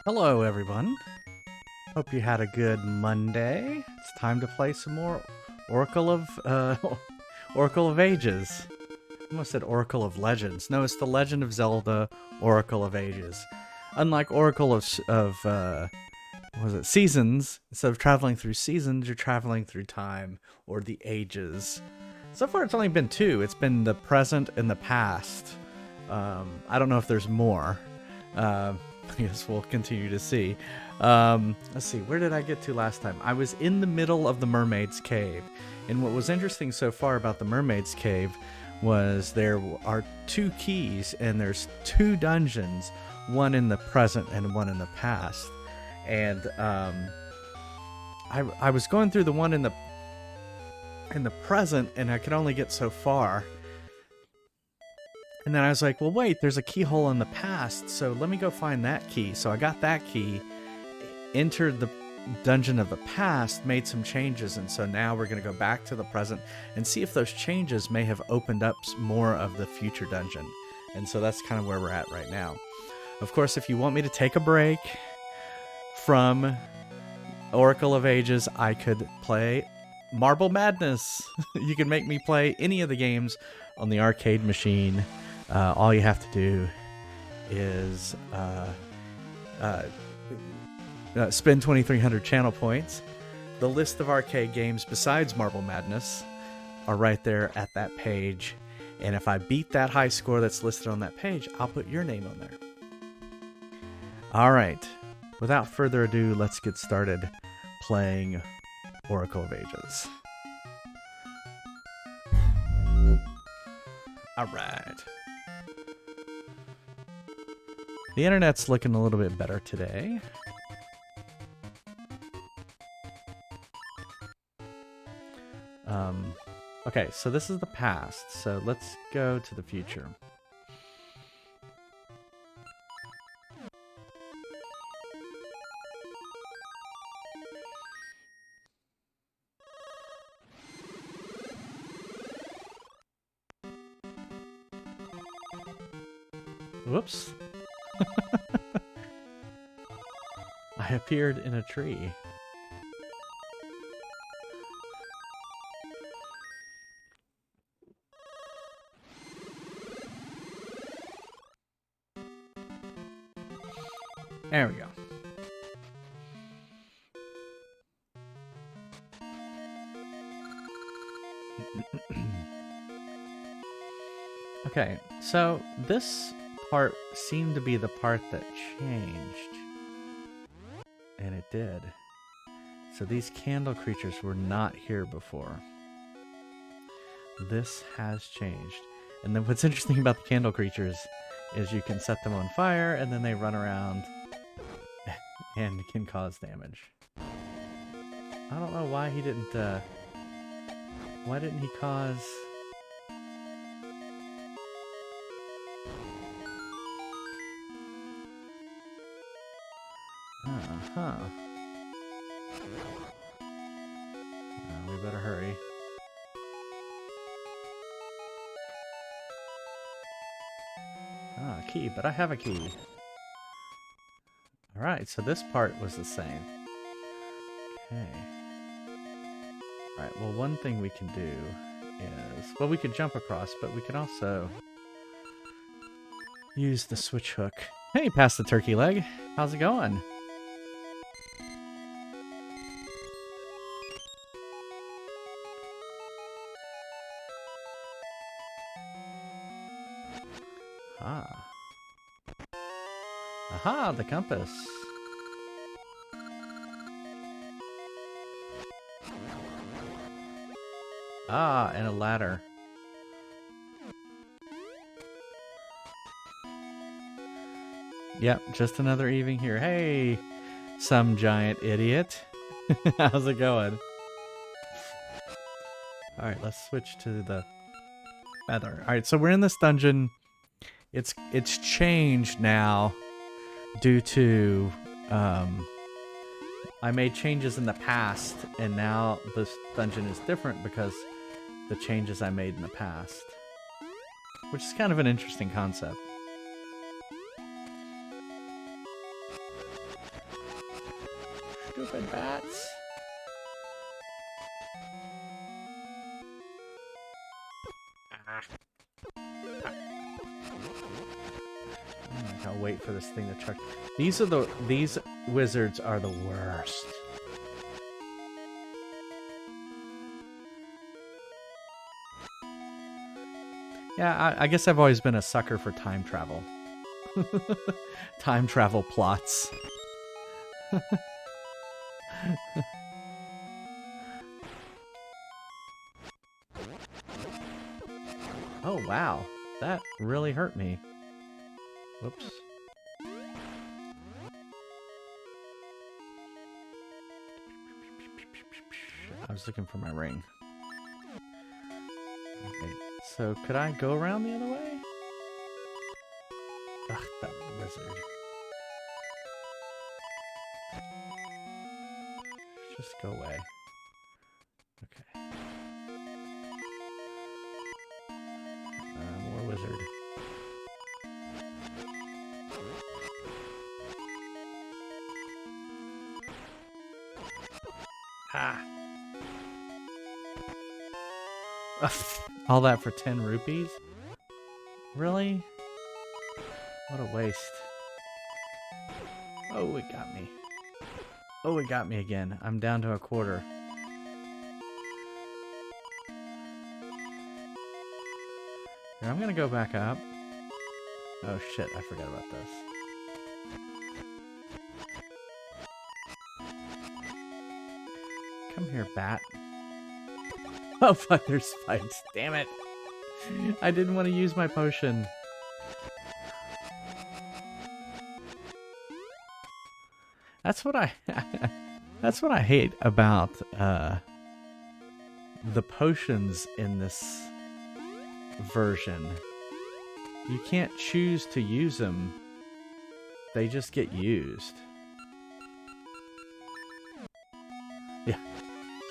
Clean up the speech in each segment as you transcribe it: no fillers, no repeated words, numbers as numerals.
Hello, everyone. Hope you had a good Monday. It's time to play some more Oracle of Oracle of Ages. I almost said Oracle of Legends. No, it's the Legend of Zelda Oracle of Ages. Unlike Oracle of what was it, Seasons, instead of traveling through seasons, you're traveling through time or the ages. So far, it's only been two. It's been the present and the past. I don't know if there's more. I guess we'll continue to see. Let's see, where did I get to last time? I was in the middle of the Mermaid's Cave. And what was interesting so far about the Mermaid's Cave was there are two keys and there's two dungeons, one in the present and one in the past. And I was going through the one in in the present, and I could only get so far. And then I was like, well, wait, there's a keyhole in the past, so let me go find that key. So I got that key, entered the dungeon of the past, made some changes, and so now we're going to go back to the present and see if those changes may have opened up more of the future dungeon. And so that's kind of where we're at right now. Of course, if you want me to take a break from Oracle of Ages, I could play Marble Madness. You can make me play any of the games on the arcade machine. All you have to do is spend 2,300 channel points. The list of arcade games besides Marble Madness are right there at that page. And if I beat that high score that's listed on that page, I'll put your name on there. All right. Without further ado, let's get started playing Oracle of Ages. All right. The internet's looking a little bit better today. Okay, so this is the past, so let's go to the future. Whoops. I appeared in a tree. There we go. Okay, so this part seemed to be the part that changed. And it did. So these candle creatures were not here before. This has changed. And then what's interesting about the candle creatures is you can set them on fire and then they run around and can cause damage. I don't know why he didn't, why didn't he cause... Uh-huh. We better hurry. Ah, key, but I have a key. Alright, so this part was the same. Okay. Alright, well, one thing we can do is... Well, we could jump across, but we can also use the switch hook. Hey, past the turkey leg. How's it going? Ah. Aha, the compass. Ah, and a ladder. Yep, just another evening here. Hey, some giant idiot. How's it going? Alright, let's switch to the feather. Alright, so we're in this dungeon. It's changed now due to I made changes in the past, and now this dungeon is different because the changes I made in the past, which is kind of an interesting concept. Stupid bats. I'll wait for this thing to chuck. These wizards are the worst. Yeah, I guess I've always been a sucker for time travel. Time travel plots. Oh wow, that really hurt me. Whoops. I was looking for my ring. Right. So could I go around the other way? Ugh, that wizard. Just go away. Okay. More wizard. Ah! All that for 10 rupees? Really? What a waste. Oh, it got me. Oh, it got me again. I'm down to a quarter. Here, I'm gonna go back up. Oh shit, I forgot about this. Come here, bat. Oh fuck, there's spikes. Damn it. I didn't want to use my potion. That's what I that's what I hate about the potions in this version. You can't choose to use them. They just get used. Yeah.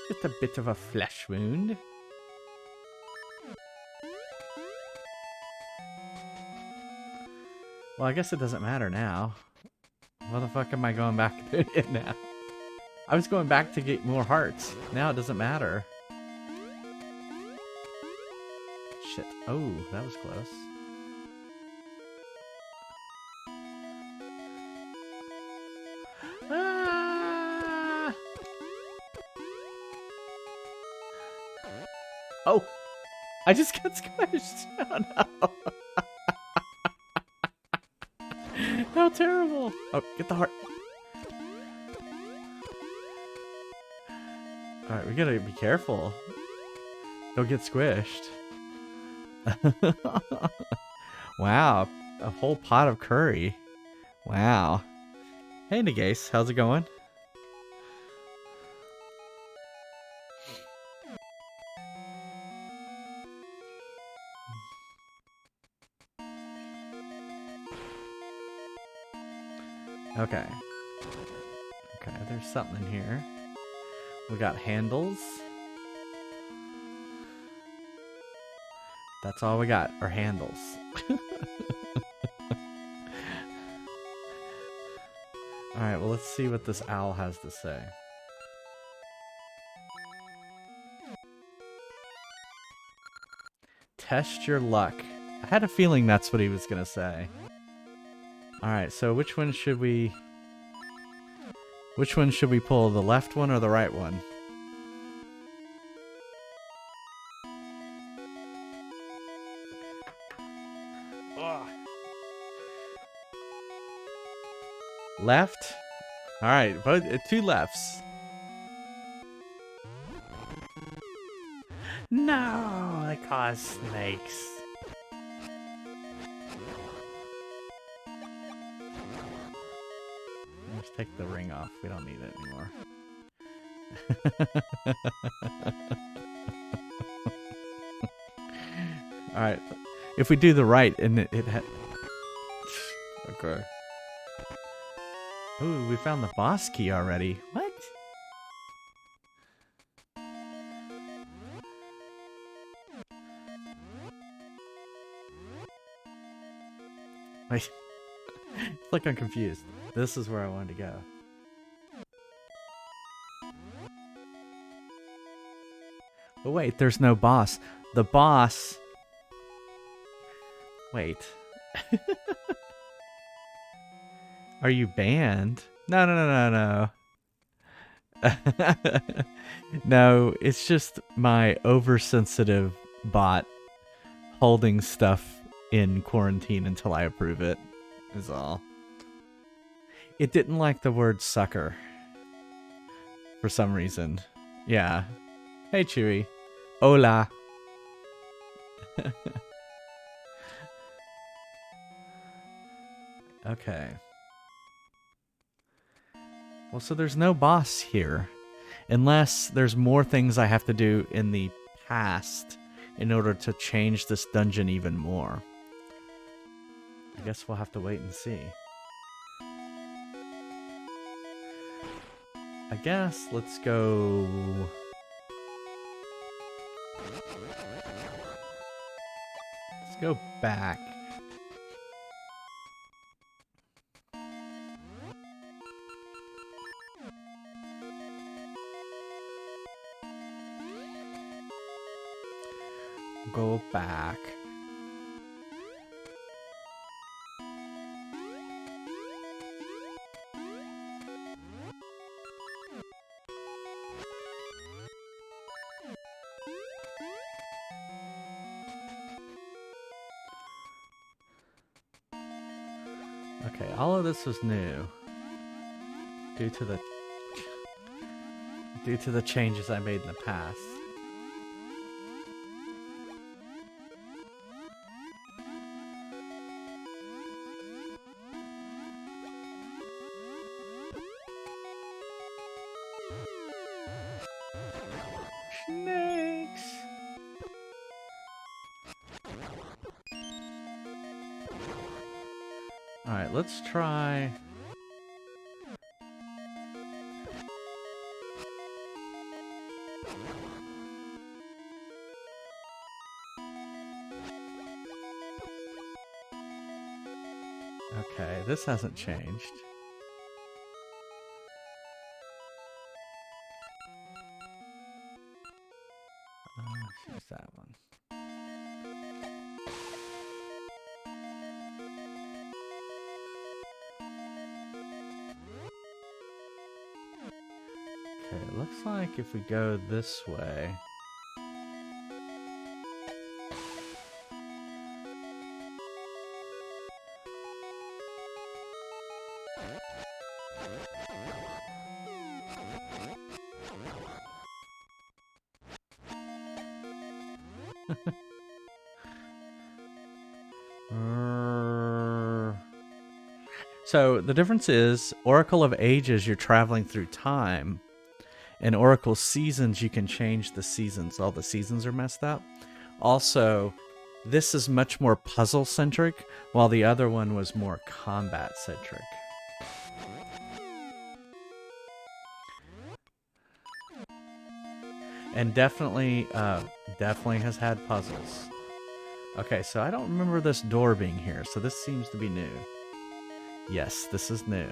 Just a bit of a flesh wound. Well, I guess it doesn't matter now. What the fuck am I going back to it now? I was going back to get more hearts. Now it doesn't matter. Shit. Oh, that was close. Ah! Oh! I just got squished! Oh no! How terrible! Oh, get the heart. Alright, we gotta be careful. Don't get squished. Wow, a whole pot of curry. Wow. Hey, Nagace, how's it going? Okay. Okay, there's something in here. We got handles. That's all we got, are handles. Alright, well let's see what this owl has to say. Test your luck. I had a feeling that's what he was gonna say. Alright, so which one should we pull? The left one or the right one? Ugh. Left? Alright, both two lefts. No, they cause snakes. Let's take the ring off. We don't need it anymore. Alright. If we do the right and it okay. Ooh, we found the boss key already. What? Wait. It's like I'm confused. This is where I wanted to go. But wait, there's no boss. The boss... Wait. Are you banned? No, no, no, no, no. No, it's just my oversensitive bot holding stuff in quarantine until I approve it, is all. It didn't like the word sucker. For some reason. Yeah. Hey, Chewy. Hola. Okay. Well, so there's no boss here. Unless there's more things I have to do in the past in order to change this dungeon even more. I guess we'll have to wait and see. I guess let's go... Let's go back. Go back. Okay, all of this was new due to the changes I made in the past. Snakes. All right, let's try. Okay, this hasn't changed. Let's use that one. Okay, it looks like if we go this way... So the difference is Oracle of Ages, you're traveling through time. In Oracle Seasons, you can change the seasons. All the seasons are messed up. Also, this is much more puzzle-centric, while the other one was more combat-centric. And definitely has had puzzles. Okay, so I don't remember this door being here, so this seems to be new. Yes, this is new.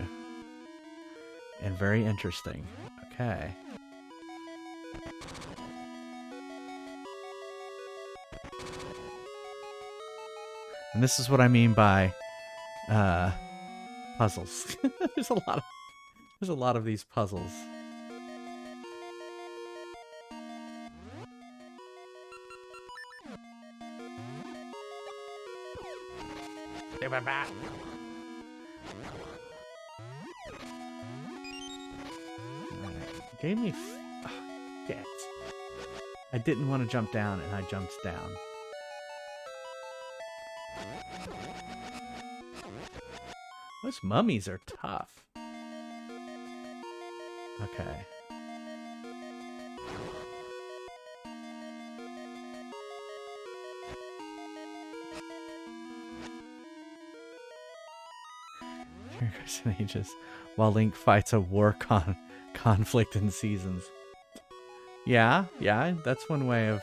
And very interesting. Okay. And this is what I mean by puzzles. There's a lot of these puzzles. Gave me... Get. I didn't want to jump down, and I jumped down. Those mummies are tough. Okay. Fairies and Ages, while Link fights a war conflict in seasons. Yeah, that's one way of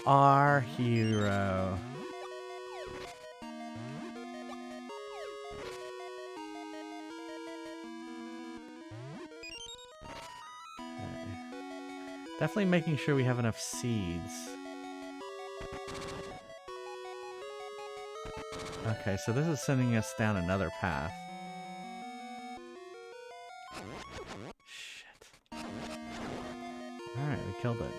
our hero. Definitely making sure we have enough seeds. Okay, so this is sending us down another path. Shit. Alright, we killed it.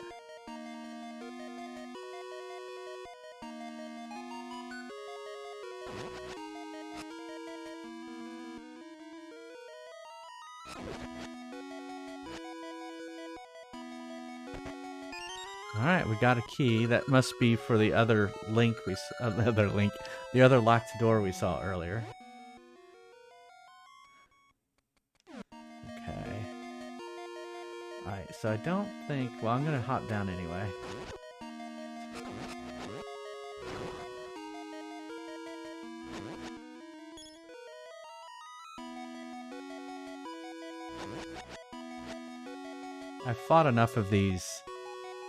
Alright, we got a key. That must be for the other link the other locked door we saw earlier. Alright, so I don't think... Well, I'm gonna hop down anyway. I've fought enough of these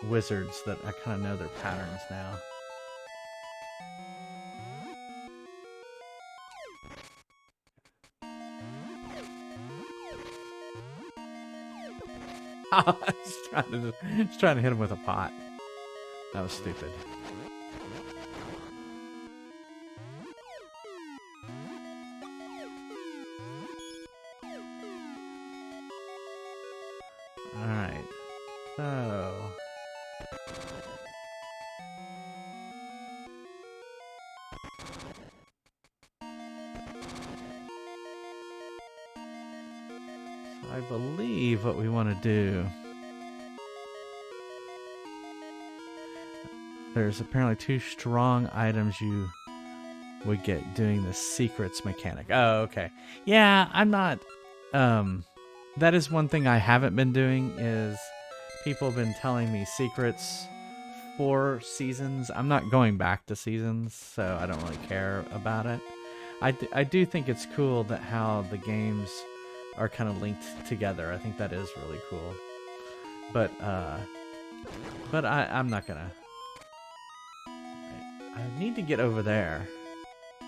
wizards that I kind of know their patterns now. I was trying to hit him with a pot. That was stupid. Alright. So... I believe what we want to do... There's apparently 2 strong items you would get doing the secrets mechanic. Oh, okay. Yeah, I'm not... that is one thing I haven't been doing, is people have been telling me secrets for seasons. I'm not going back to seasons, so I don't really care about it. I do think it's cool that how the games are kind of linked together. I think that is really cool. But I'm not gonna... I need to get over there. I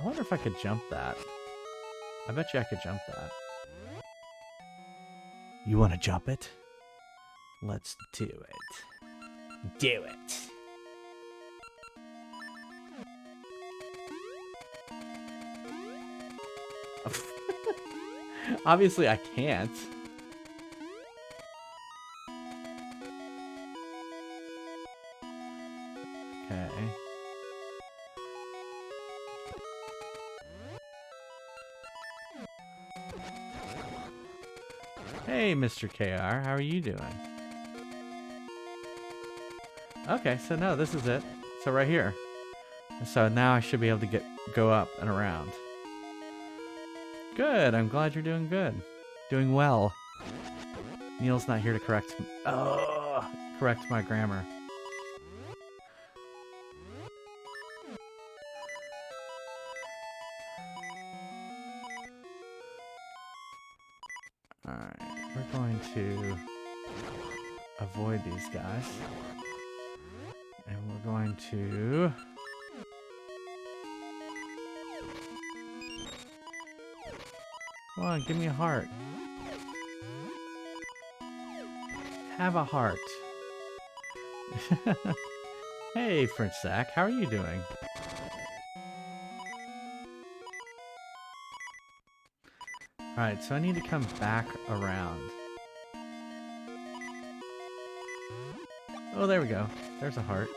wonder if I could jump that. I bet you I could jump that. You want to jump it? Let's do it. Do it. Obviously, I can't. Okay. Hey, Mr. KR, how are you doing? Okay, so no, this is it. So right here. So now I should be able to go up and around. Good, I'm glad you're doing good. Doing well. Neil's not here to correct my grammar. Alright, we're going to avoid these guys. And we're going to... Come on, give me a heart. Have a heart. Hey, French Zach, how are you doing? Alright, so I need to come back around. Oh, there we go. There's a heart.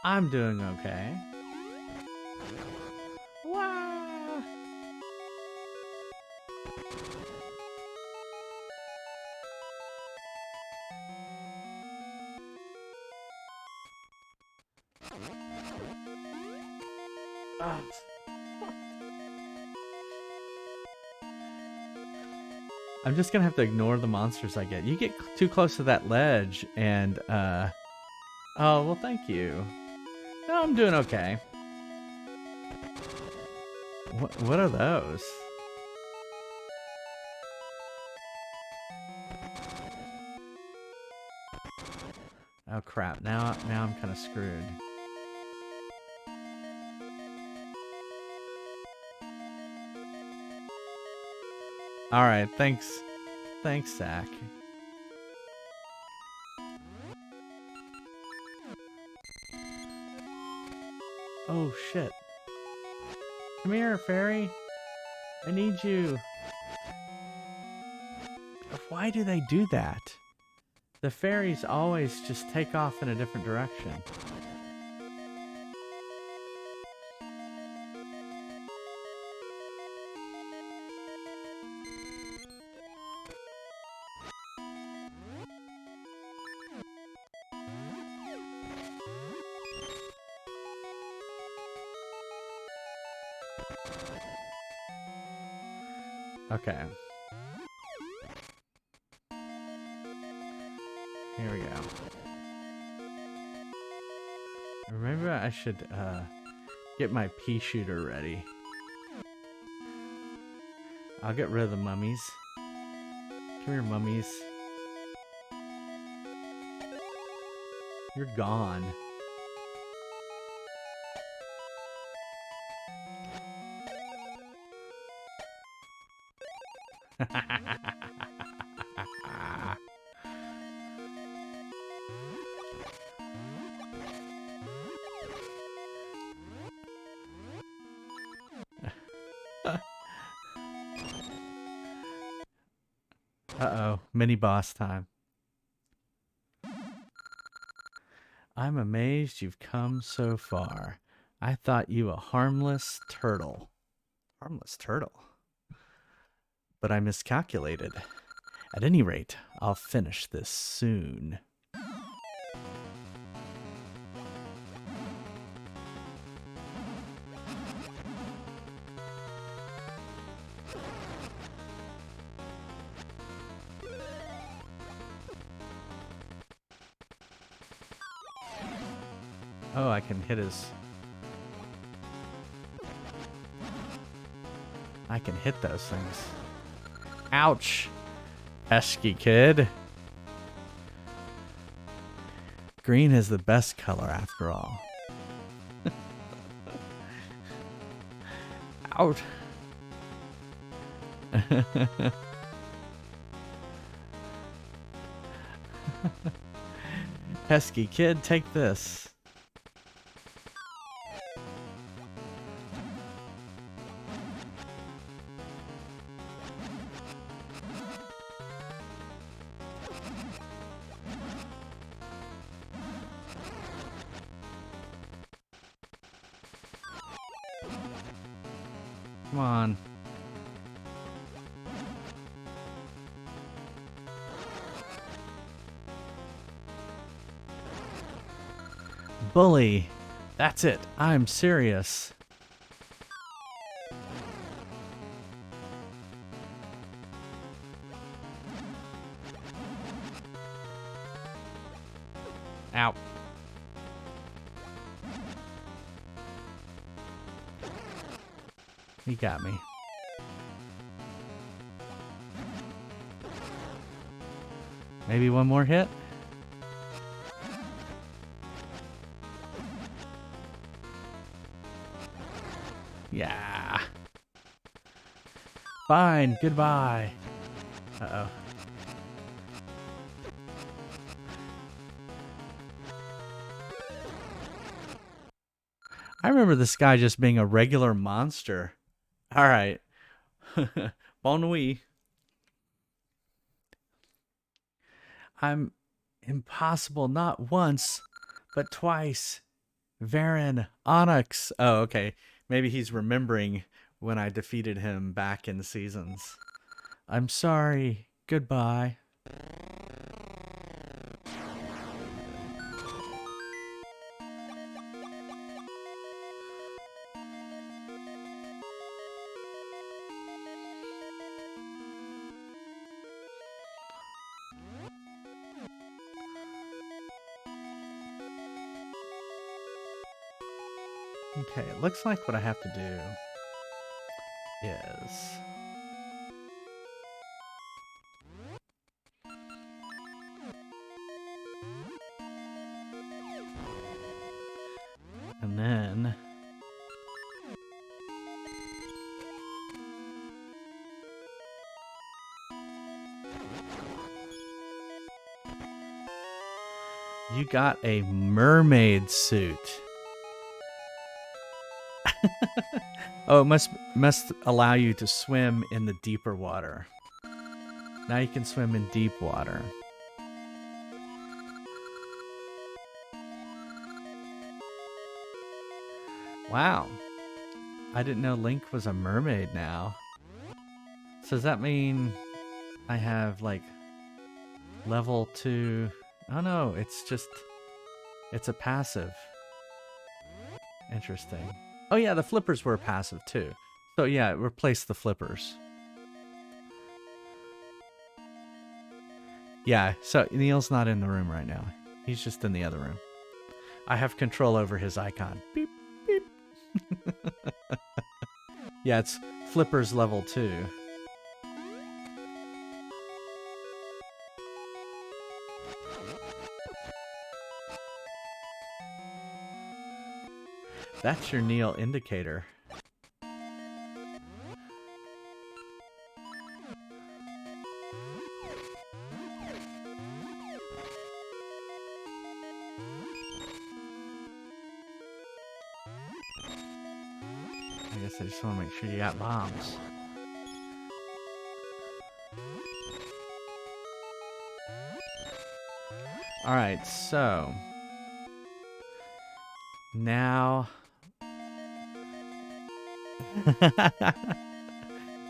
I'm doing okay. Wow. Oh. I'm just gonna have to ignore the monsters I get. You get too close to that ledge and, oh, well, thank you. No, I'm doing okay. What are those? Oh, crap. Now I'm kind of screwed. Alright, thanks. Thanks, Zach. Oh, shit. Come here, fairy. I need you. Why do they do that? The fairies always just take off in a different direction. Okay. Here we go. Remember, I should get my pea shooter ready. I'll get rid of the mummies. Come here, mummies. You're gone. Uh-oh, mini boss time. I'm amazed you've come so far. I thought you a harmless turtle. Harmless turtle? But I miscalculated. At any rate, I'll finish this soon. Oh, I can hit his... I can hit those things. Ouch! Pesky kid. Green is the best color after all. Out! Pesky kid, take this. Come on. Bully. That's it. I'm serious. Ow. He got me. Maybe one more hit? Yeah. Fine, goodbye. Uh-oh. I remember this guy just being a regular monster. All right. Bon nuit. I'm impossible not once, but twice. Varen, Onyx. Oh, okay. Maybe he's remembering when I defeated him back in the seasons. I'm sorry. Goodbye. Okay, it looks like what I have to do is... And then... You got a mermaid suit. Oh, it must allow you to swim in the deeper water. Now you can swim in deep water. Wow. I didn't know Link was a mermaid now. So does that mean I have like level 2? Oh no, it's a passive. Interesting. Oh yeah, the flippers were passive too. So yeah, replace the flippers. Yeah, so Neil's not in the room right now. He's just in the other room. I have control over his icon. Beep, beep. Yeah, it's flippers level 2. That's your Neil indicator. I guess I just want to make sure you got bombs. Alright, so... Now...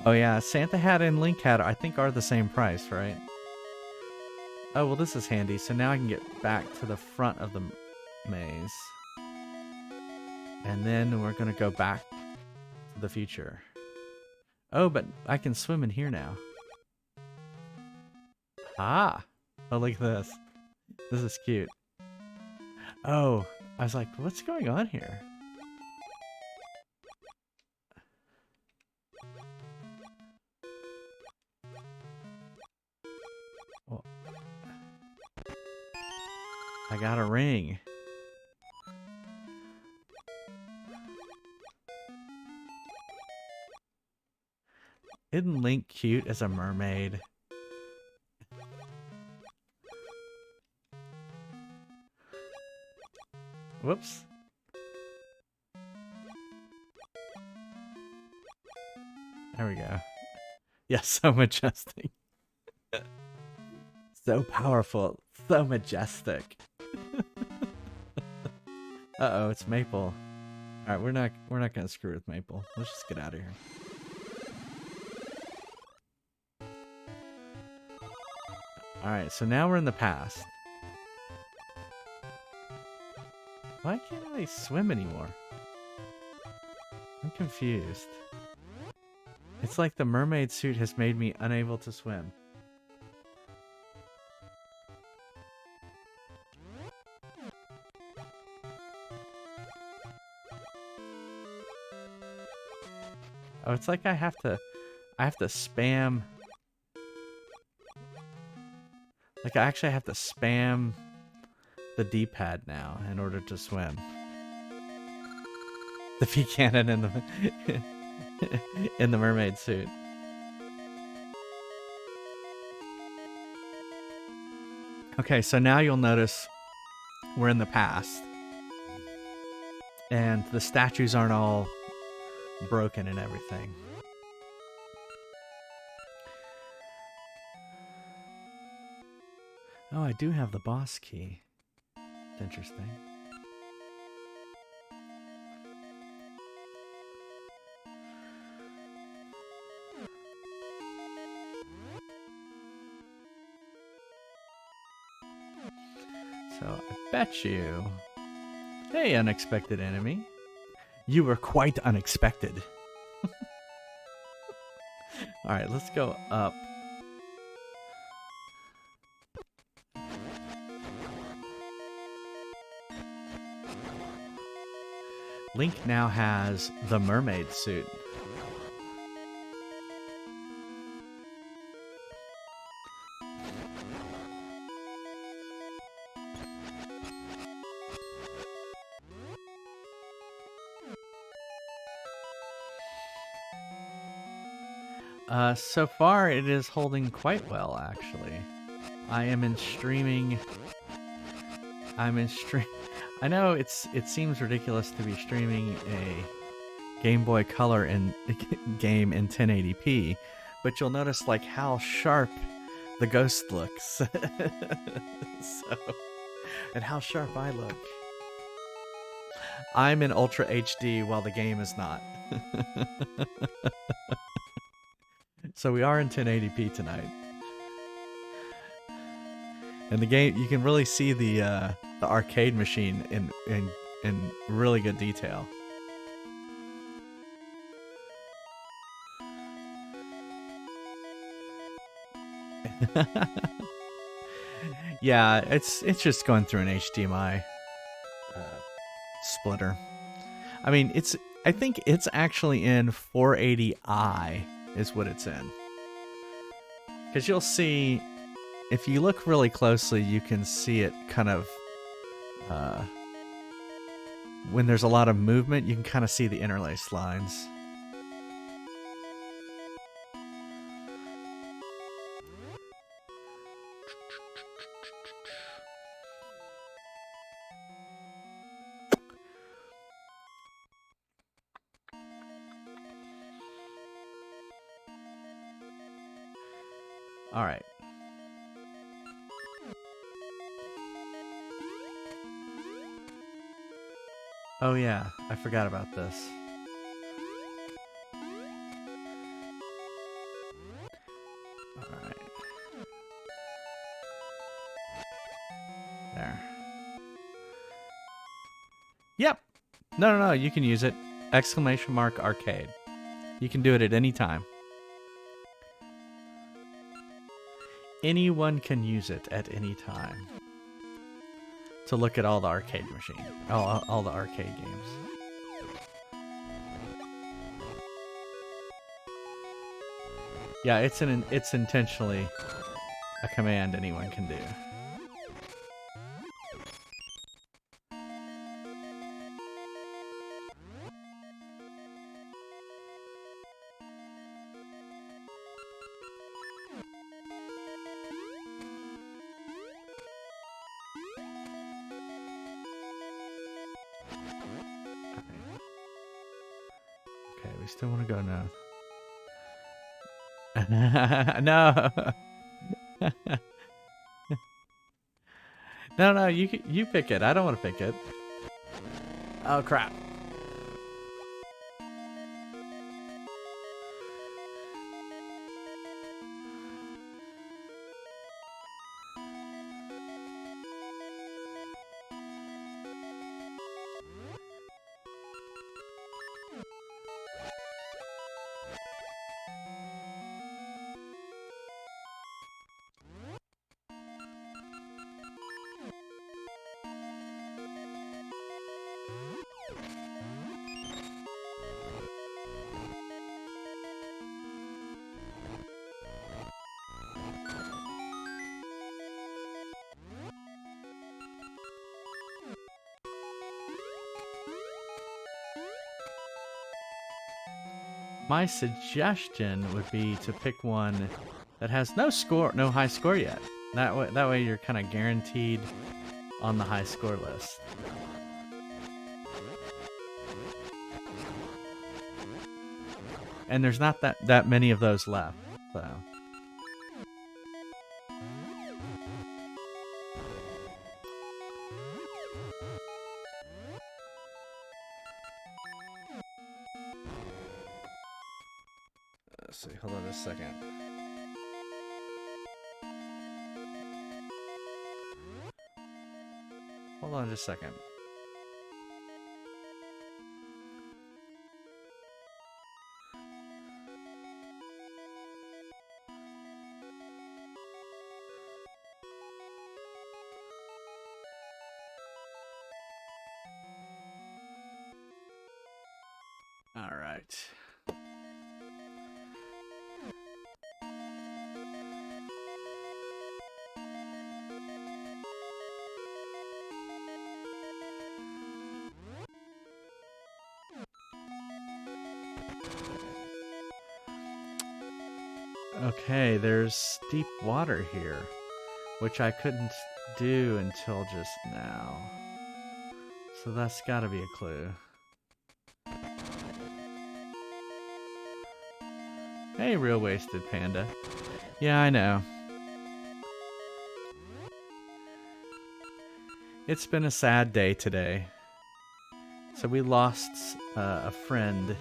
Oh yeah, Santa Hat and Link Hat I think are the same price, right? Oh, well this is handy. So now I can get back to the front of the maze. And then we're going to go back to the future. Oh, but I can swim in here now. Ah! Oh, look at this. This is cute. Oh, I was like, what's going on here? Oh. I got a ring. Isn't Link cute as a mermaid? Whoops. There we go. Yeah, so majestic. So powerful. So majestic. Uh-oh, it's Maple. Alright, we're not gonna screw with Maple. Let's just get out of here. Alright, so now we're in the past. Why can't I swim anymore? I'm confused. It's like the mermaid suit has made me unable to swim. Oh, it's like I have to spam. Like I actually have to spam the D-pad now in order to swim. The V cannon in the in the mermaid suit. Okay, so now you'll notice we're in the past. And the statues aren't all broken and everything. Oh, I do have the boss key. Interesting. So, I bet you... Hey, unexpected enemy. You were quite unexpected. Alright, let's go up. Link now has the mermaid suit. So far it is holding quite well, actually. I know it seems ridiculous to be streaming a Game Boy Color game in 1080p, but you'll notice like how sharp the ghost looks. And how sharp I look. I'm in Ultra HD while the game is not. So we are in 1080p tonight. And the game, you can really see the arcade machine in really good detail. Yeah, it's just going through an HDMI splitter. I mean, I think it's actually in 480i is what it's in. Because you'll see, if you look really closely, you can see it kind of, when there's a lot of movement, you can kind of see the interlaced lines. All right. Oh yeah, I forgot about this. All right. There. Yep. No, you can use it. ! Arcade. You can do it at any time. Anyone can use it at any time. To look at all the arcade machines. All the arcade games. Yeah, it's intentionally a command anyone can do. Okay, we still want to go now. No. No, you pick it. I don't want to pick it. Oh crap. My suggestion would be to pick one that has no high score yet. That way you're kind of guaranteed on the high score list. And there's not that many of those left, so. Let's see, hold on a second. Hold on just a second. All right. Okay, there's steep water here, which I couldn't do until just now. So that's gotta be a clue. Hey, real wasted panda. Yeah, I know. It's been a sad day today. So we lost a friend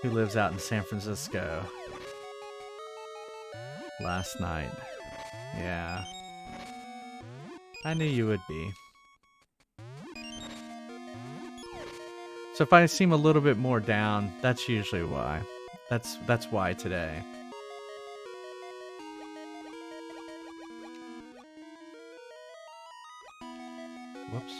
who lives out in San Francisco last night. Yeah. I knew you would be. So if I seem a little bit more down, that's usually why. That's why today. Whoops.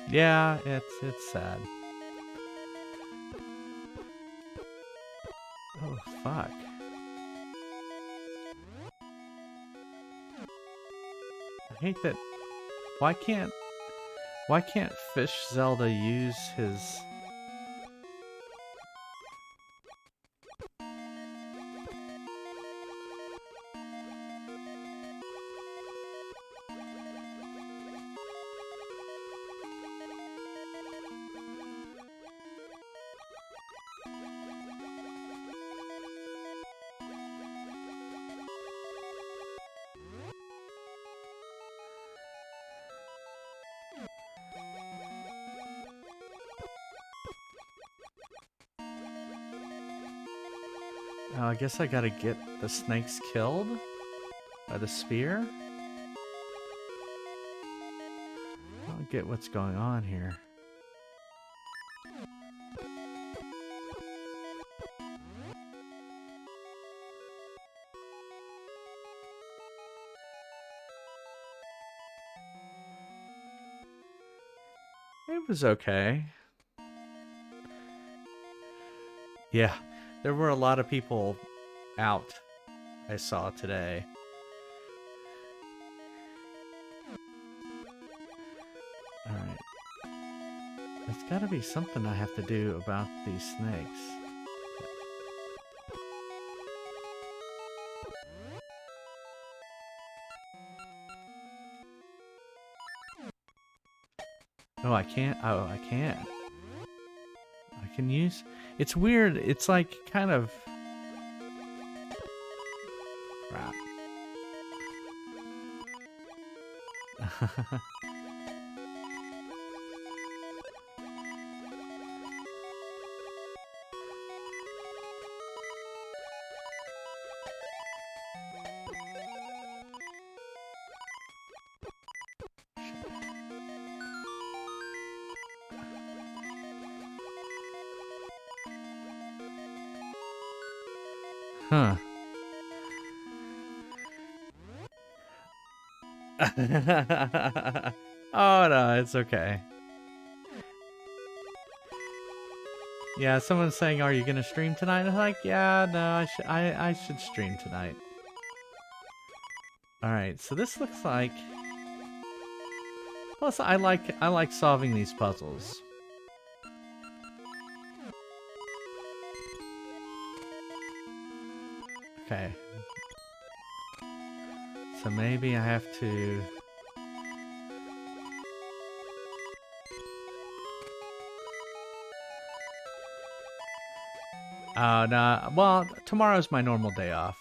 Yeah, it's sad. Oh, fuck. I hate that. Why can't Fish Zelda use his... Oh, I guess I gotta get the snakes killed by the spear? I don't get what's going on here. It was okay. Yeah, there were a lot of people out I saw today. Alright. There's gotta be something I have to do about these snakes. Oh, I can't. Oh, I can't. I can use... It's weird. It's like kind of... Crap. Huh. Oh no, it's okay. Yeah, someone's saying, "Are you gonna stream tonight?" I'm like, "Yeah, no, I should stream tonight." All right, so this looks like. Plus, I like solving these puzzles. Okay. So maybe I have to... no. Well, tomorrow's my normal day off.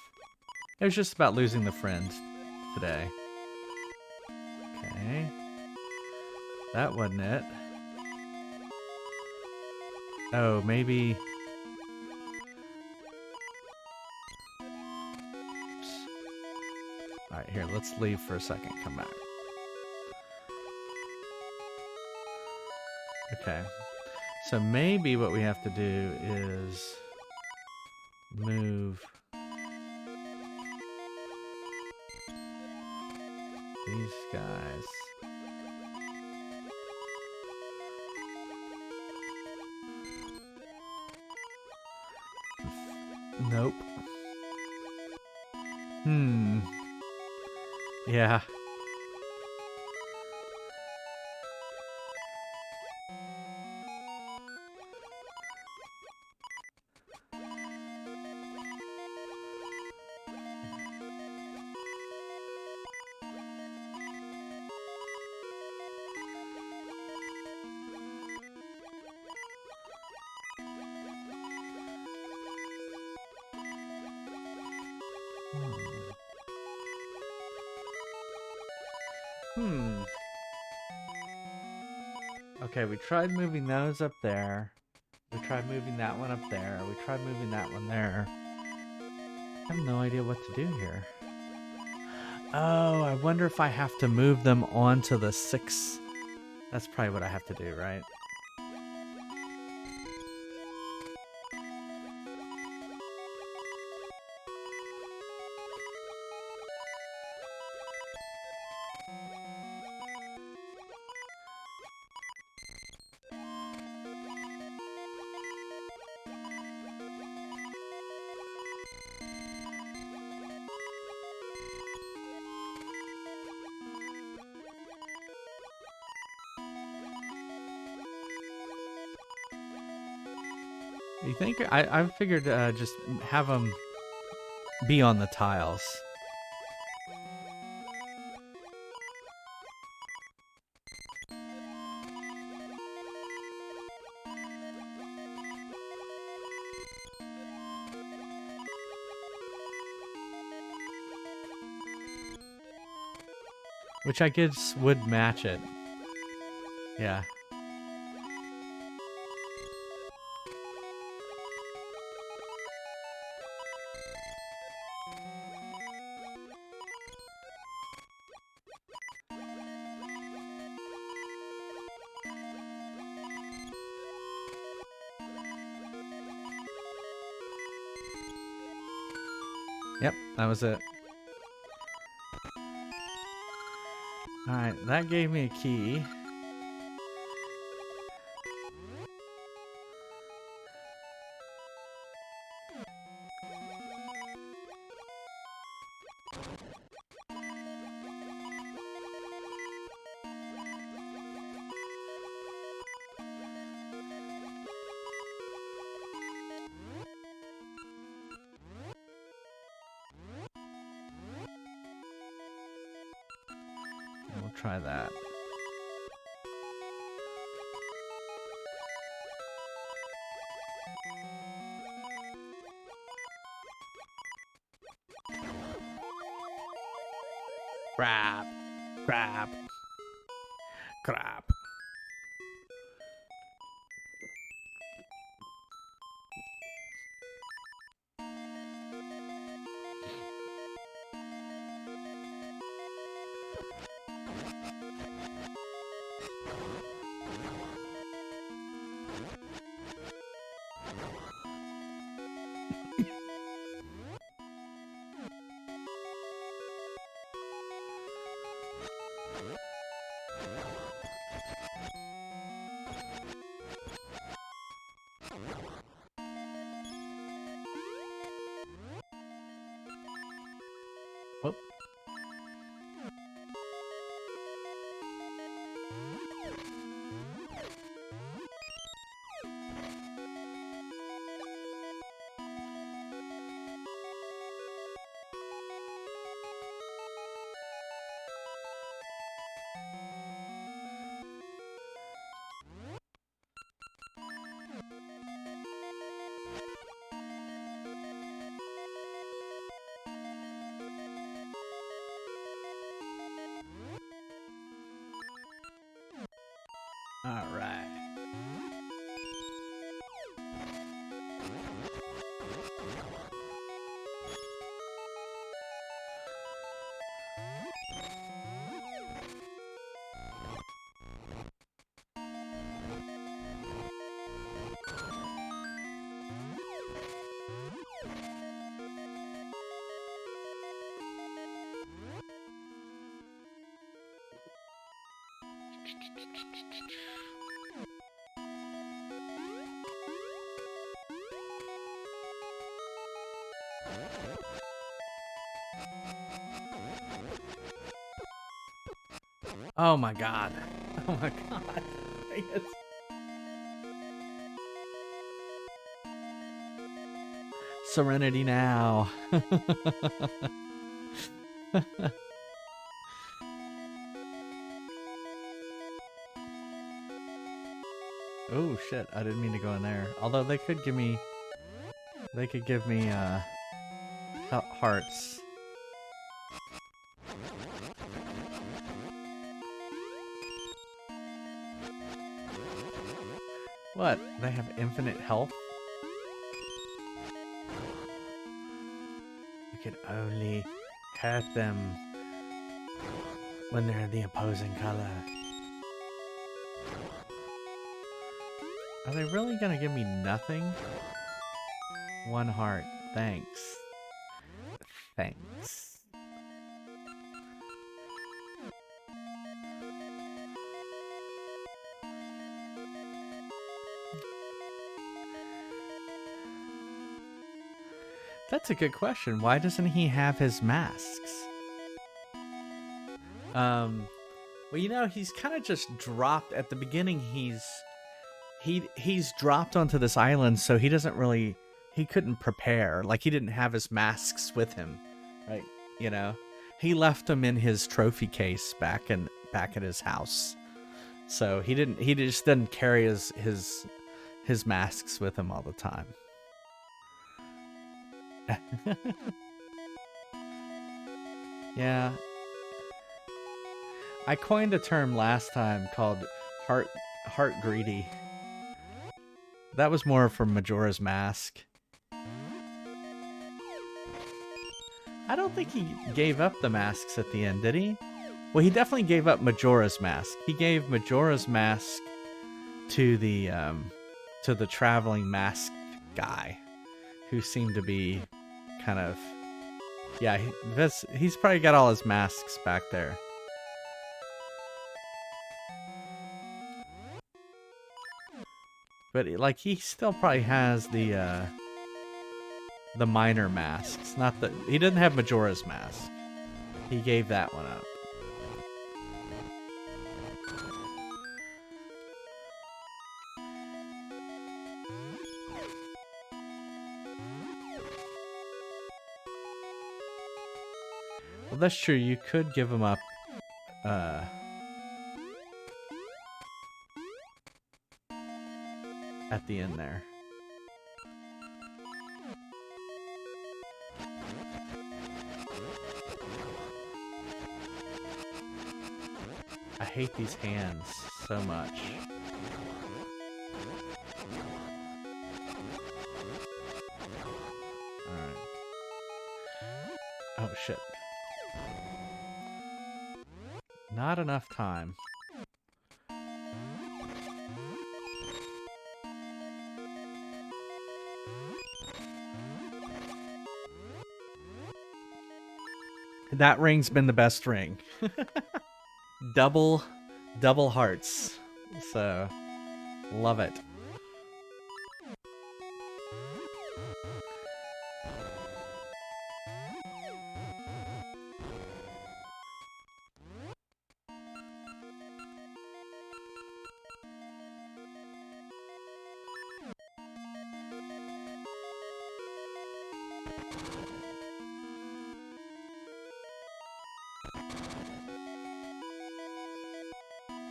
It was just about losing the friend today. Okay. That wasn't it. Oh, maybe... Alright, here, let's leave for a second, come back. Okay. So maybe what we have to do is move these guys. Nope. Yeah. Okay, we tried moving those up there. We tried moving that one up there. We tried moving that one there. I have no idea what to do here. Oh, I wonder if I have to move them onto the 6. That's probably what I have to do, right? You think? I figured just have them be on the tiles. Which I guess would match it. Yeah. Yep, that was it. Alright, that gave me a key. We'll try that. Crap. Crap. Crap. Whoop. All right. Oh my god. Oh my god. Yes. Serenity now. Oh shit, I didn't mean to go in there. Although they could give me hearts. What? They have infinite health? You can only hurt them when they're the opposing color. Are they really gonna give me nothing? 1 heart. Thanks. Thanks. That's a good question. Why doesn't he have his masks? Well, you know, he's kind of just dropped at the beginning. He's dropped onto this island, so he couldn't prepare. Like, he didn't have his masks with him, right? You know, he left them in his trophy case back at his house. So he just didn't carry his masks with him all the time. Yeah. I coined a term last time called heart greedy. That was more from Majora's Mask. I don't think he gave up the masks at the end, did he? Well, he definitely gave up Majora's Mask. He gave Majora's Mask to the traveling mask guy, who seemed to be kind of, yeah, he's probably got all his masks back there. But like, he still probably has the minor masks. He didn't have Majora's Mask. He gave that one up. Well, that's true. You could give him up. At the end there. I hate these hands so much. Alright. Oh shit. Not enough time. That ring's been the best ring. double hearts. So, love it.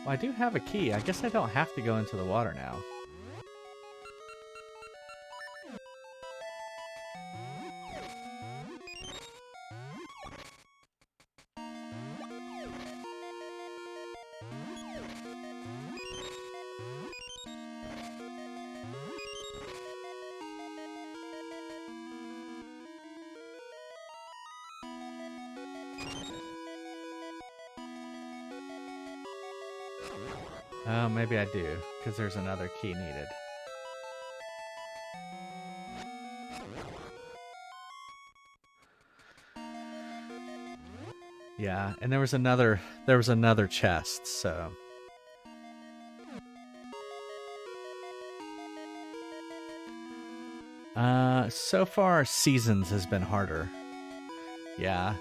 Well, I do have a key. I guess I don't have to go into the water now. Oh, maybe I do, because there's another key needed. Yeah, and there was another chest, so. So far, Seasons has been harder. Yeah.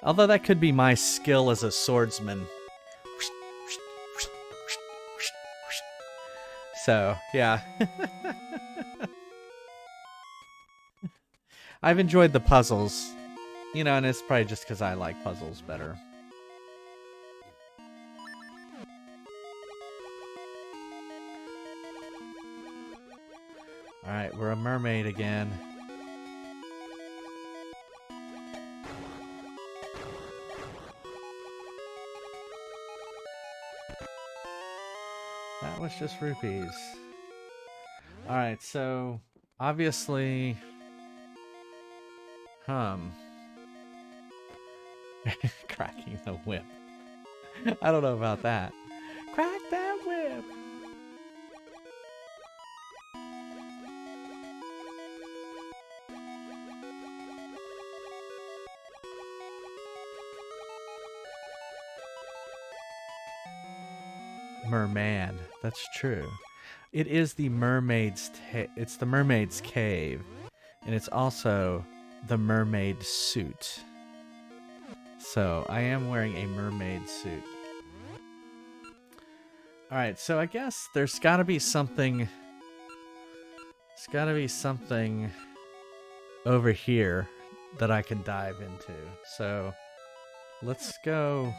Although that could be my skill as a swordsman. So, yeah. I've enjoyed the puzzles. You know, and it's probably just because I like puzzles better. Alright, we're a mermaid again. That was just rupees. Alright, so obviously cracking the whip. I don't know about that. Crack that whip! Merman. That's true. It is the it's the Mermaid's Cave. And it's also the Mermaid Suit. So I am wearing a mermaid suit. Alright, so I guess there's gotta be something. There's gotta be something over here that I can dive into. So let's go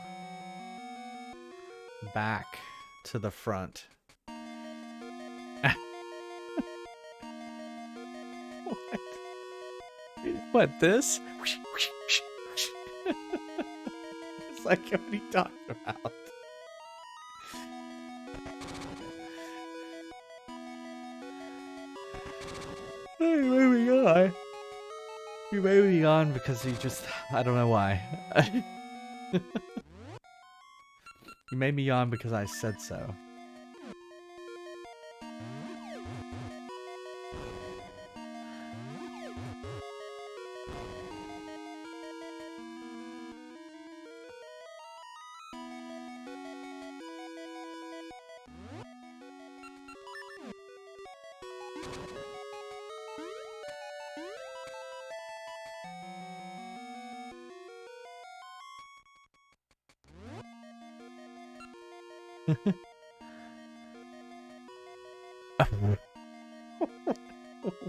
back to the front. What? What, this? It's like, what are you talking about? Hey, where we are? You made me yawn because you just... I don't know why. You made me yawn because I said so.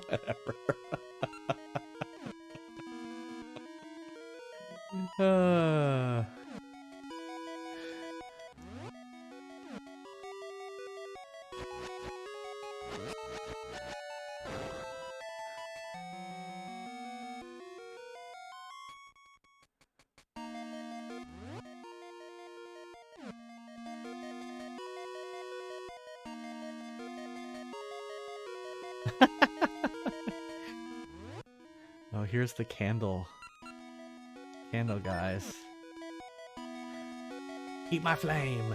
Whatever. Oh, here's the candle. Candle, guys. Eat my flame.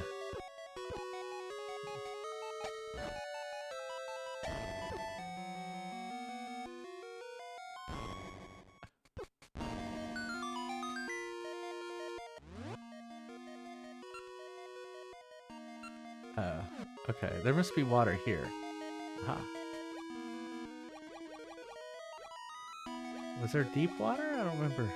Okay, there must be water here. Aha. Was there deep water? I don't remember.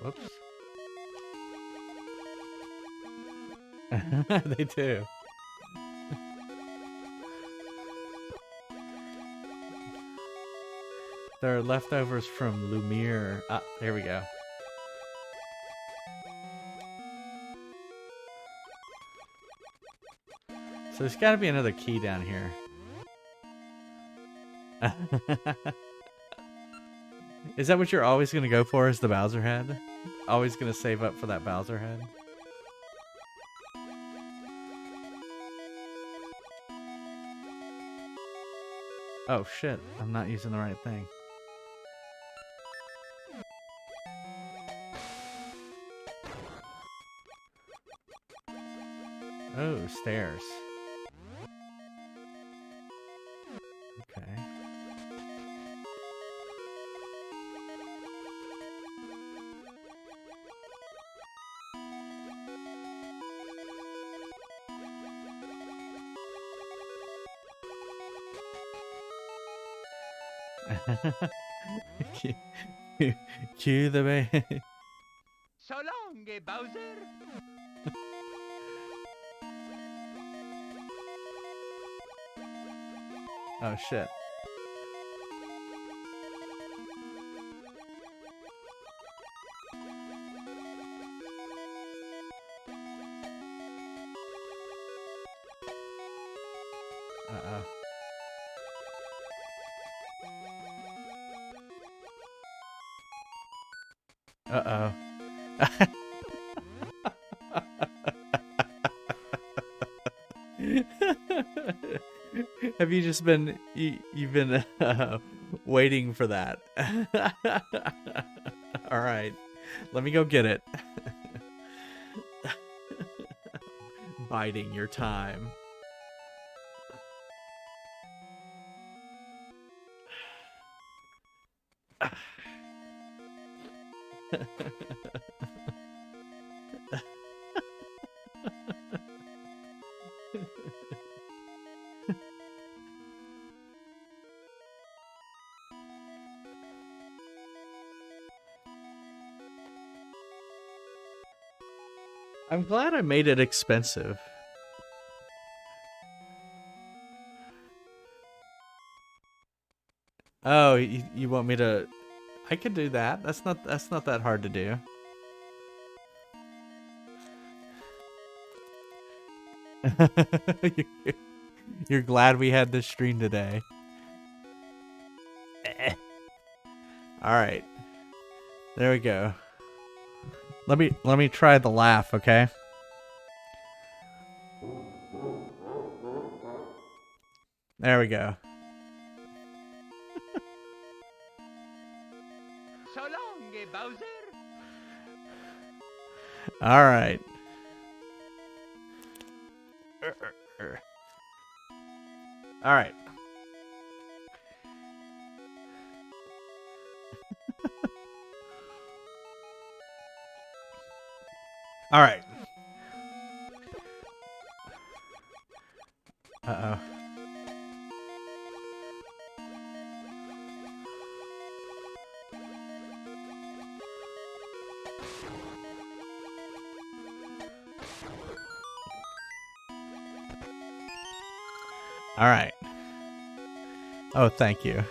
Whoops. They do. There are leftovers from Lumiere. Ah, there we go. So there's got to be another key down here. Is that what you're always going to go for, is the Bowser head? Always going to save up for that Bowser head? Oh shit, I'm not using the right thing. Oh, stairs. Okay. Cue the man. So long, Bowser. Oh shit. Uh-oh. Uh-oh. Have you just been you've been waiting for that? All right, let me go get it. Biding your time. I'm glad I made it expensive. Oh, you want me to? I could do that. That's not that hard to do. You're glad we had this stream today. All right. There we go. Let me try the laugh, okay? There we go. So long, Bowser. All right. All right. All right. Uh-oh. All right. Oh, thank you.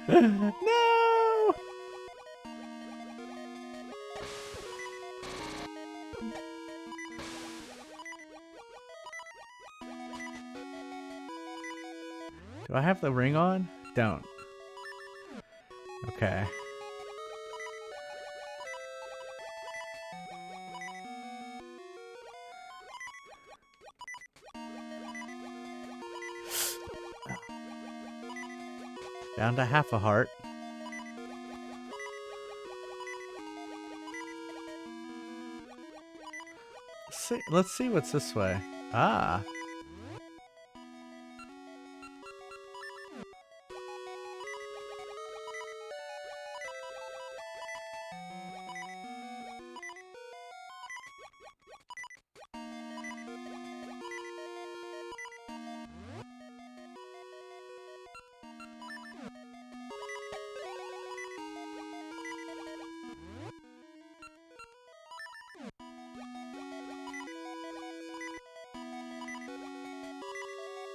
No! Do I have the ring on? Don't. Okay. Down to half a heart. Let's see what's this way. Ah.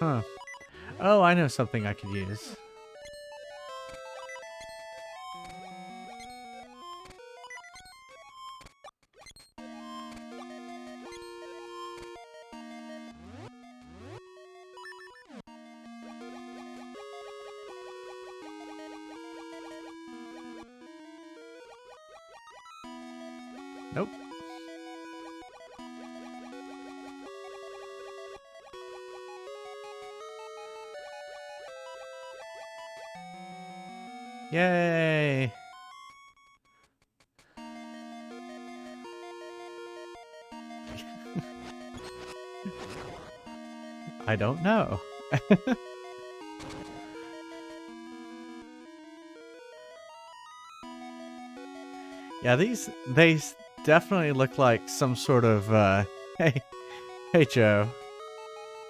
Huh. Oh, I know something I could use. Nope. Yay! I don't know. Yeah, they definitely look like some sort of hey Joe.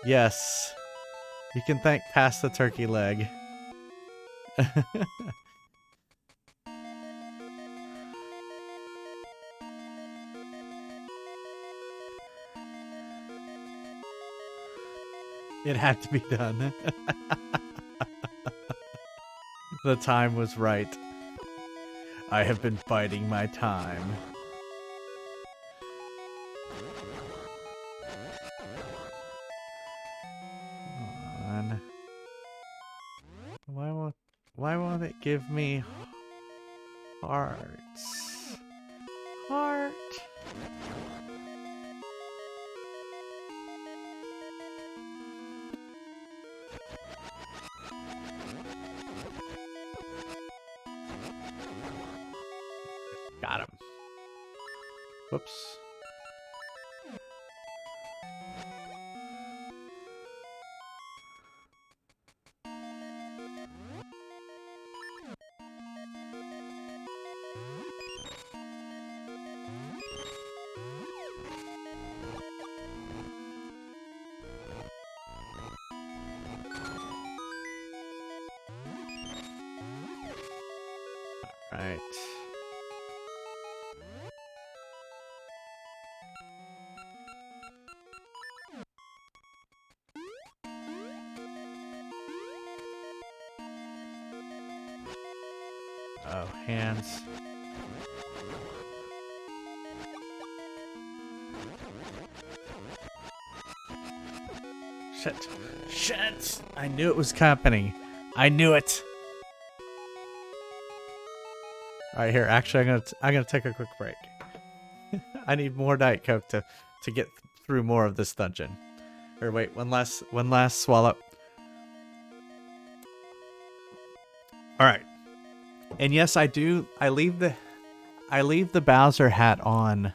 Yes. You can thank Pass the Turkey Leg. It had to be done. The time was right. I have been biding my time. Why won't it give me hearts? Heart. Got him. Whoops. Right. Oh, hands. Shit. Shit! I knew it was happening. I knew it. All right, here. Actually, I'm gonna take a quick break. I need more Diet Coke to get through more of this dungeon. Or wait, one last swallow. All right. And yes, I do. I leave the Bowser hat on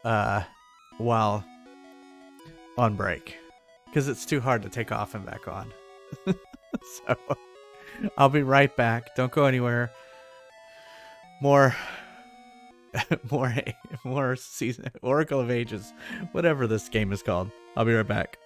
while on break because it's too hard to take off and back on. So I'll be right back. Don't go anywhere. More season Oracle of Ages, whatever this game is called. I'll be right back.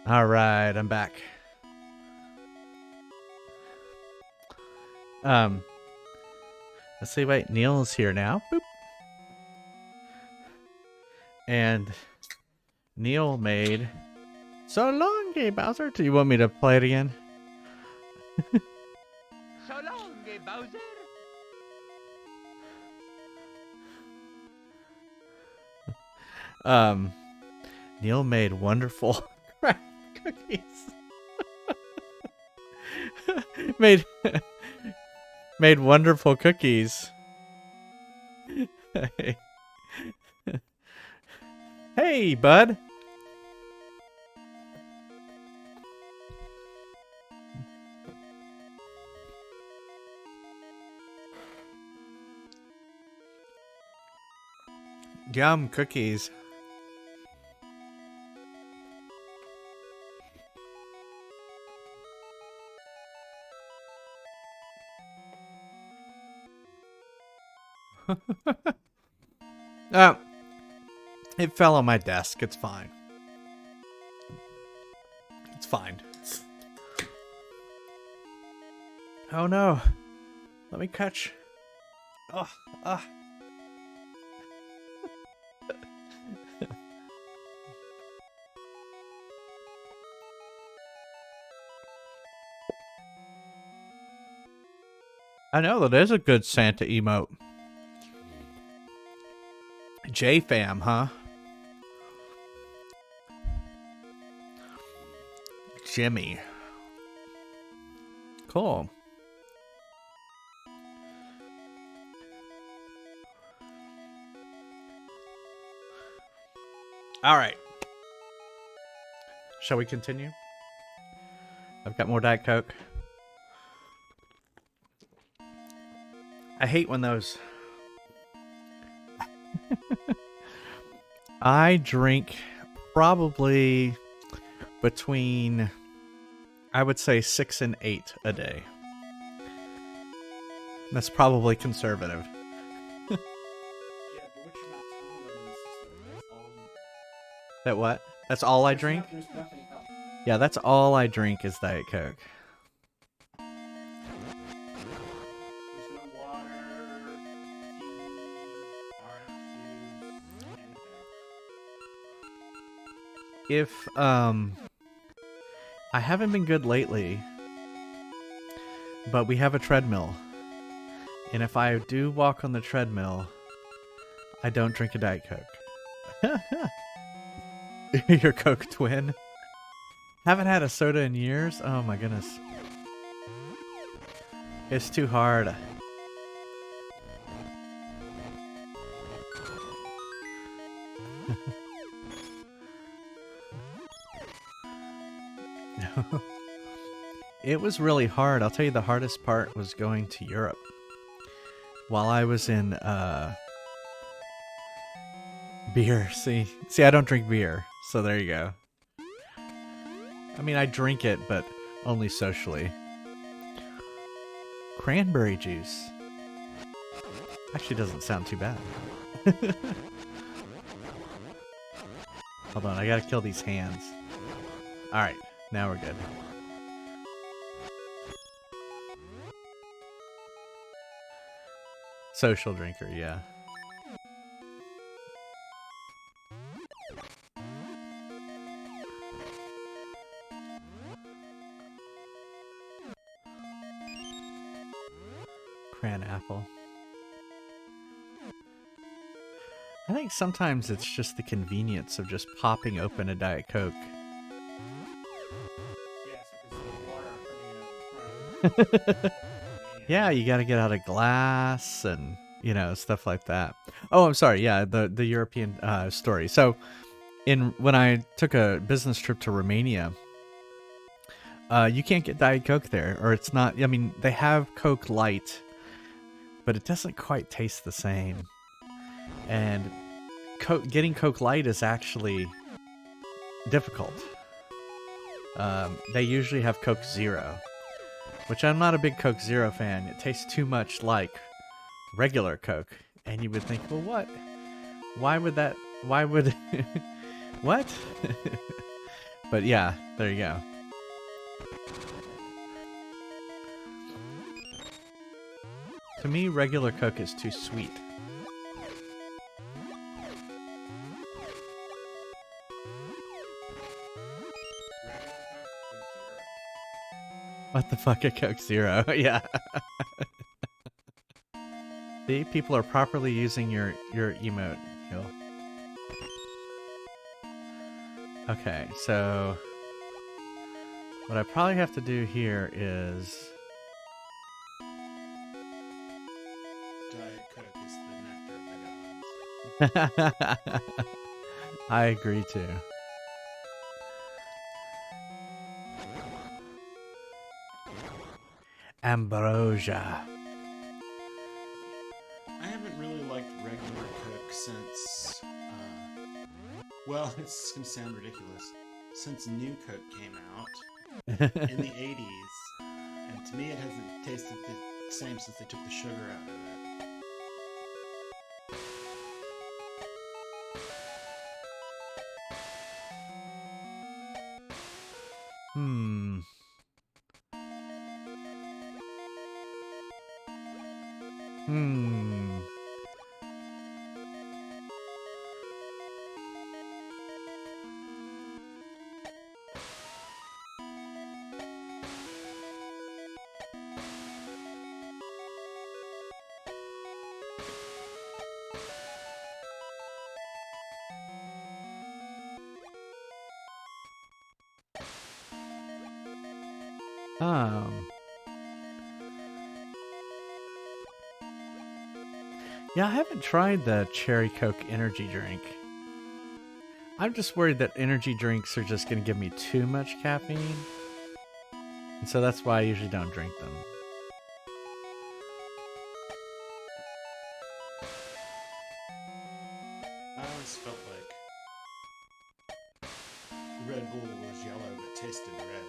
All right, I'm back. Let's see. Wait, Neil's here now. Boop. And Neil made So Long, Bowser. Do you want me to play it again? So long, Bowser. Neil made wonderful craft cookies. made wonderful cookies. Hey. Hey, bud. Yum cookies. It fell on my desk. It's fine. It's fine. Oh no. Let me catch. Oh, I know that is a good Santa emote. J-Fam, huh? Jimmy. Cool. All right. Shall we continue? I've got more Diet Coke. I hate when those... I drink probably between, I would say, 6 and 8 a day. That's probably conservative. That what? That's all I drink? Yeah, that's all I drink is Diet Coke. If, I haven't been good lately, but we have a treadmill. And if I do walk on the treadmill, I don't drink a Diet Coke. Your Coke twin. Haven't had a soda in years? Oh my goodness. It's too hard. It was really hard. I'll tell you the hardest part was going to Europe. While I was in beer. See, I don't drink beer. So there you go. I mean, I drink it, but only socially. Cranberry juice. Actually doesn't sound too bad. Hold on, I gotta kill these hands. Alright, now we're good. Social drinker, yeah. Cran apple. I think sometimes it's just the convenience of just popping open a Diet Coke. Yeah, you got to get out a glass and, you know, stuff like that. Oh, I'm sorry. Yeah, the European story. So, when I took a business trip to Romania, you can't get Diet Coke there, or it's not. I mean, they have Coke Light, but it doesn't quite taste the same. And getting Coke Light is actually difficult. They usually have Coke Zero, which I'm not a big Coke Zero fan. It tastes too much like regular Coke. And you would think, well, what? Why would that... Why would... What? But yeah, there you go. To me, regular Coke is too sweet. What the fuck, a Coke Zero? Yeah. See, people are properly using your emote, Hill. Okay, so what I probably have to do here is Diet Coke is the nectar of the gods. I agree too. Ambrosia. I haven't really liked regular Coke since, well, it's gonna sound ridiculous, since New Coke came out in the 80s, and to me it hasn't tasted the same since they took the sugar out of it. Hmm. Hmm. Yeah, I haven't tried the Cherry Coke energy drink. I'm just worried that energy drinks are just going to give me too much caffeine. And so that's why I usually don't drink them. I always felt like Red Bull was yellow but tasted red.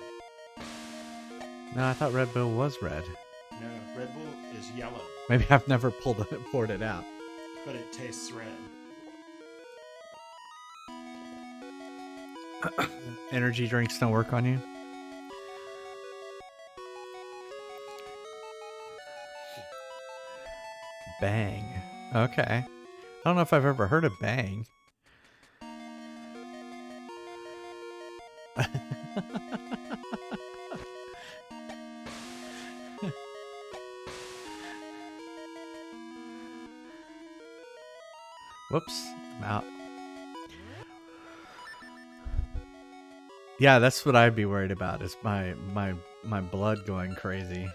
No, I thought Red Bull was red. No, Red Bull is yellow, Maybe I've never poured it out. but it tastes red. Energy drinks don't work on you? Bang. Okay. I don't know if I've ever heard of Bang. Whoops. I'm out. Yeah, that's what I'd be worried about, is my blood going crazy.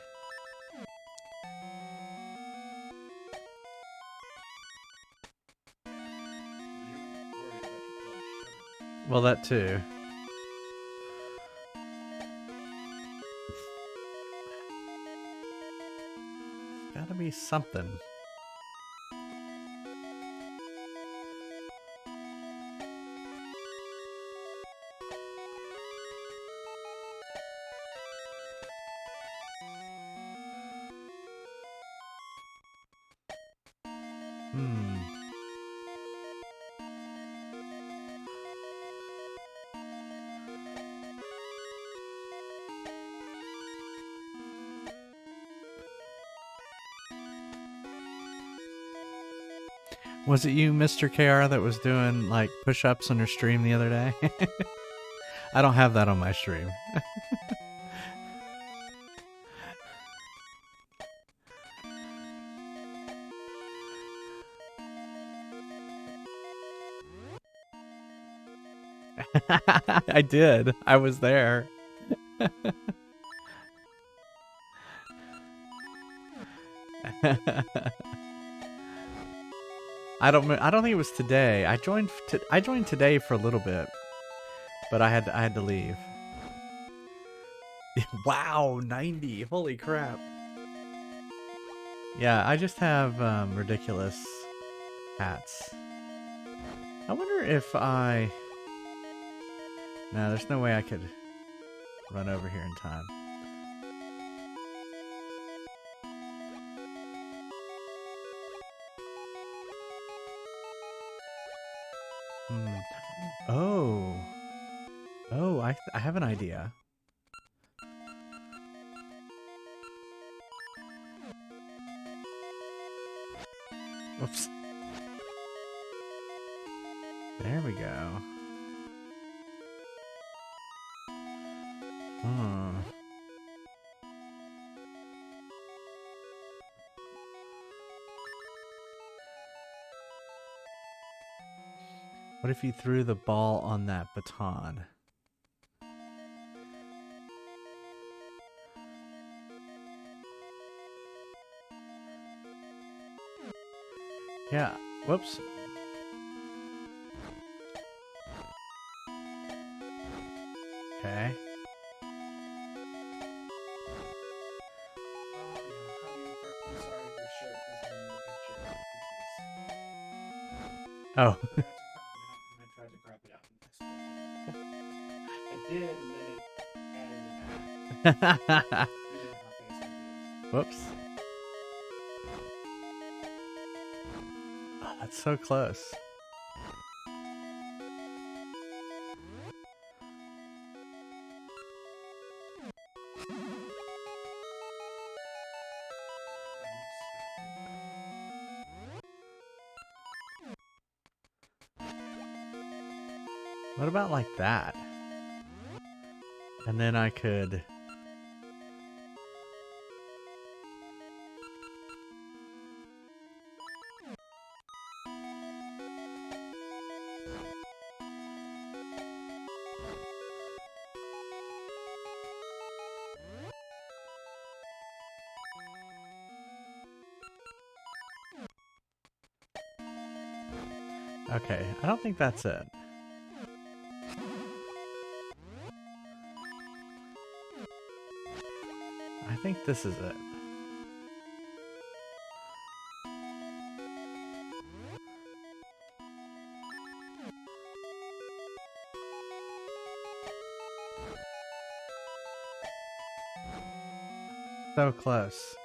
Well, that too. Gotta be something. Was it you, Mr. KR, that was doing like push-ups on your stream the other day? I don't have that on my stream. I did. I was there. I don't think it was today. I joined today for a little bit, but I had to leave. Wow, 90. Holy crap. Yeah, I just have ridiculous hats. I wonder if I... No, there's no way I could run over here in time. Oh, I have an idea. Oops. There we go. Hmm. What if you threw the ball on that baton? Yeah. Whoops. Okay. Oh. I tried to crop it out in this one. I did, and then it added it back. You know how Facebook is. Whoops. Oh, that's so close. What about like that? And then I could... Okay, I don't think that's it. I think this is it. So close.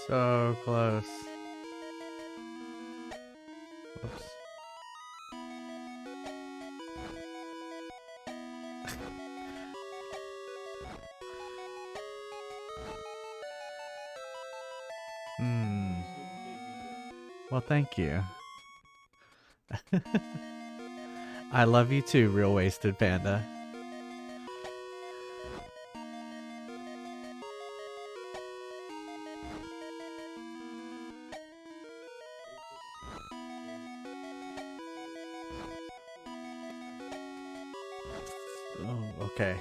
So close. Whoops. Well, thank you. I love you too, Real Wasted Panda. Oh, okay.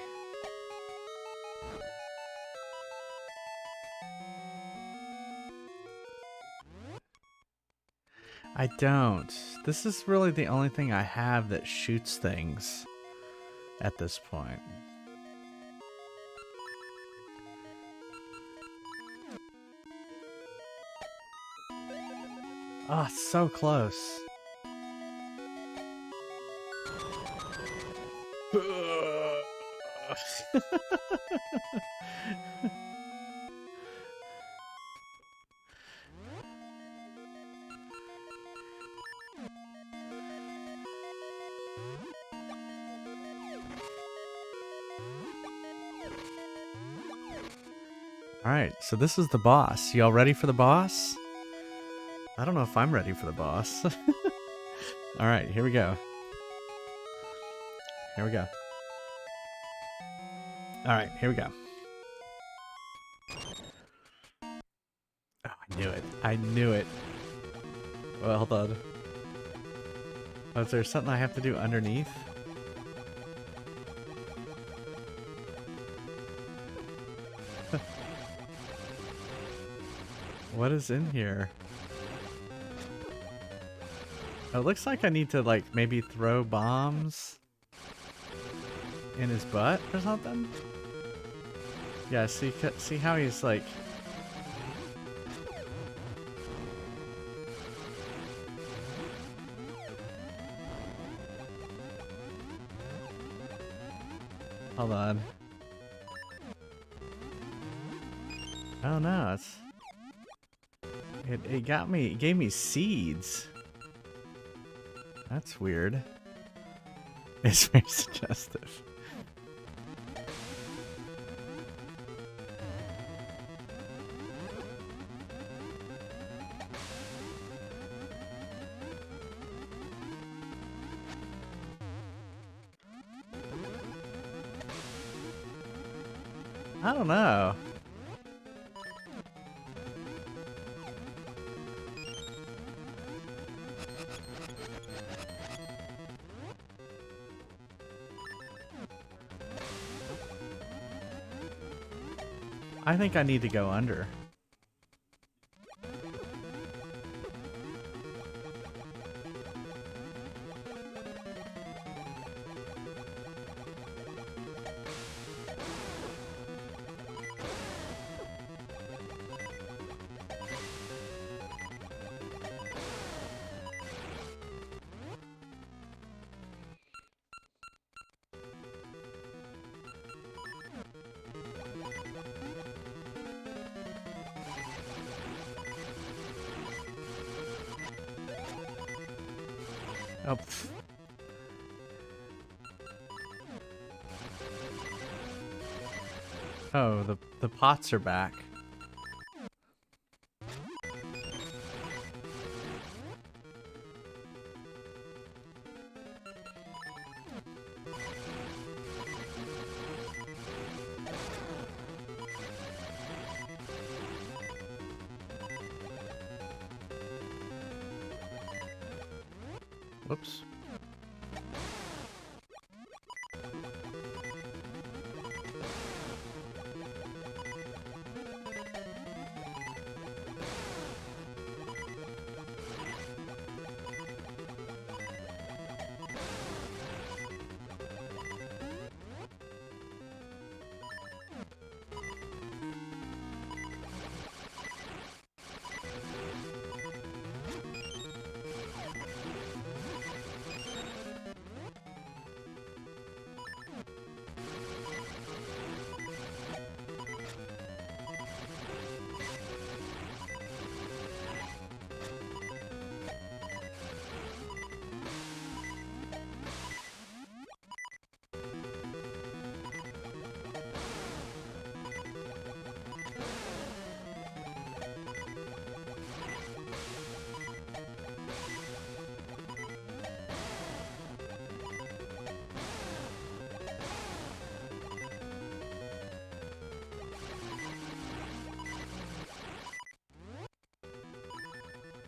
I don't. This is really the only thing I have that shoots things at this point. Ah, oh, so close. Alright, so this is the boss. Y'all ready for the boss? I don't know if I'm ready for the boss. Alright, here we go. Here we go. Alright, here we go. Oh, I knew it. I knew it. Well, hold on. Oh, is there something I have to do underneath? What is in here? Oh, it looks like I need to, like, maybe throw bombs in his butt or something? Yeah, see how he's, like... Hold on. Oh no, it's... It got me. It gave me seeds. That's weird. It's very suggestive. I don't know. I think I need to go under. Oh, pfft. Oh, the pots are back. Whoops.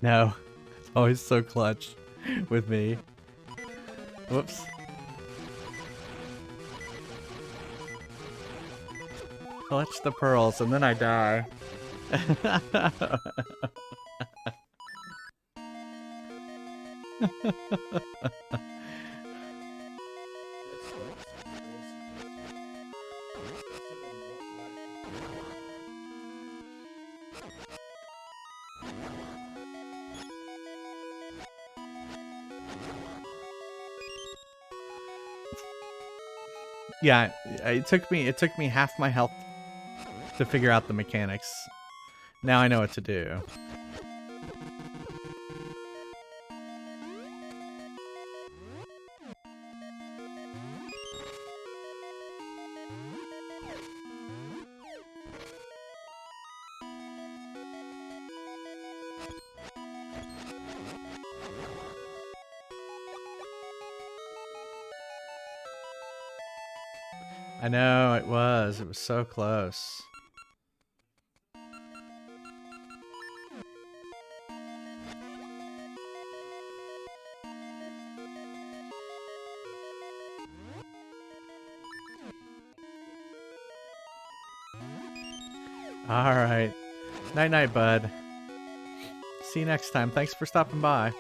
No. It's always so clutch with me. Whoops. Clutch the pearls and then I die. Yeah, it took me half my health to figure out the mechanics. Now I know what to do. I know, it was so close. Alright. Night night, bud. See you next time. Thanks for stopping by.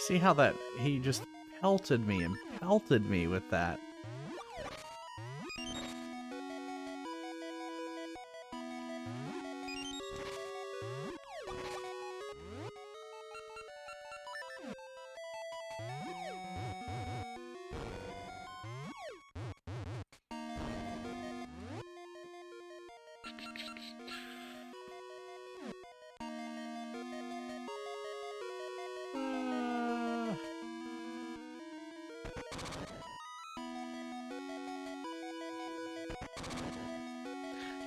See how that he just pelted me and pelted me with that.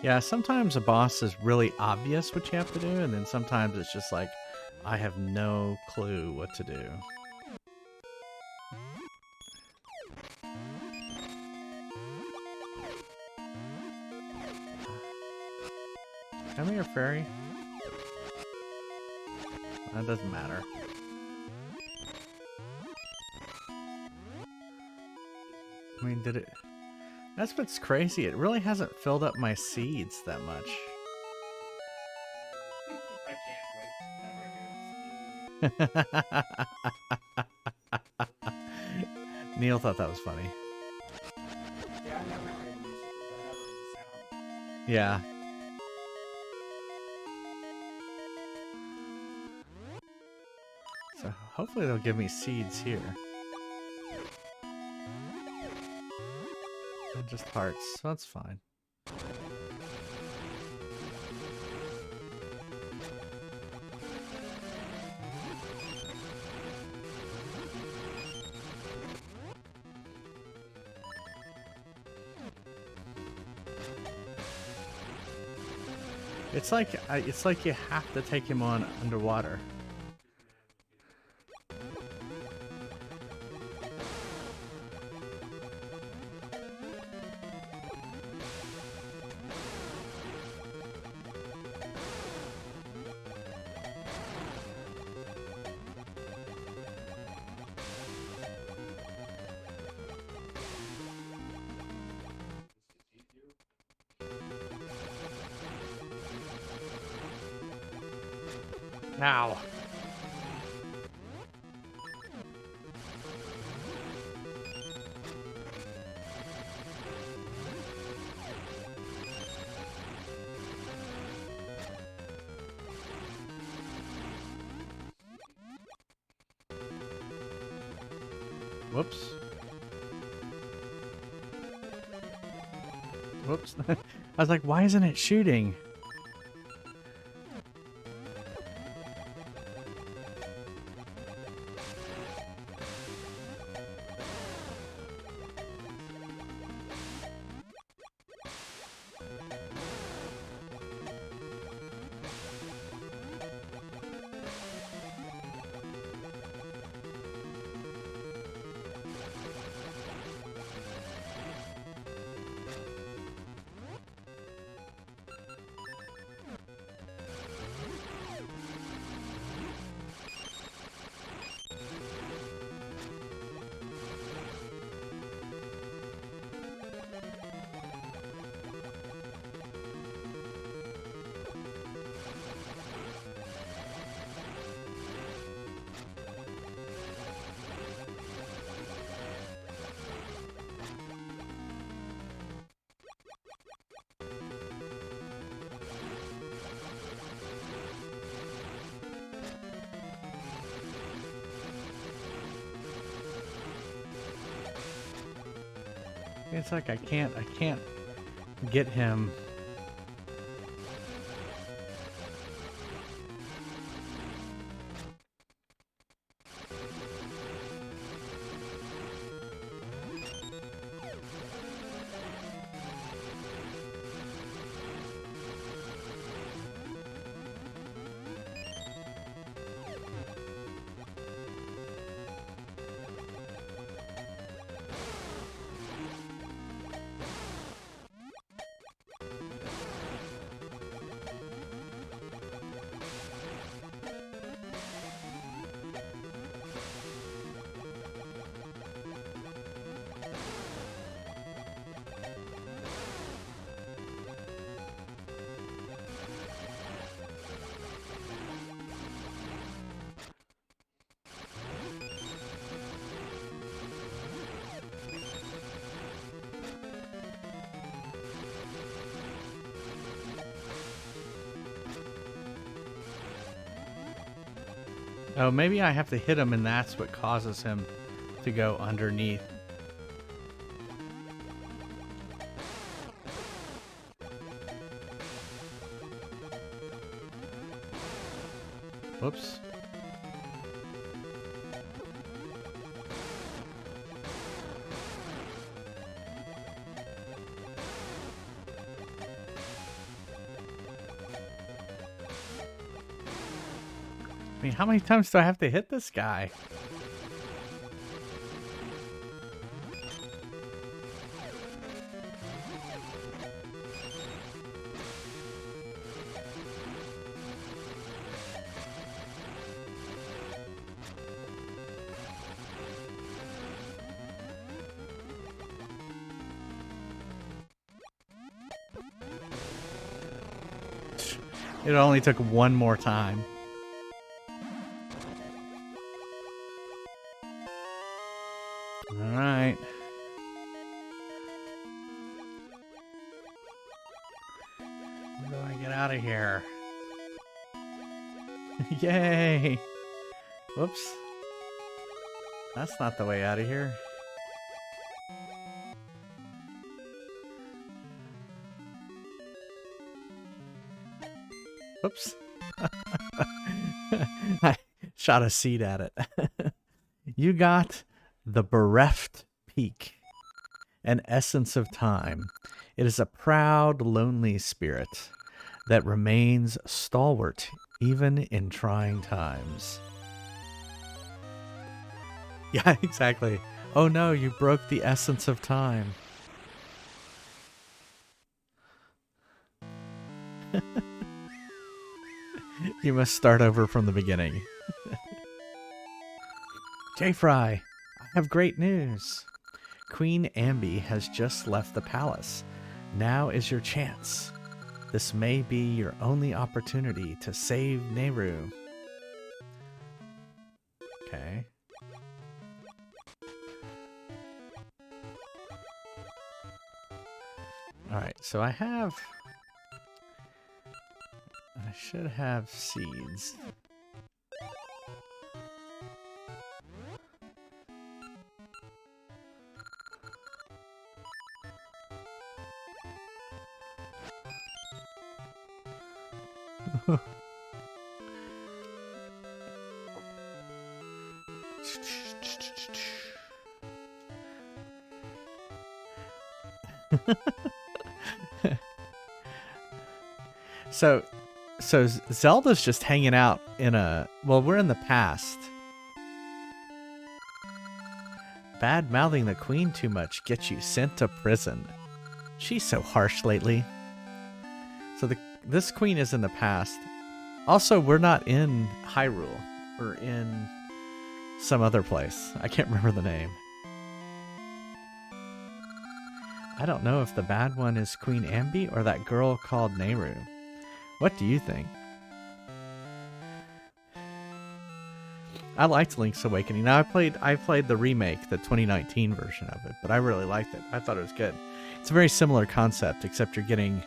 Yeah, sometimes a boss is really obvious what you have to do, and then sometimes it's just like, I have no clue what to do. Come here, fairy. That doesn't matter. I mean, did it... That's what's crazy. It really hasn't filled up my seeds that much. I can't wait to never hear Neil thought that was funny. Yeah, I never heard music. I never heard the sound. Yeah. So hopefully they'll give me seeds here. And just hearts, so that's fine. It's like you have to take him on underwater. Now. Whoops. Whoops. I was like, why isn't it shooting? It's like I can't get him. Oh, maybe I have to hit him and that's what causes him to go underneath. Whoops. I mean, how many times do I have to hit this guy? It only took one more time. Alright. How do I get out of here? Yay! Whoops. That's not the way out of here. Oops. I shot a seed at it. You got the Bereft Peak, an essence of time. It is a proud, lonely spirit that remains stalwart even in trying times. Yeah, exactly. Oh no, you broke the essence of time. You must start over from the beginning. J-Fry, I have great news. Queen Ambi has just left the palace. Now is your chance. This may be your only opportunity to save Nehru. Okay. Alright, so I should have seeds. So Zelda's just hanging out in a... Well, we're in the past. Bad-mouthing the queen too much gets you sent to prison. She's so harsh lately. So this queen is in the past. Also, we're not in Hyrule. We're in some other place. I can't remember the name. I don't know if the bad one is Queen Ambi or that girl called Nehru. What do you think? I liked Link's Awakening. Now I played the remake, the 2019 version of it, but I really liked it. I thought it was good. It's a very similar concept, except you're getting,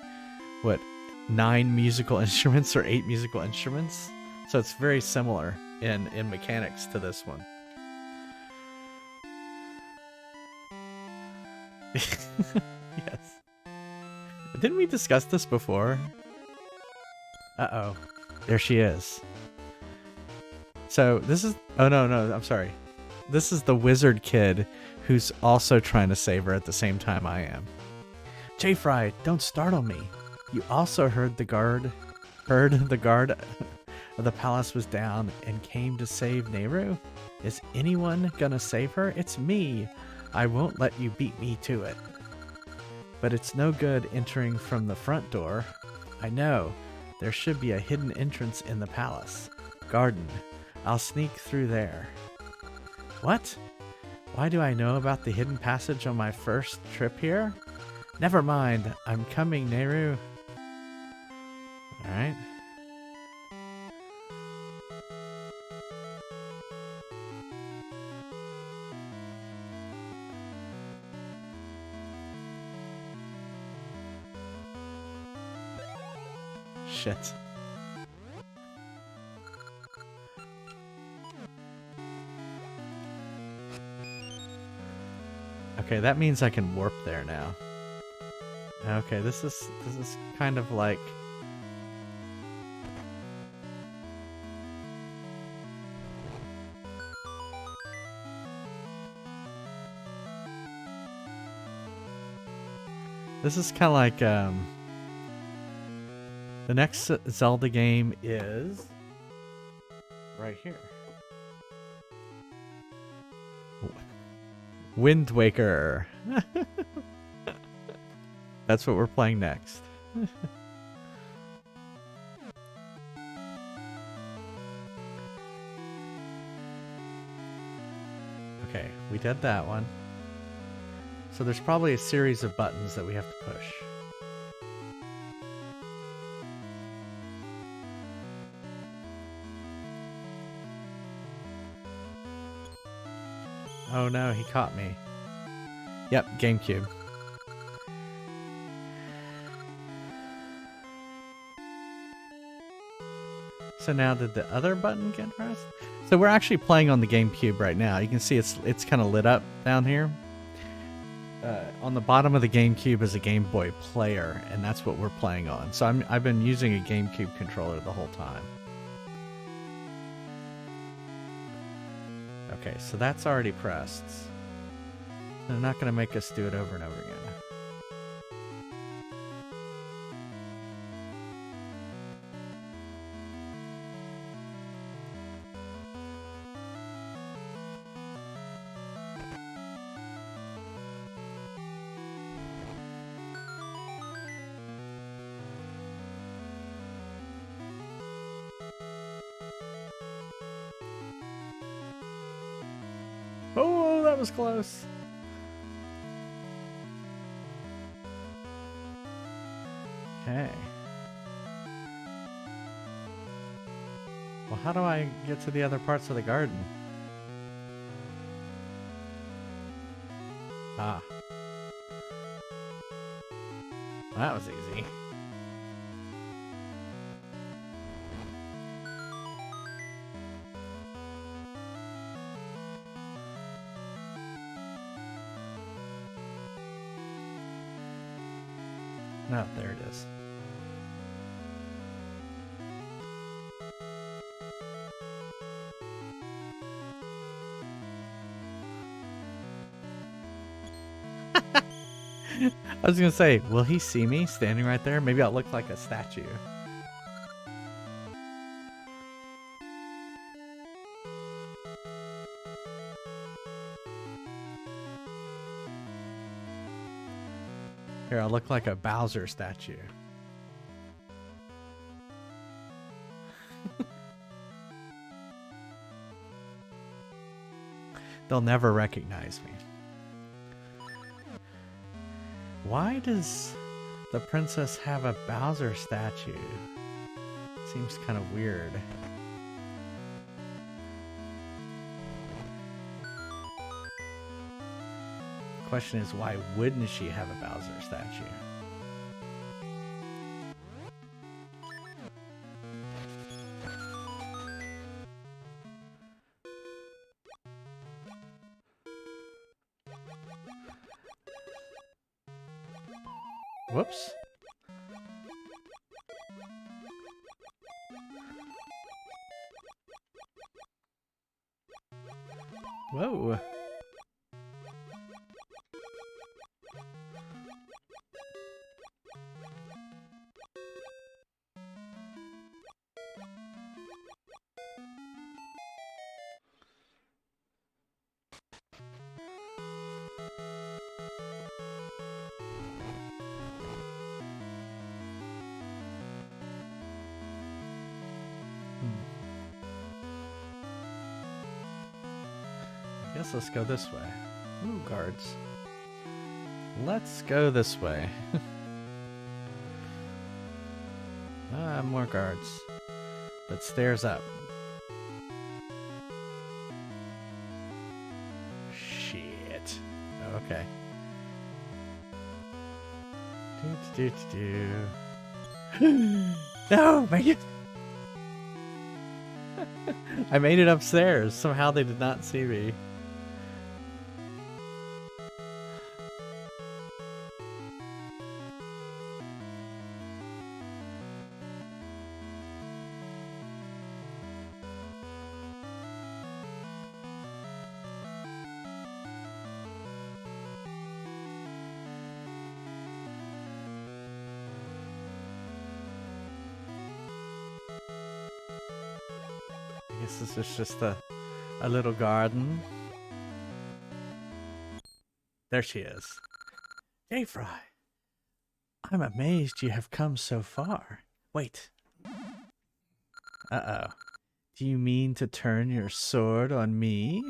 what, 9 musical instruments or 8 musical instruments? So it's very similar in mechanics to this one. Yes. Didn't we discuss this before? Uh-oh. There she is. So this is... Oh, no, I'm sorry. This is the wizard kid who's also trying to save her at the same time I am. J-Fry, don't startle me. You also heard the guard of the palace was down and came to save Nehru? Is anyone gonna save her? It's me. I won't let you beat me to it. But it's no good entering from the front door. I know. There should be a hidden entrance in the palace. Garden. I'll sneak through there. What? Why do I know about the hidden passage on my first trip here? Never mind. I'm coming, Nehru. Alright. Shit. Okay, that means I can warp there now. Okay, this is kind of like... This is kind of like, the next Zelda game is right here. Wind Waker. That's what we're playing next. Okay, we did that one. So there's probably a series of buttons that we have to push. Oh no, he caught me. Yep, GameCube. So now did the other button get pressed? So we're actually playing on the GameCube right now. You can see it's kind of lit up down here. On the bottom of the GameCube is a Game Boy player, and that's what we're playing on. So I've been using a GameCube controller the whole time. Okay, so that's already pressed. They're not going to make us do it over and over again. Oh, that was close. Okay. Well, how do I get to the other parts of the garden? Ah. That was easy. No, there it is. I was gonna say, will he see me standing right there? Maybe I'll look like a statue. Here, I'll look like a Bowser statue. They'll never recognize me. Why does the princess have a Bowser statue? Seems kind of weird. The question is, why wouldn't she have a Bowser statue? Whoops. Whoa. I guess let's go this way. Ooh, guards. Let's go this way. More guards. But stairs up. Shit. Okay. No, make it. I made it upstairs. Somehow they did not see me. guess this is just a little garden. There she is. Fry, I'm amazed you have come so far. Wait. Uh-oh. Do you mean to turn your sword on me?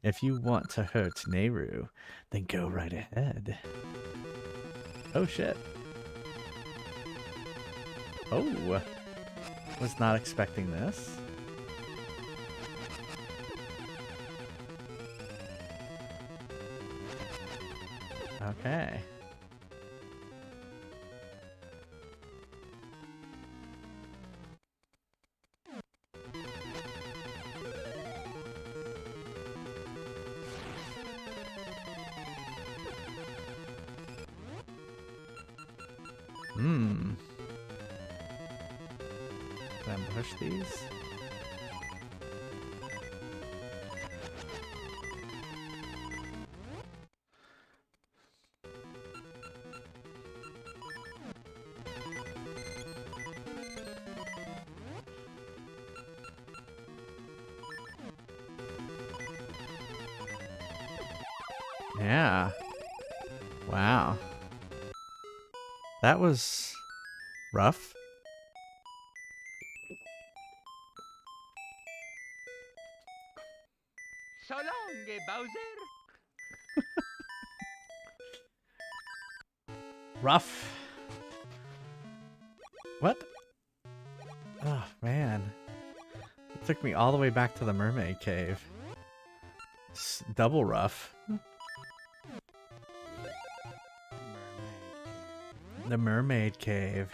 If you want to hurt Nehru, then go right ahead. Oh shit. Oh. Was not expecting this. Okay. Hmm. Can I push these? Yeah. Wow. That was rough. So long, Bowser. Rough. What? Oh, man. It took me all the way back to the Mermaid Cave. Double rough. The Mermaid Cave.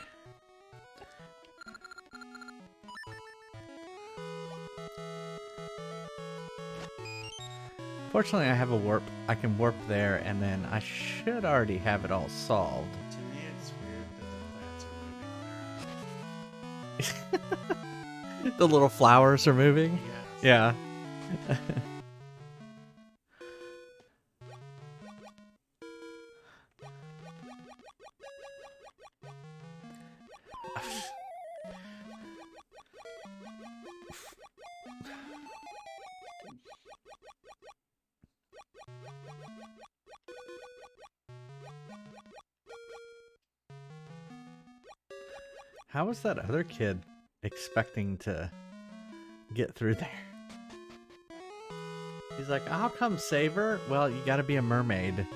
Fortunately, I have a warp. I can warp there, and then I should already have it all solved. To me, it's weird that the plants are moving on their own. The little flowers are moving. Yes. Yeah. How was that other kid expecting to get through there? He's like, I'll come save her. Well, you gotta be a mermaid.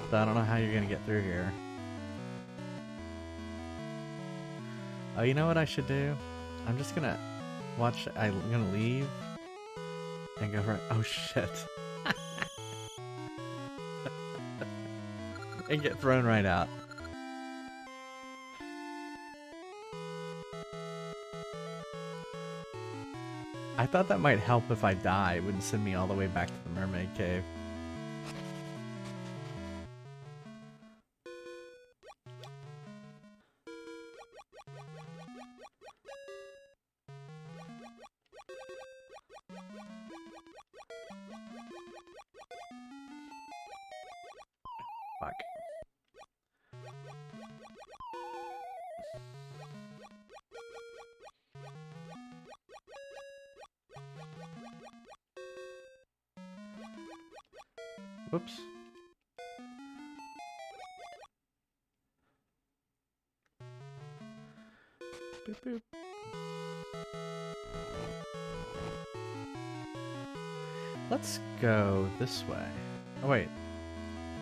So I don't know how you're gonna get through here. Oh, you know what I should do? I'm just gonna watch. I'm gonna leave and go right. Oh shit! And get thrown right out. I thought that might help if I die. It wouldn't send me all the way back to the Mermaid Cave. Fuck. Whoops. Boop, boop. Let's go this way. Oh wait,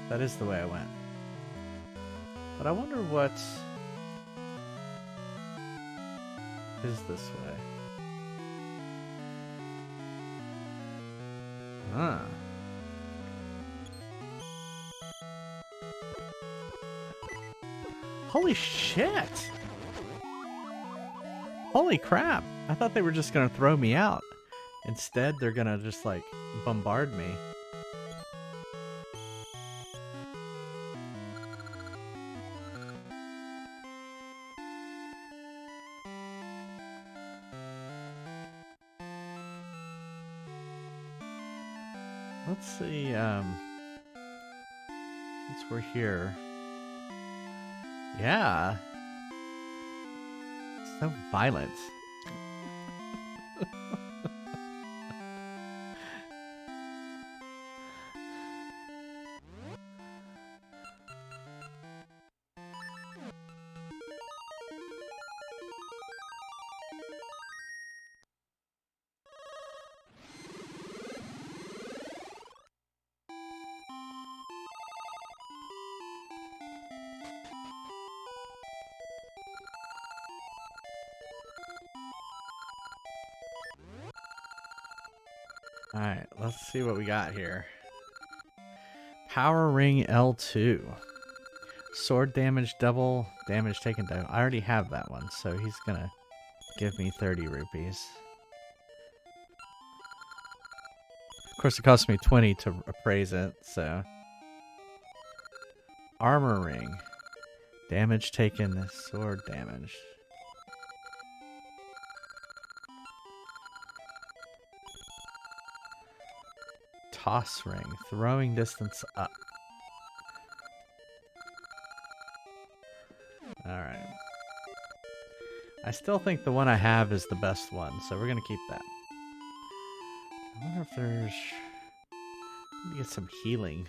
that is the way I went. But I wonder what is this way. Ah. Holy shit! Holy crap! I thought they were just gonna throw me out. Instead, they're gonna just like bombard me. Let's see, since we're here. Yeah. So violent. Alright, let's see what we got here. Power Ring L2. Sword damage, double damage taken down. I already have that one, so he's gonna give me 30 rupees. Of course, it cost me 20 to appraise it, so. Armor Ring. Damage taken, sword damage. Toss Ring. Throwing distance up. Alright. I still think the one I have is the best one, so we're gonna keep that. I wonder if there's... Let me get some healing.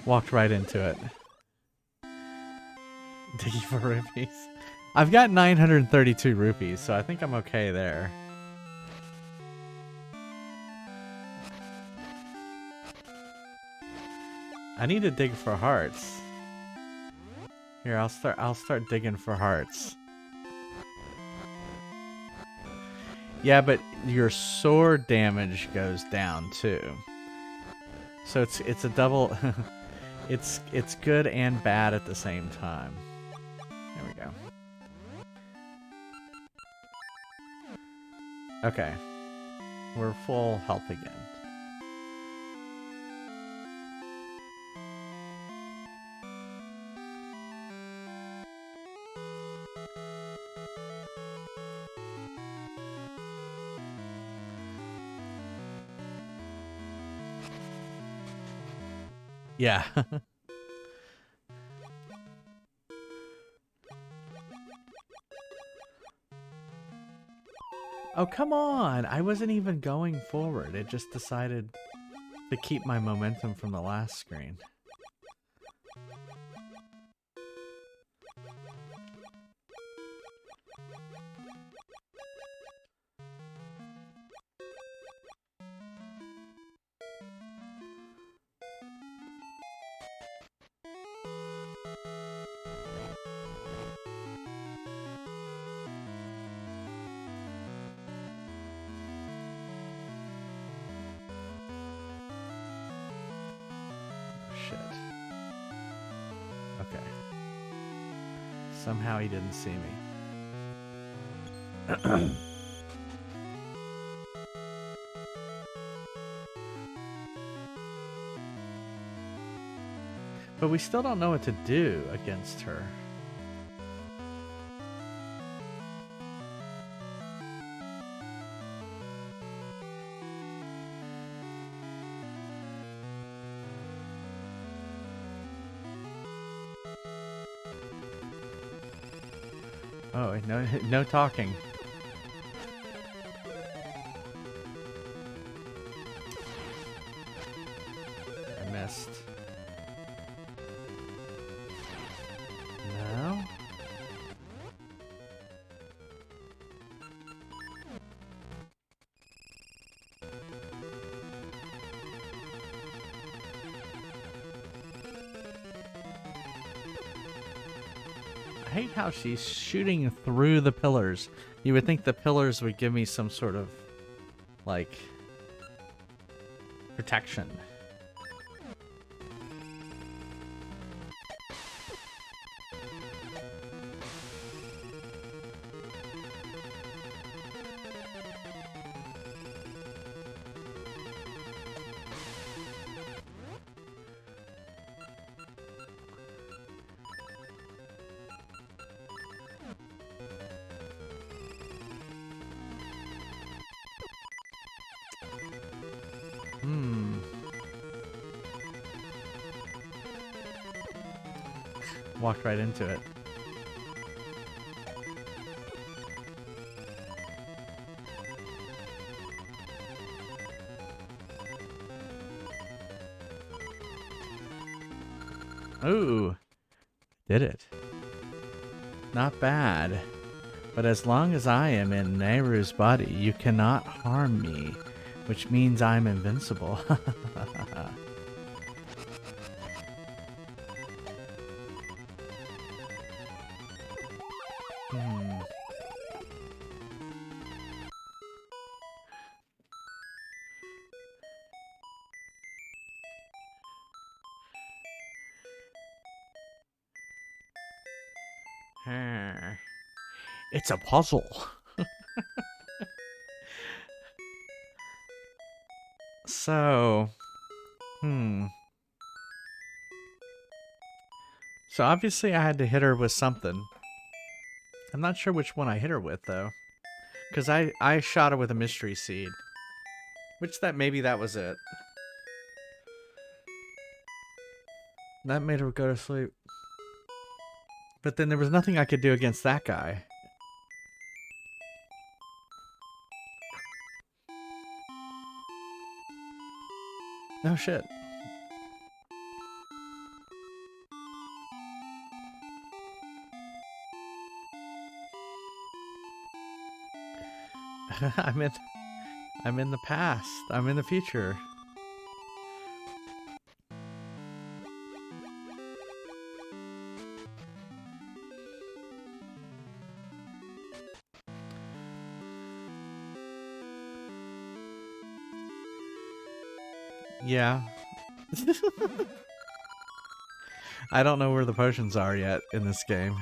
Walked right into it. Digging for rupees. I've got 932 rupees, so I think I'm okay there. I need to dig for hearts. Here, I'll start digging for hearts. Yeah, but your sword damage goes down too. So it's a double it's good and bad at the same time. There we go. Okay. We're full health again. Yeah. Oh, come on. I wasn't even going forward. It just decided to keep my momentum from the last screen. Somehow he didn't see me. But we still don't know what to do against her. Oh, no talking. I missed. No? I hate how she's shooting through the pillars. You would think the pillars would give me some sort of, like, protection. Walked right into it. Ooh, did it. Not bad. But as long as I am in Nehru's body, you cannot harm me, which means I'm invincible. Hmm. It's a puzzle. So, So obviously I had to hit her with something. I'm not sure which one I hit her with though. Because I shot her with a mystery seed. Which maybe that was it. That made her go to sleep. But then there was nothing I could do against that guy. No shit. I'm in the past. I'm in the future. Yeah. I don't know where the potions are yet in this game.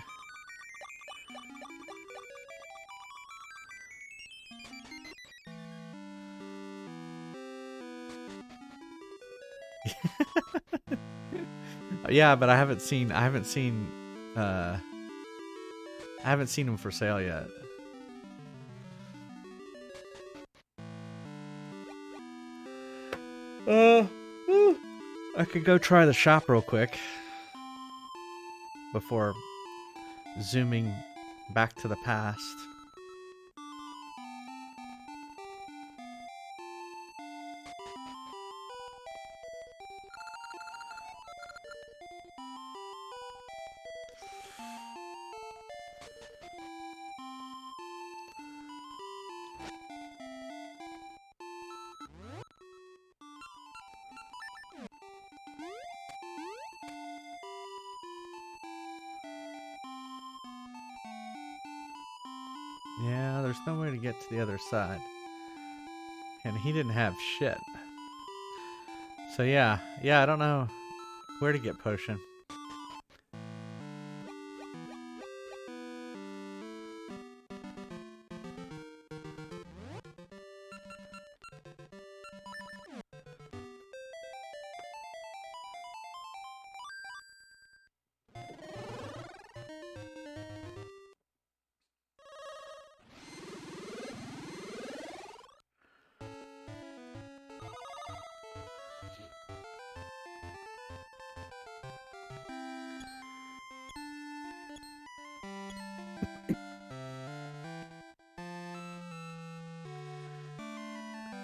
Yeah, but I haven't seen them for sale yet. I could go try the shop real quick before zooming back to the past. Yeah, there's no way to get to the other side. And he didn't have shit. So yeah, I don't know where to get potion.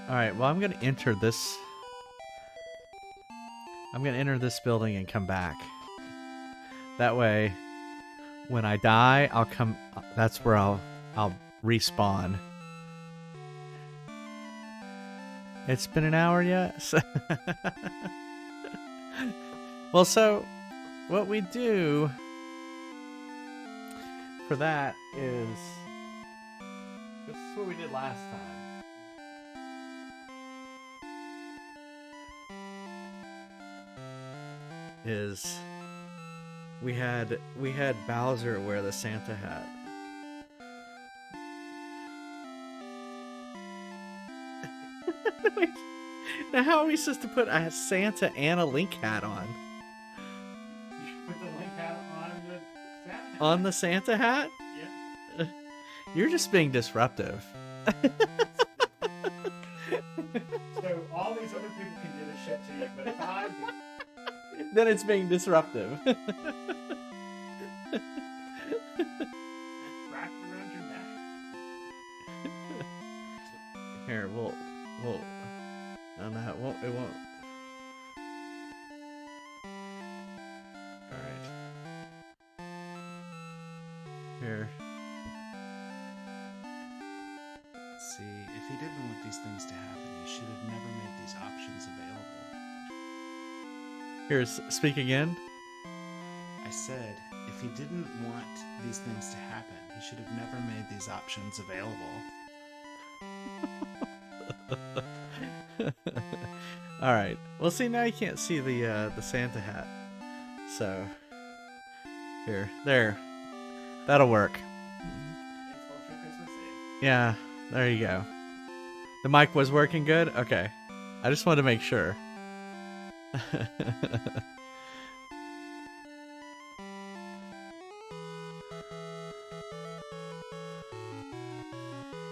Alright, well I'm gonna enter this building and come back. That way, when I die, that's where I'll respawn. It's been an hour yet? Well, so what we do for that is this is what we did last time. Is we had Bowser wear the Santa hat. Wait, now how are we supposed to put a Santa and a Link hat on? You put the Link hat on the Santa hat. On the Santa hat? Yeah. You're just being disruptive. So all these other people can do this shit to you, but if I do, Then it's being disruptive. Wrap it around your neck. Here, we'll. No, no, it won't. It won't. All right. Here. See, if he didn't want these things to happen, he should have never made these options available. Here, speak again. I said, if he didn't want these things to happen, he should have never made these options available. All right. Well, see, now you can't see the Santa hat. So there. That'll work. It's ultra Christmassy. Yeah, there you go. The mic was working good? Okay. I just wanted to make sure.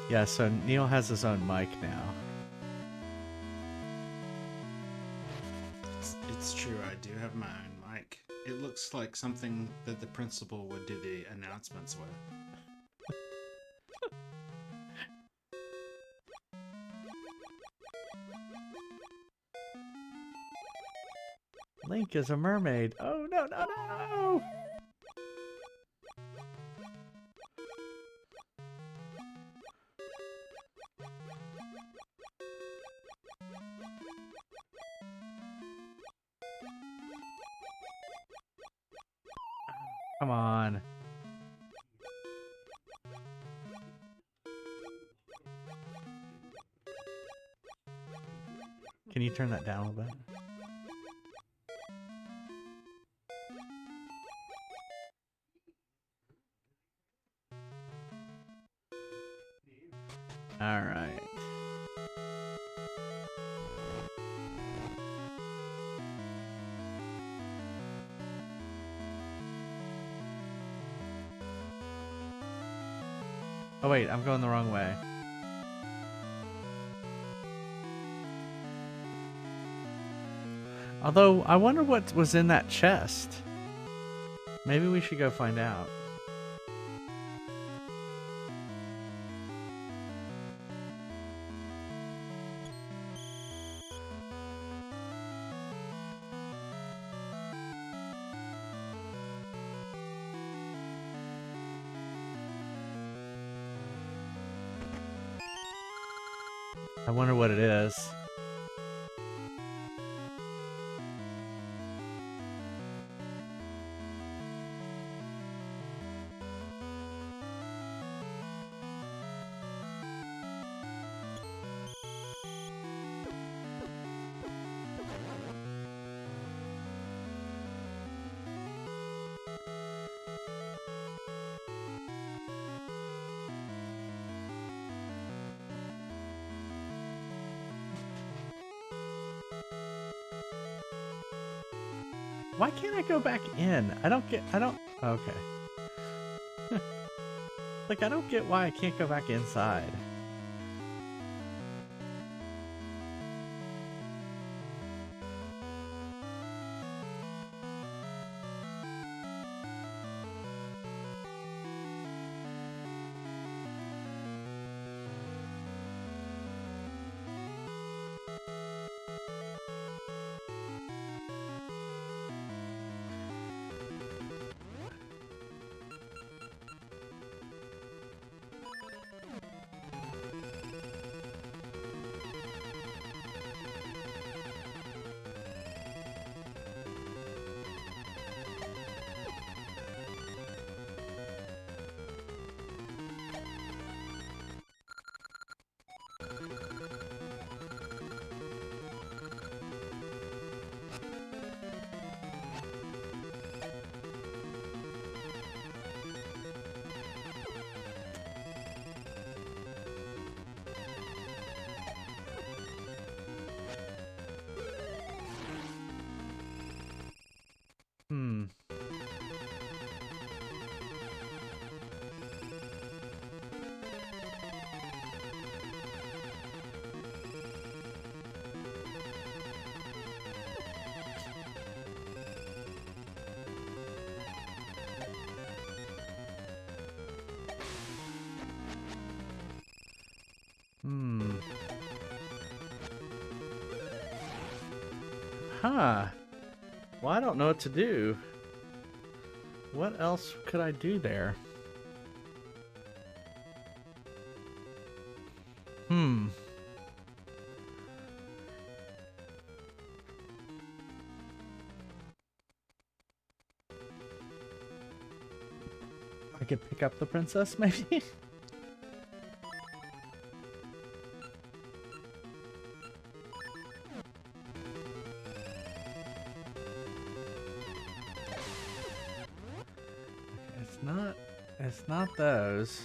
Yeah, so Neil has his own mic now. It's true, I do have my own mic. It looks like something that the principal would do the announcements with. Link is a mermaid. Oh, no, no, no! Come on. Can you turn that down a little bit? All right. Oh wait, I'm going the wrong way. Although, I wonder what was in that chest. Maybe we should go find out. I wonder what it is. Why can't I go back in? I don't... Okay. Like, I don't get why I can't go back inside. Huh. Well, I don't know what to do. What else could I do there? I could pick up the princess, maybe? It's not those.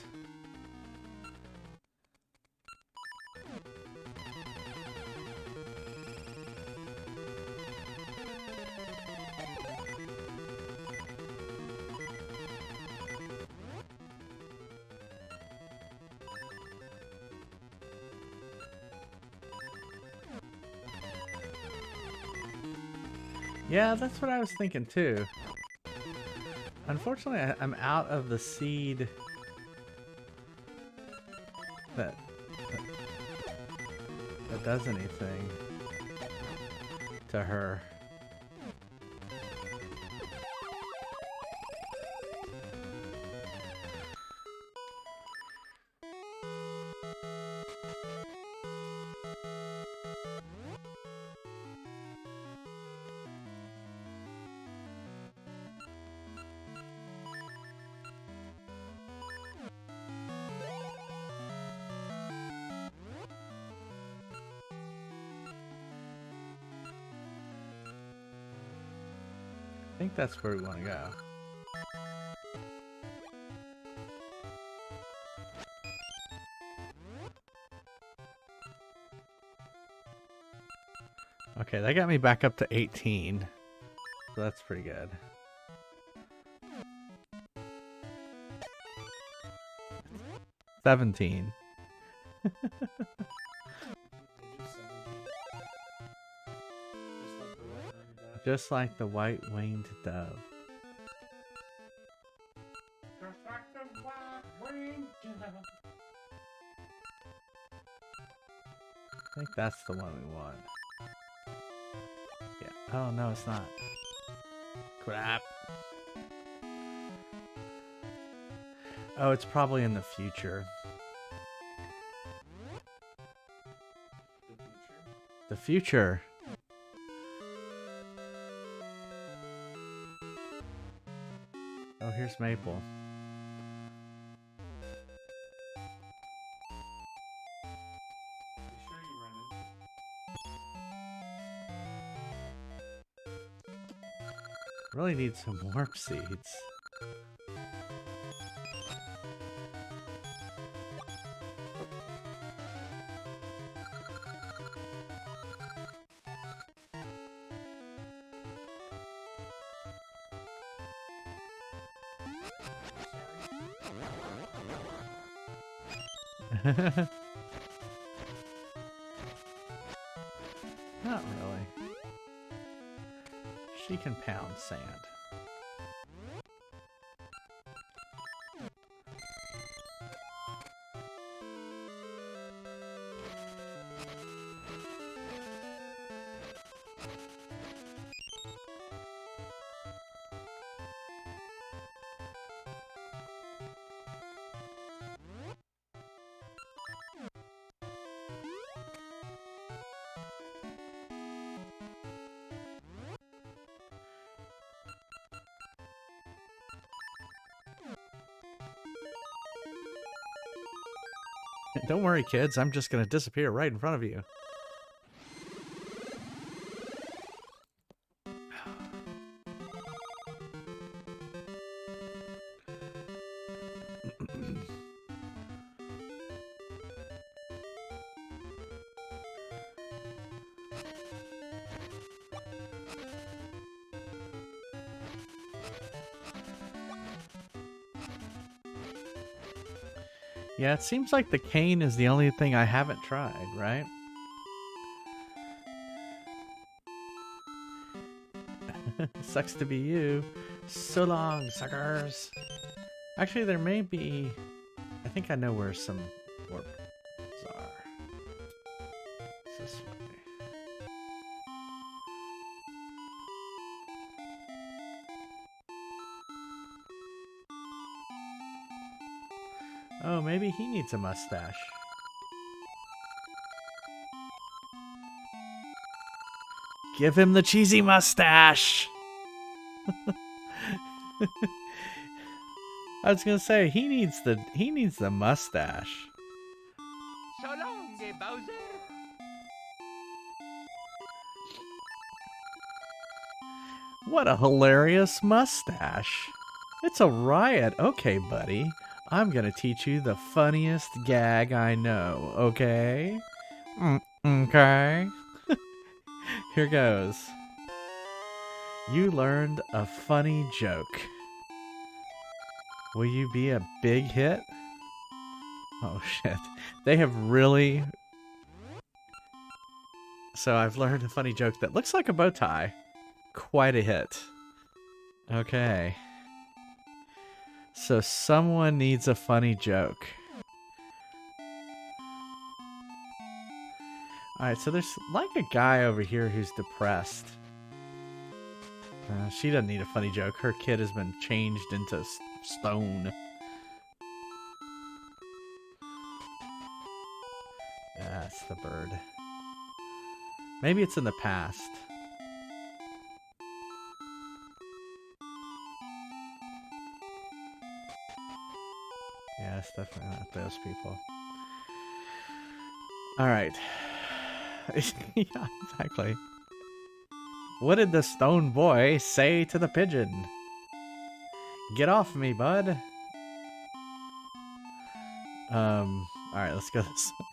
Yeah, that's what I was thinking too. Unfortunately, I'm out of the seed that does anything to her. I think that's where we want to go. Okay, that got me back up to 18. So that's pretty good. $17. Just like the white-winged dove. Just like the white-winged dove. I think that's the one we want. Yeah. Oh, no, it's not. Crap. Oh, it's probably in the future. The future. Oh, here's Maple. Really need some warp seeds. Not really. She can pound sand. Don't worry, kids. I'm just gonna disappear right in front of you. Yeah, it seems like the cane is the only thing I haven't tried, right? Sucks to be you. So long, suckers. Actually, there may be... I think I know where some warps are. It's this way. Oh, maybe he needs a mustache. Give him the cheesy mustache! I was gonna say he needs the mustache. So long, Bowser. What a hilarious mustache. It's a riot. Okay, buddy. I'm gonna teach you the funniest gag I know, okay? Okay. Here goes. You learned a funny joke. Will you be a big hit? Oh shit. They have really... So I've learned a funny joke that looks like a bow tie. Quite a hit. Okay. So someone needs a funny joke. Alright, so there's like a guy over here who's depressed. She doesn't need a funny joke. Her kid has been changed into stone. That's the bird. Maybe it's in the past. Yeah, it's definitely not those people. Alright. Yeah, exactly. What did the stone boy say to the pigeon? Get off me, bud. Alright, let's go this way.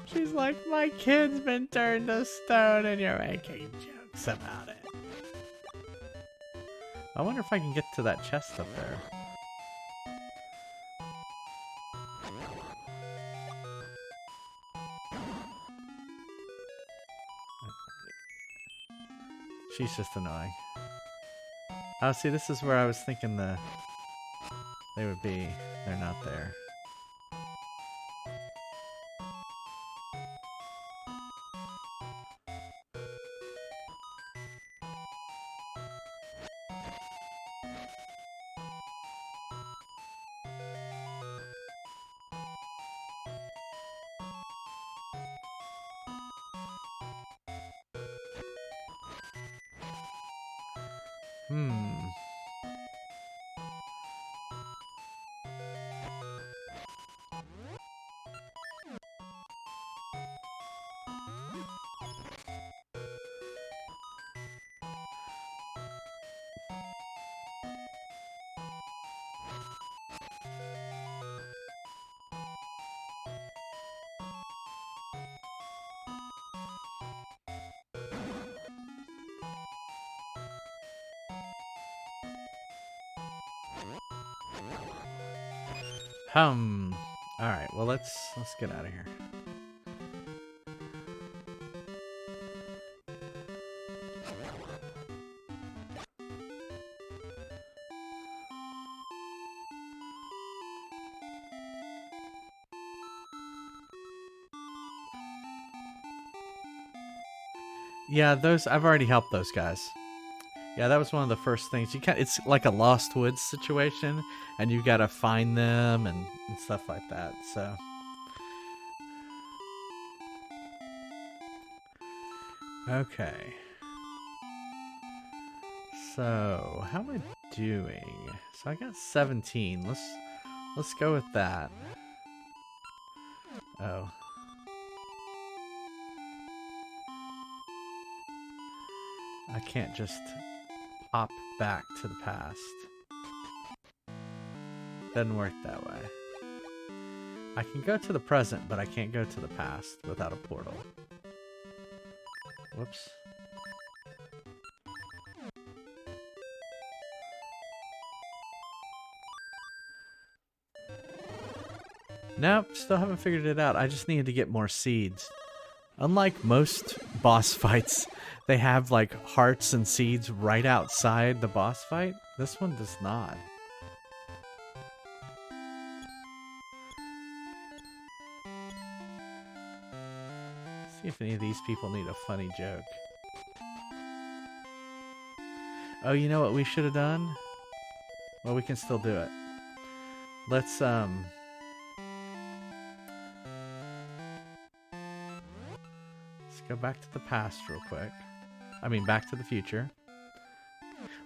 She's like, my kid's been turned to stone and you're making jokes about it. I wonder if I can get to that chest up there. She's just annoying. Oh, see, this is where I was thinking they would be. They're not there. Alright, well let's get out of here. Yeah, those I've already helped those guys. Yeah, that was one of the first things. It's like a Lost Woods situation, and you gotta find them and stuff like that. So, okay. So, how am I doing? So I got 17. Let's go with that. Oh. I can't just hop back to the past. Doesn't work that way. I can go to the present, but I can't go to the past without a portal. Whoops. Nope, still haven't figured it out. I just needed to get more seeds. Unlike most boss fights, they have like hearts and seeds right outside the boss fight. This one does not. See if any of these people need a funny joke. Oh, you know what we should have done? Well, we can still do it. Let's go back to the past real quick. I mean, back to the future.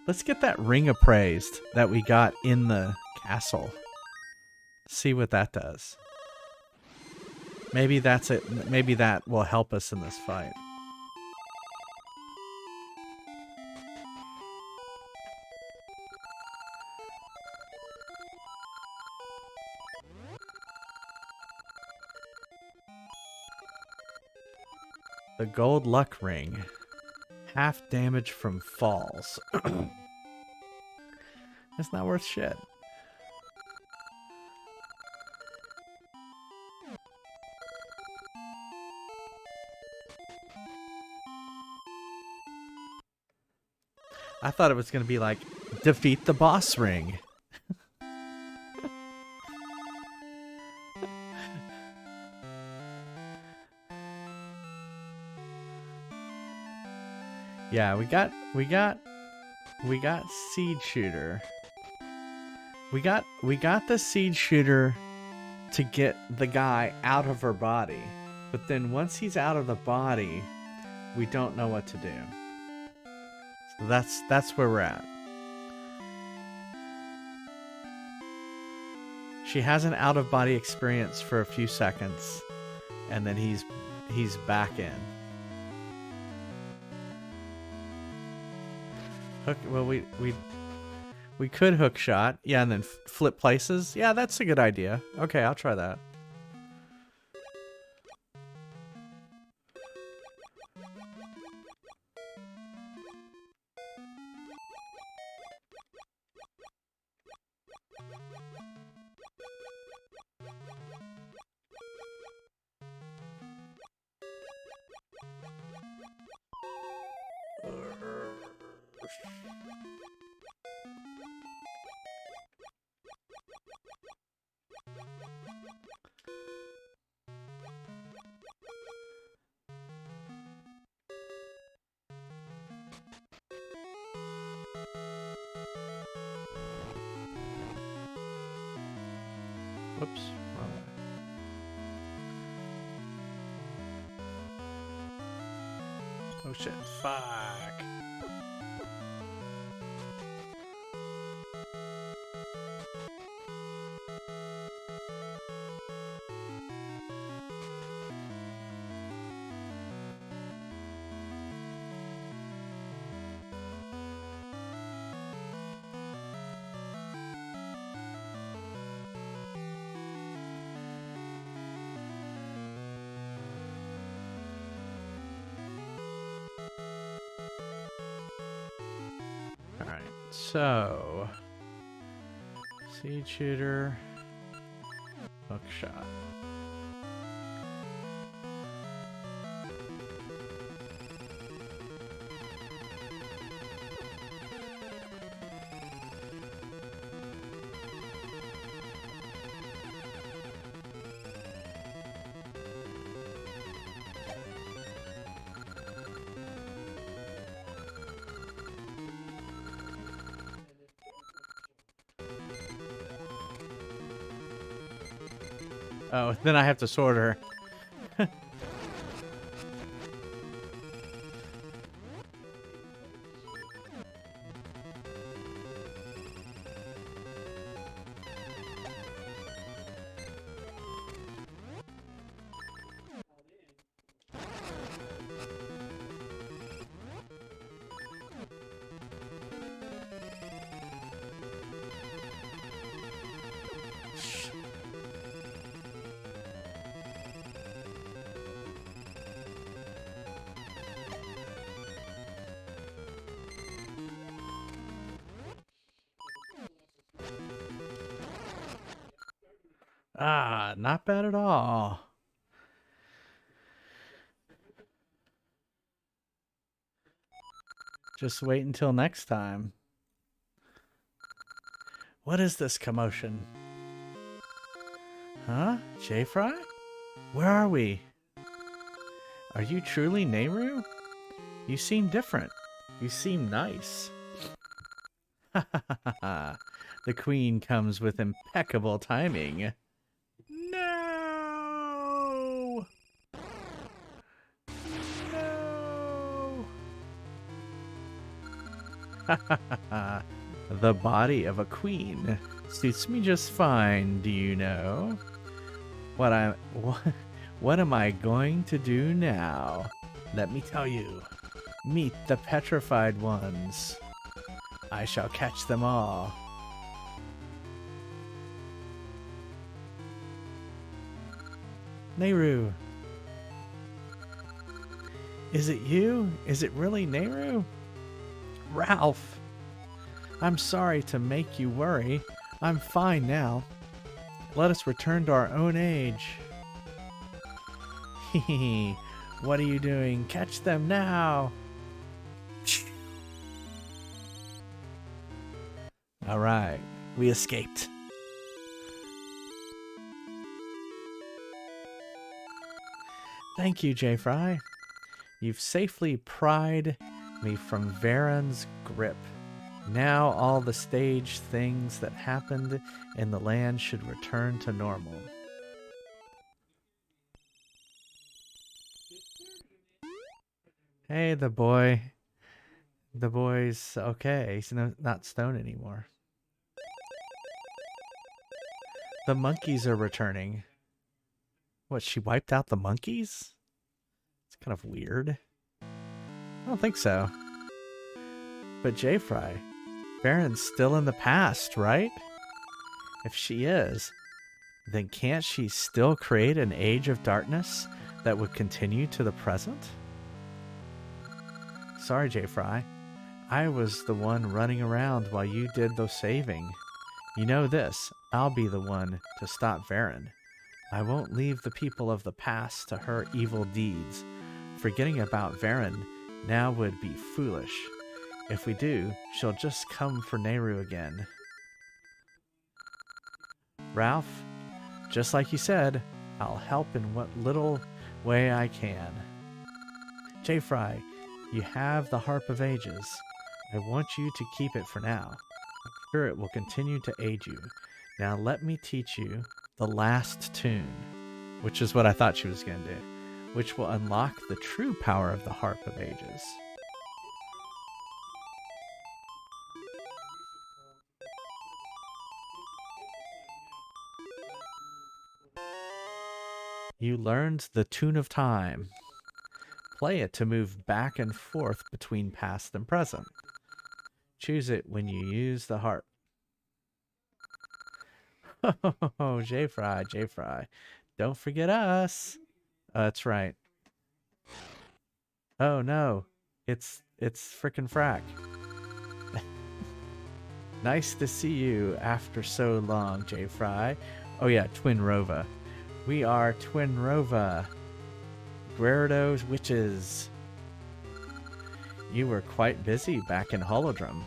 Let's get that ring appraised that we got in the castle. See what that does. Maybe that's it. Maybe that will help us in this fight. The gold luck ring. Half damage from falls. That's not worth shit. I thought it was going to be like, defeat the boss ring. Yeah, we got Seed Shooter. We got the Seed Shooter to get the guy out of her body. But then once he's out of the body, we don't know what to do. So that's where we're at. She has an out of body experience for a few seconds, and then he's back in. Hook. Well, we could hook shot. Yeah, and then flip places. Yeah, that's a good idea. Okay, I'll try that. Whoops. Wrong way. Oh shit. Fuck. Alright, so Seed Shooter, hook shot. Oh, then I have to sort her. Ah, not bad at all. Just wait until next time. What is this commotion? Huh? J-Fry? Where are we? Are you truly Nehru? You seem different. You seem nice. The queen comes with impeccable timing. No! No! The body of a queen suits me just fine, do you know? What am I going to do now? Let me tell you. Meet the petrified ones. I shall catch them all. Nehru. Is it you? Is it really Nehru? Ralph. I'm sorry to make you worry. I'm fine now. Let us return to our own age. Hehe. What are you doing? Catch them now. All right, we escaped. Thank you, J. Fry. You've safely pried me from Varen's grip. Now all the stage things that happened in the land should return to normal. Hey, the boy. The boy's okay. He's not stoned anymore. The monkeys are returning. What, she wiped out the monkeys? It's kind of weird. I don't think so. But J-Fry, Baron's still in the past, right? If she is, then can't she still create an age of darkness that would continue to the present? Sorry, J-Fry. I was the one running around while you did the saving. You know this, I'll be the one to stop Varen. I won't leave the people of the past to her evil deeds. Forgetting about Varen now would be foolish. If we do, she'll just come for Nehru again. Ralph, just like you said, I'll help in what little way I can. J-Fry, you have the Harp of Ages. I want you to keep it for now. I'm sure it will continue to aid you. Now let me teach you the last tune, which is what I thought she was going to do, which will unlock the true power of the Harp of Ages. You learned the Tune of Time. Play it to move back and forth between past and present. Choose it when you use the harp. Oh, J-Fry, J-Fry. Don't forget us. That's right. Oh no, it's frickin' Frack. Nice to see you after so long, J-Fry. Oh yeah, Twin Rova. We are Twin Rova. Guerrero's witches. You were quite busy back in Holodrum.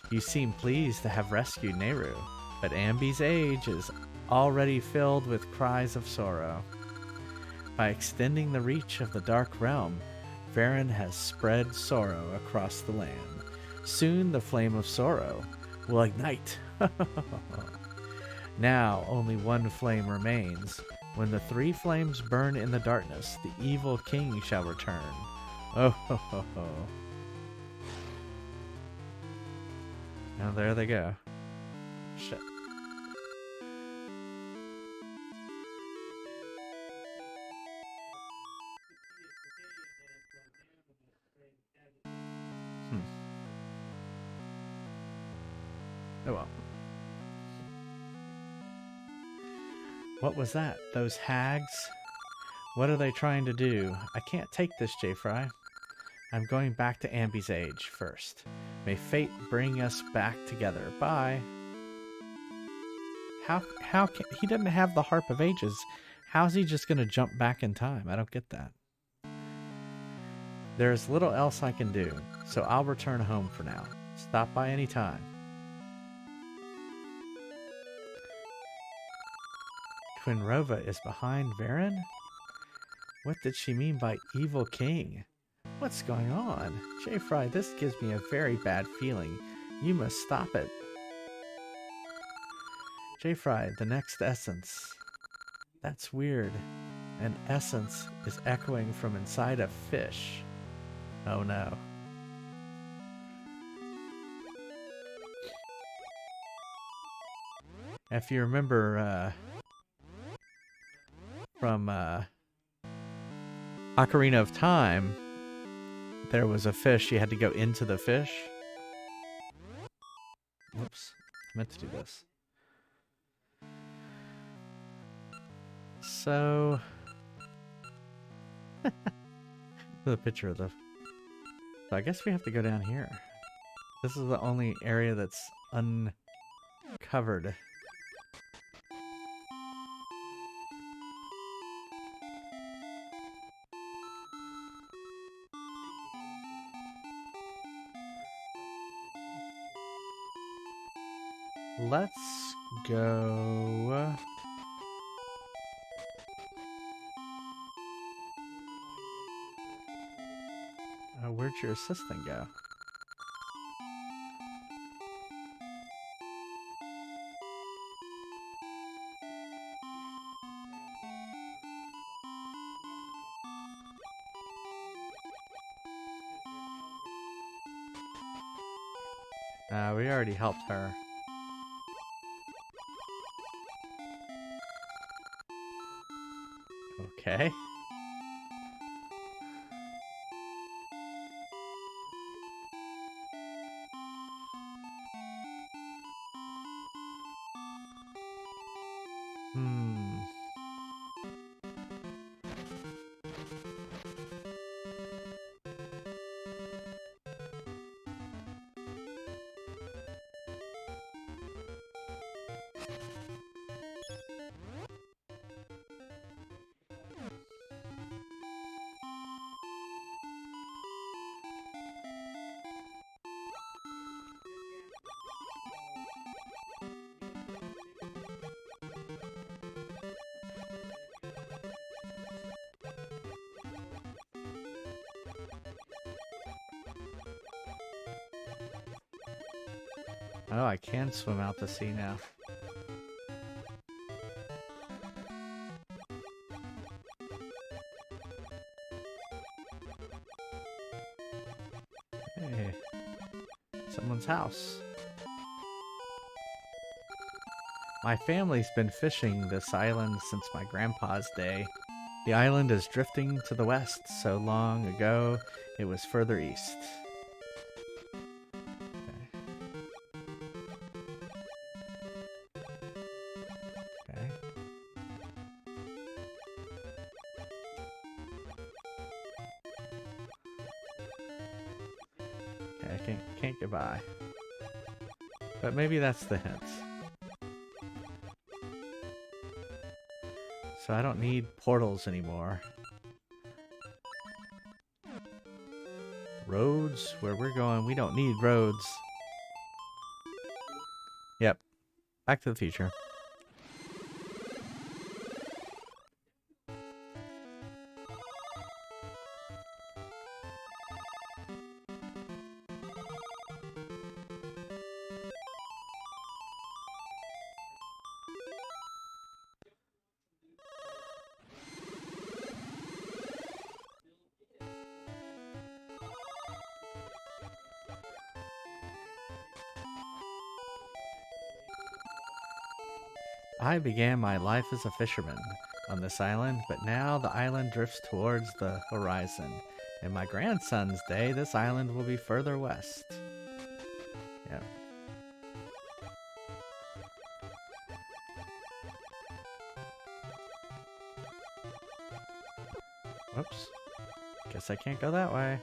You seem pleased to have rescued Nehru, but Ambi's age is already filled with cries of sorrow. By extending the reach of the Dark Realm, Varen has spread sorrow across the land. Soon the flame of sorrow will ignite. Now only one flame remains. When the three flames burn in the darkness, the evil king shall return. Oh ho ho ho. Now there they go. Shit. Oh well. What was that? Those hags? What are they trying to do? I can't take this, J-Fry. I'm going back to Ambi's age first. May fate bring us back together. Bye. How can he doesn't have the Harp of Ages? How's he just gonna jump back in time? I don't get that. There's little else I can do, so I'll return home for now. Stop by any time. Twin Rova is behind Varen? What did she mean by evil king? What's going on? J. Fry, this gives me a very bad feeling. You must stop it. J. Fry, the next essence. That's weird. An essence is echoing from inside a fish. Oh no. If you remember from Ocarina of Time, there was a fish. You had to go into the fish. Whoops. I meant to do this. So... the picture of the... So I guess we have to go down here. This is the only area that's uncovered. Let's go... where'd your assistant go? We already helped her. Okay. Oh, I can swim out to sea now. Hey, someone's house. My family's been fishing this island since my grandpa's day. The island is drifting to the west. So long ago, it was further east. Can't get by. But maybe that's the hint. So I don't need portals anymore. Roads? Where we're going, we don't need roads. Yep. Back to the future. I began my life as a fisherman on this island, but now the island drifts towards the horizon. In my grandson's day, this island will be further west. Yep. Whoops. Guess I can't go that way.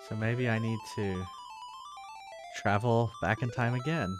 So maybe I need to travel back in time again.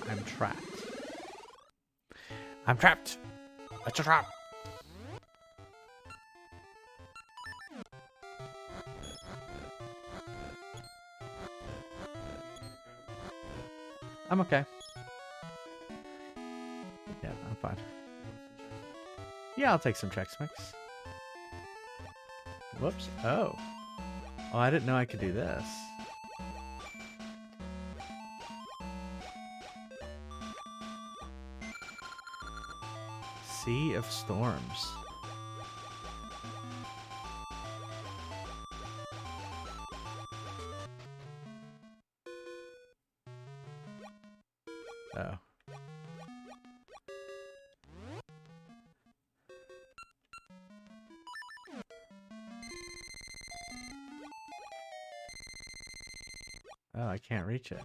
I'm trapped. I'm trapped! It's a trap! I'm okay. Yeah, I'm fine. Yeah, I'll take some Chex Mix. Whoops. Oh. Oh, I didn't know I could do this. Sea of Storms. Oh. Oh, I can't reach it.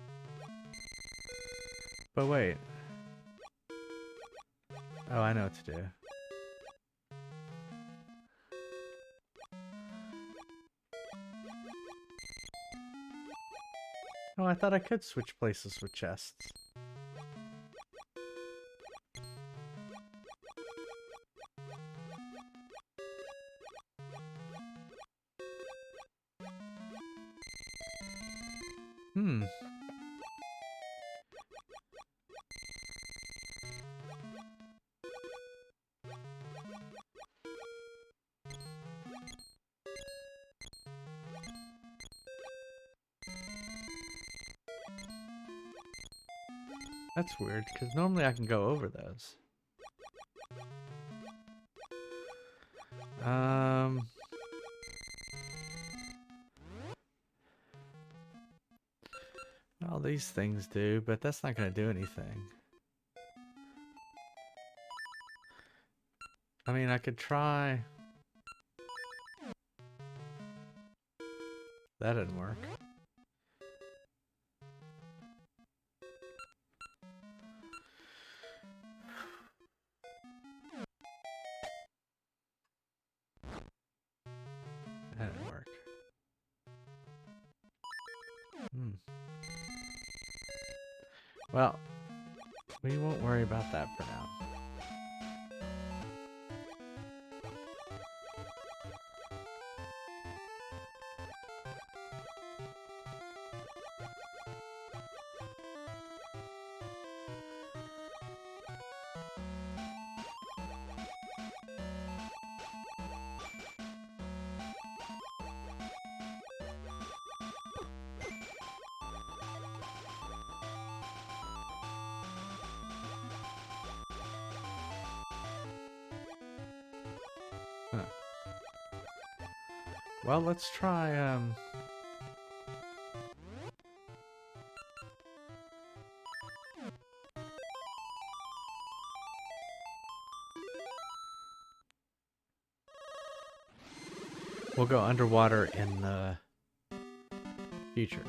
But wait. Oh, I know what to do. Oh, I thought I could switch places with chests. Hmm. That's weird, because normally I can go over those. All these things do, but that's not going to do anything. I mean, I could try. That didn't work. That didn't work. Hmm. Well, we won't worry about that for now. Huh. Well, let's try, we'll go underwater in the future.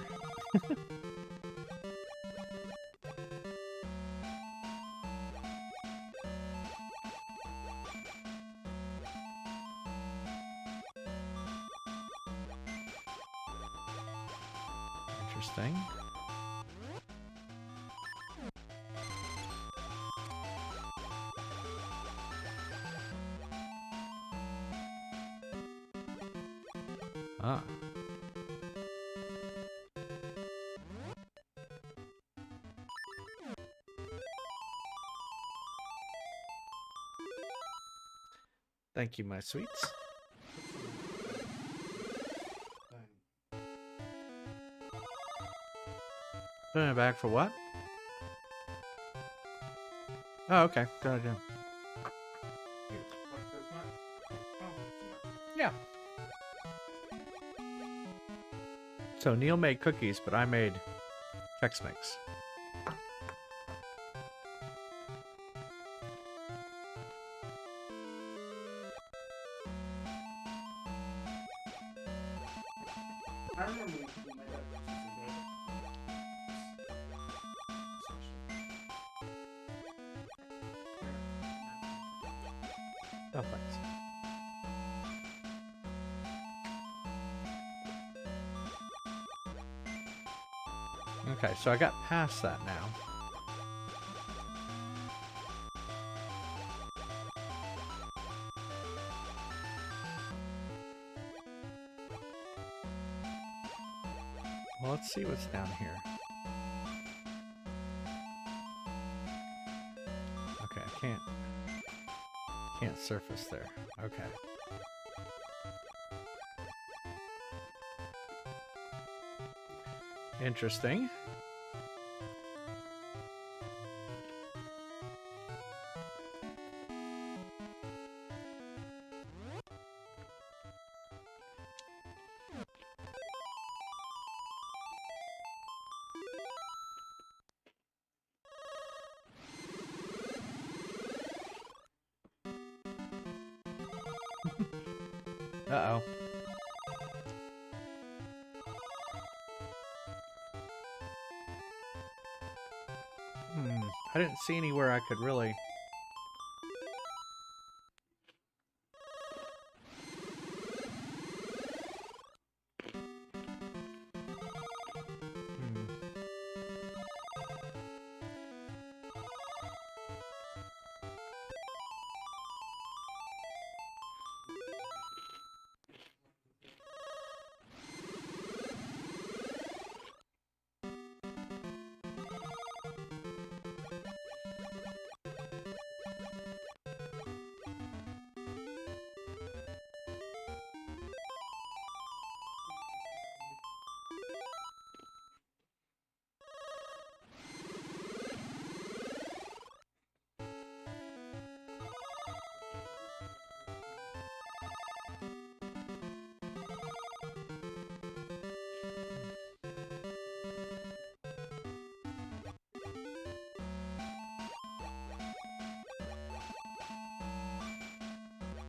Interesting. Ah. Thank you, my sweets. Put it back for what? Oh, okay. Good idea. Yeah. So Neil made cookies, but I made Chex Mix. I remember when we made that Oh, thanks. Okay, so I got past that now. Well, let's see what's down here. Okay, I can't surface there. Okay. Interesting. Uh-oh. I didn't see anywhere I could really...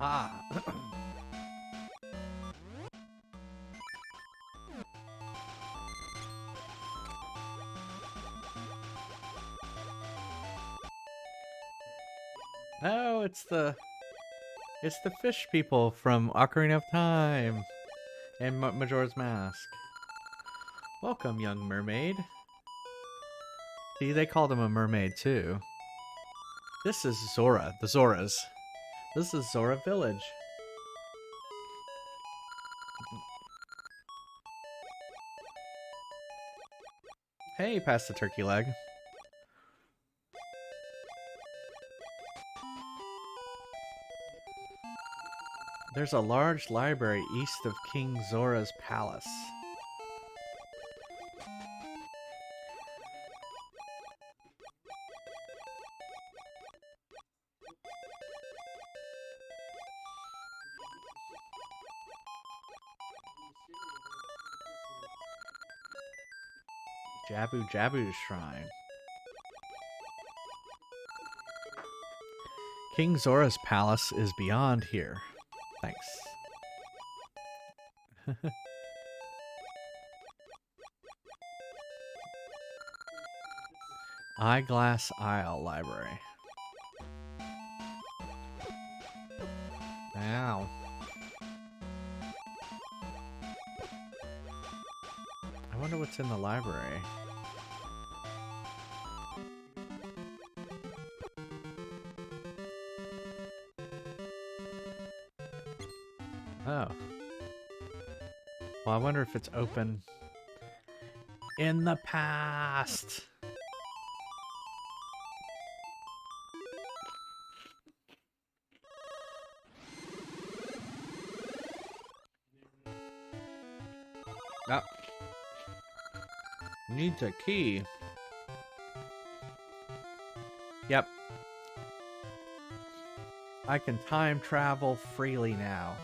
Ah. Oh, it's the fish people from Ocarina of Time and Majora's Mask. Welcome, young mermaid. See, they called him a mermaid too. This is Zora, the Zoras. This is Zora Village. Hey, pass the turkey leg. There's a large library east of King Zora's palace. Jabu Jabu's shrine. King Zora's palace is beyond here. Thanks. Eyeglass Isle Library. Ow. I wonder what's in the library. Oh. Well, I wonder if it's open in the past. Ah. Needs a key. Yep. I can time travel freely now.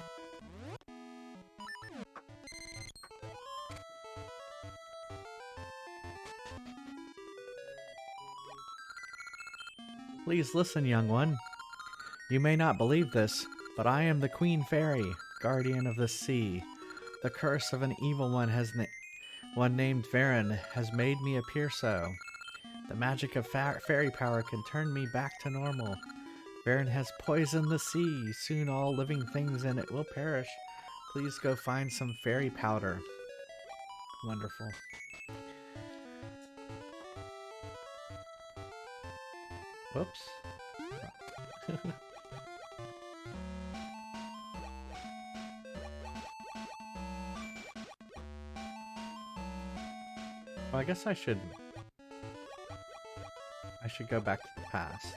Please listen, young one. You may not believe this, but I am the Queen Fairy, guardian of the sea. The curse of an evil one named VIII has made me appear so. The magic of fairy power can turn me back to normal. VIII has poisoned the sea. Soon all living things in it will perish. Please go find some fairy powder. Wonderful. Whoops. Well, I guess I should go back to the past.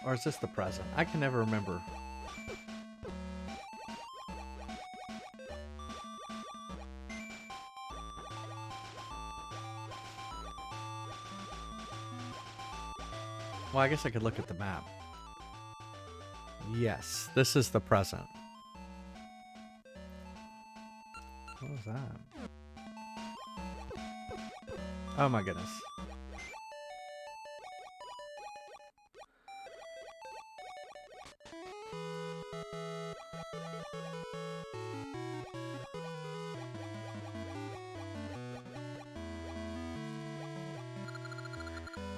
Or is this the present? I can never remember. Well, I guess I could look at the map. Yes, this is the present. What was that? Oh my goodness.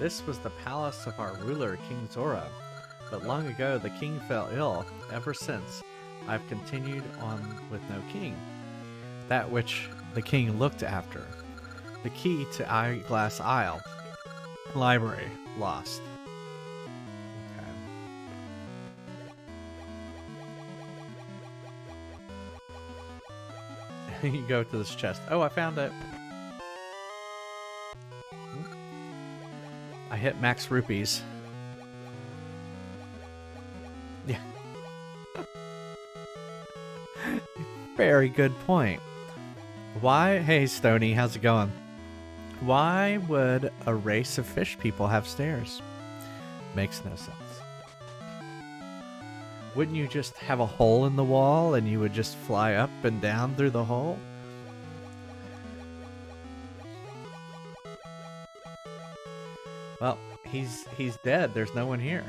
This was the palace of our ruler, King Zora. But long ago, the king fell ill. Ever since, I've continued on with no king. That which the king looked after. The key to Eyeglass Isle. Library. Lost. Okay. You go to this chest. Oh, I found it. I hit max rupees. Yeah. Very good point. Why? Hey, Stony, how's it going? Why would a race of fish people have stairs? Makes no sense. Wouldn't you just have a hole in the wall and you would just fly up and down through the hole? Well, he's dead. There's no one here.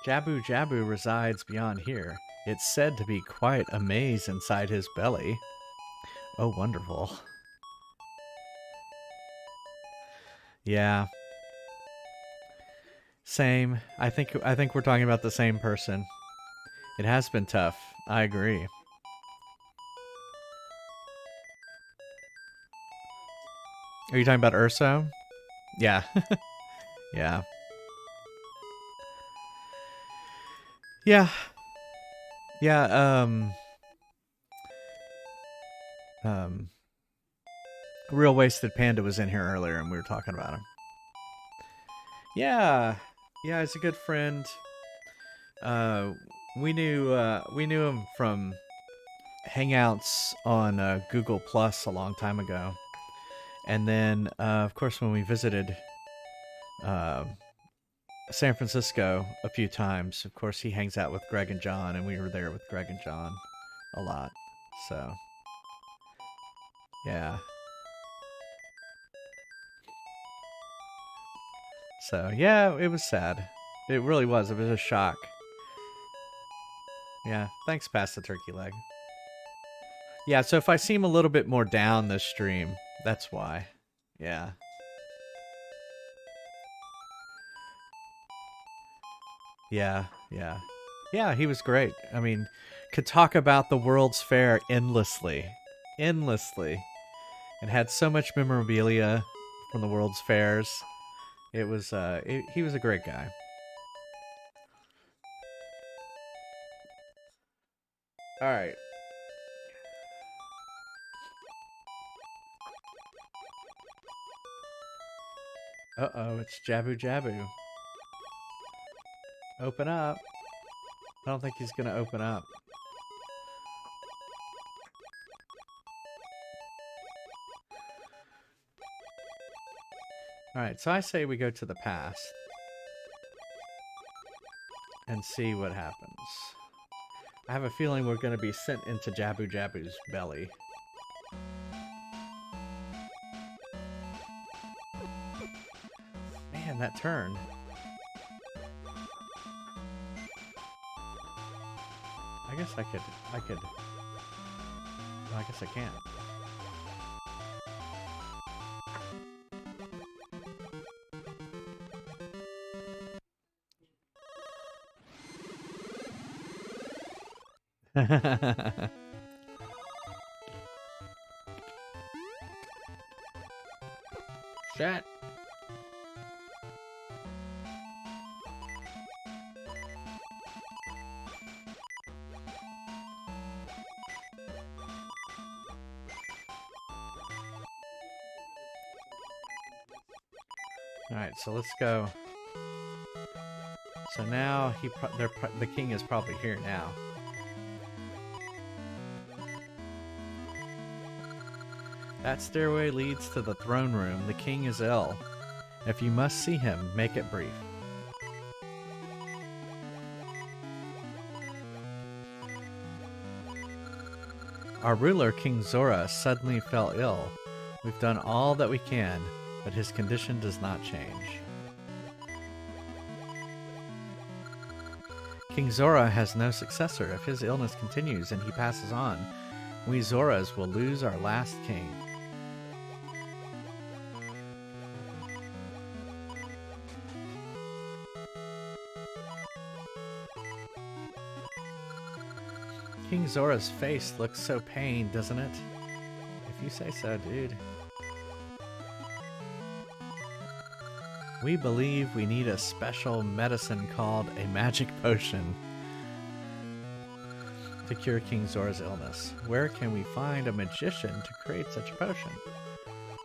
Jabu Jabu resides beyond here. It's said to be quite a maze inside his belly. Oh, wonderful. Yeah. Same. I think we're talking about the same person. It has been tough. I agree. Are you talking about Urso? Yeah. Yeah. Yeah. Yeah, Real Wasted Panda was in here earlier and we were talking about him. Yeah. Yeah, he's a good friend. We knew him from hangouts on Google Plus a long time ago. And then, of course, when we visited San Francisco a few times, of course, he hangs out with Greg and John, and we were there with Greg and John a lot. So, yeah. So, yeah, it was sad. It really was. It was a shock. Yeah, thanks, Pass the Turkey Leg. Yeah, so if I seem a little bit more down this stream, that's why. Yeah. Yeah, yeah. Yeah, he was great. I mean, could talk about the World's Fair endlessly. Endlessly. And had so much memorabilia from the World's Fairs. It was, he was a great guy. Alright. Uh-oh, it's Jabu Jabu. Open up. I don't think he's gonna open up. Alright, so I say we go to the past. And see what happens. I have a feeling we're gonna be sent into Jabu Jabu's belly. that turn. I guess I could, well, I guess I can't. Shit. All right, so let's go. So now the king is probably here now. That stairway leads to the throne room. The king is ill. If you must see him, make it brief. Our ruler, King Zora, suddenly fell ill. We've done all that we can, but his condition does not change. King Zora has no successor. If his illness continues and he passes on, we Zoras will lose our last king. King Zora's face looks so pained, doesn't it? If you say so, dude. We believe we need a special medicine called a magic potion to cure King Zora's illness. Where can we find a magician to create such a potion?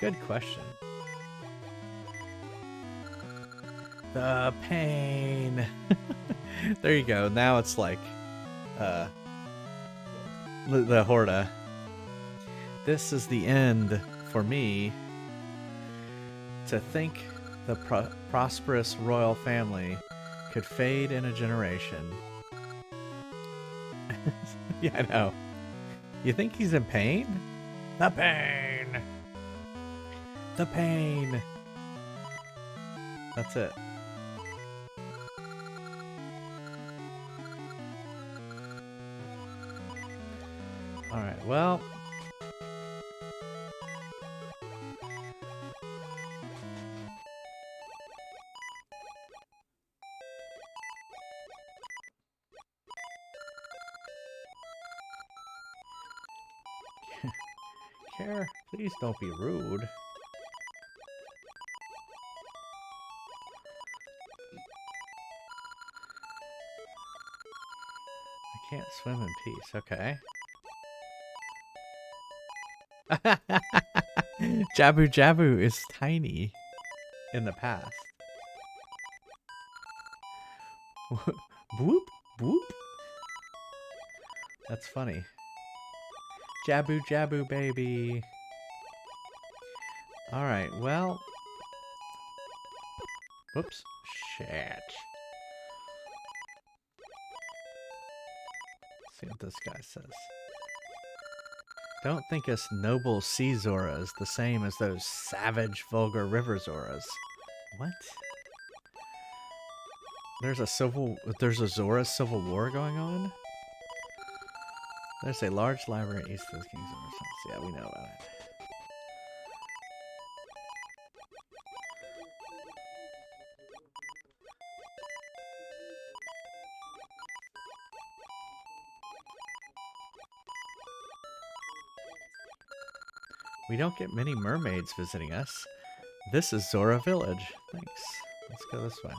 Good question. The pain. There you go. Now it's like the Horda. This is the end for me. To think the prosperous royal family could fade in a generation. Yeah, I know. You think he's in pain? The pain! The pain! That's it. Alright, well... Care, please don't be rude. I can't swim in peace, okay. Jabu Jabu is tiny in the past. Boop, boop. That's funny. Jabu Jabu baby. Alright, well. Whoops. Shit. Let's see what this guy says. Don't think us noble sea Zoras the same as those savage, vulgar river Zoras. What? There's a Zora civil war going on? There's a large library east of the King's Renaissance. Yeah, we know about it. We don't get many mermaids visiting us. This is Zora Village. Thanks. Let's go this way.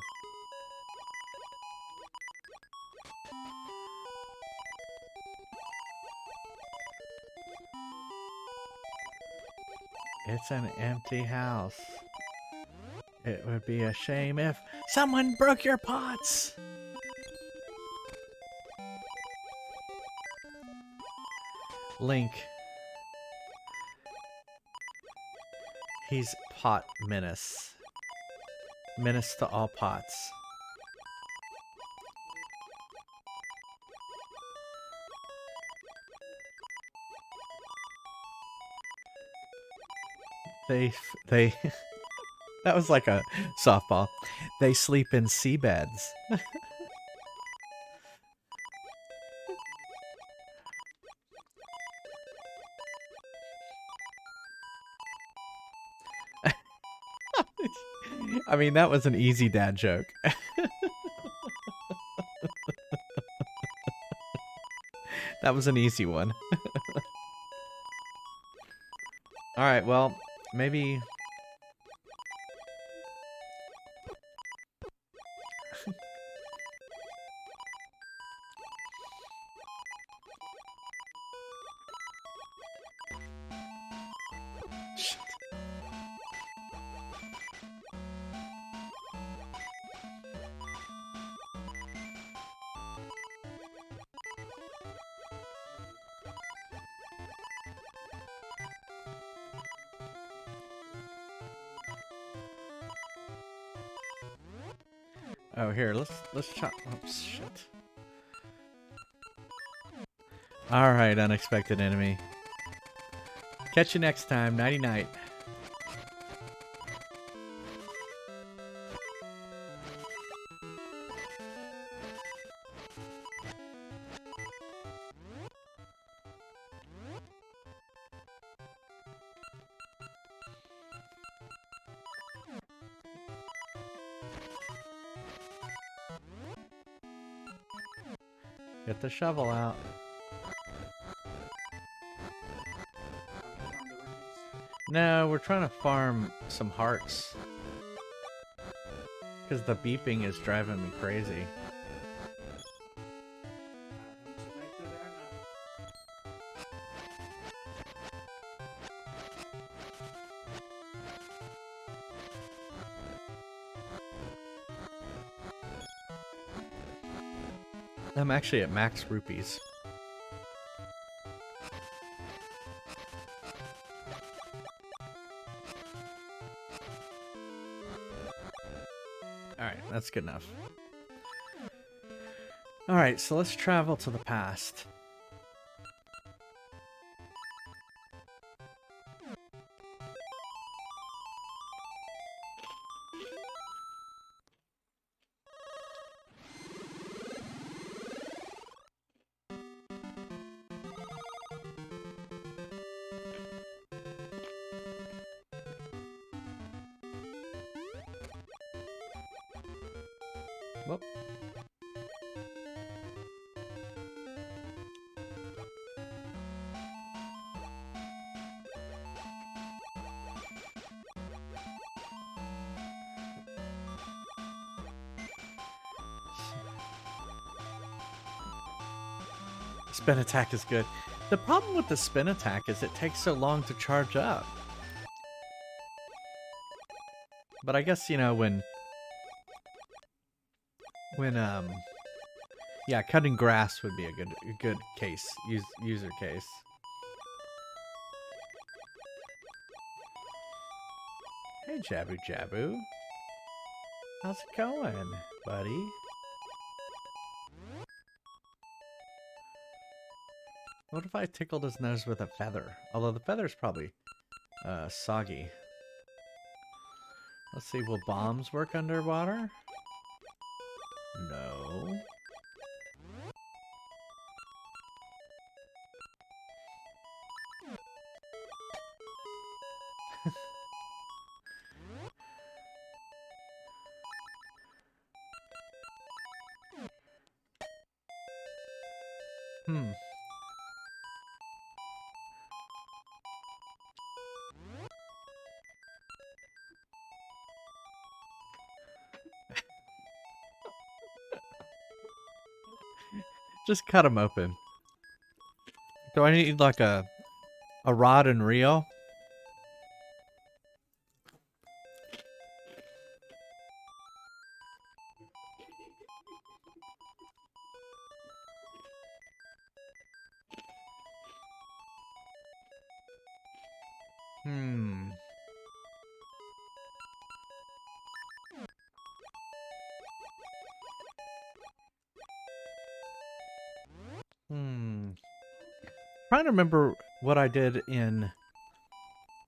It's an empty house. It would be a shame if someone broke your pots. Link. He's pot menace. Menace to all pots. They That was like a softball. They sleep in seabeds. I mean, that was an easy dad joke. That was an easy one. Alright, well, maybe... Shit. Oh, here, let's chop. Oh, shit. All right, unexpected enemy. Catch you next time. Nighty night. Get the shovel out. No, we're trying to farm some hearts. Because the beeping is driving me crazy. I'm actually at max rupees. Alright, that's good enough. Alright, so let's travel to the past. Whoop. Spin attack is good. The problem with the spin attack is it takes so long to charge up. But I guess, you know, when yeah, cutting grass would be a good case, user case. Hey, Jabu Jabu. How's it going, buddy? What if I tickled his nose with a feather? Although the feather's probably soggy. Let's see, will bombs work underwater? No. Hmm. Just cut them open. Do I need like a rod and reel? Hmm. Trying to remember what I did in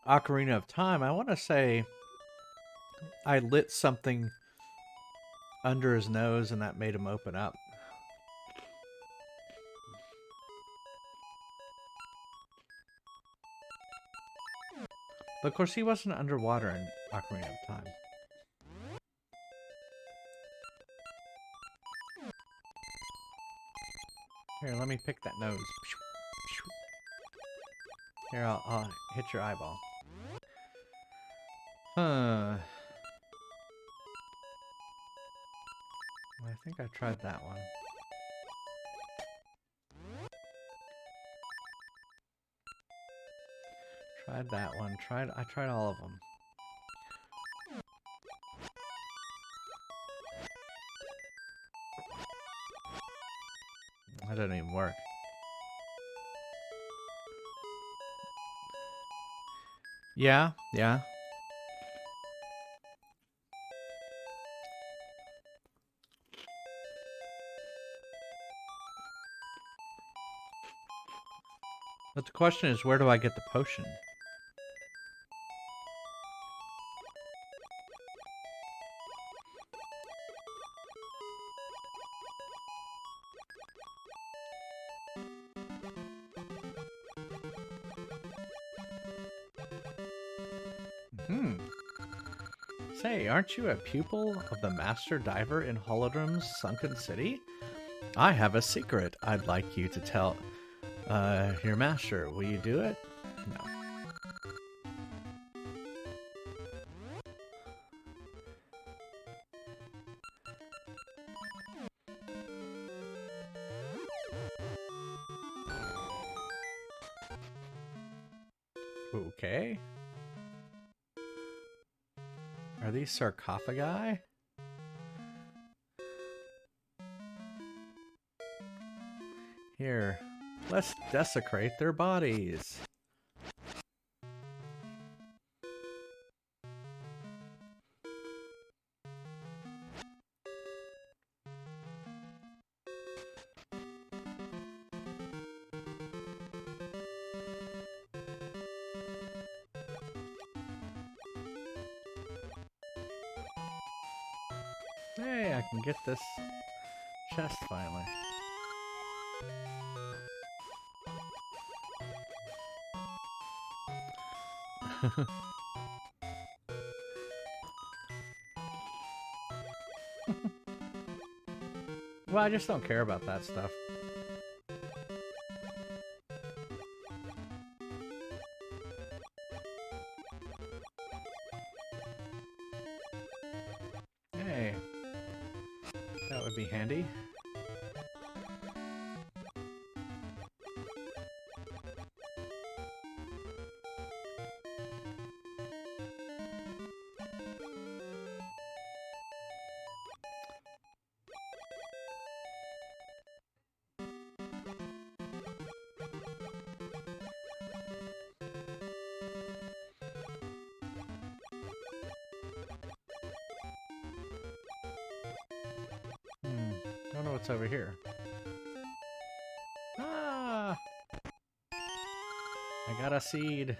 Ocarina of Time. I want to say I lit something under his nose and that made him open up. But of course he wasn't underwater in Ocarina of Time. Here, let me pick that nose. Here, I'll hit your eyeball. Huh. I think I tried that one. Tried that one. I tried all of them. That didn't even work. Yeah. But the question is, where do I get the potion? Say, aren't you a pupil of the Master Diver in Holodrum's Sunken City? I have a secret I'd like you to tell your master. Will you do it? No. Okay. Are these sarcophagi? Here, let's desecrate their bodies. Hey, I can get this chest finally. Well, I just don't care about that stuff. Hey, that would be handy. I don't know what's over here. Ah! I got a seed.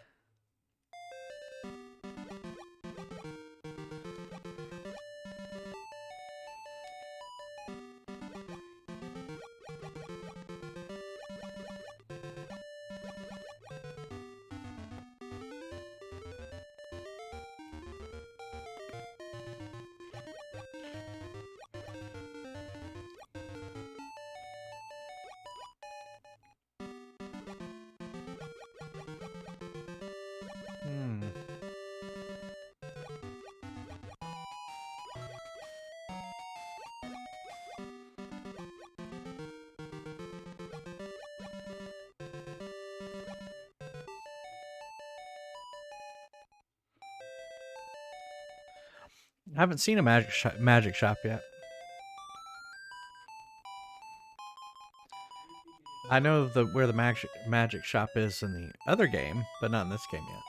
I haven't seen a magic shop yet. I know where the magic shop is in the other game, but not in this game yet.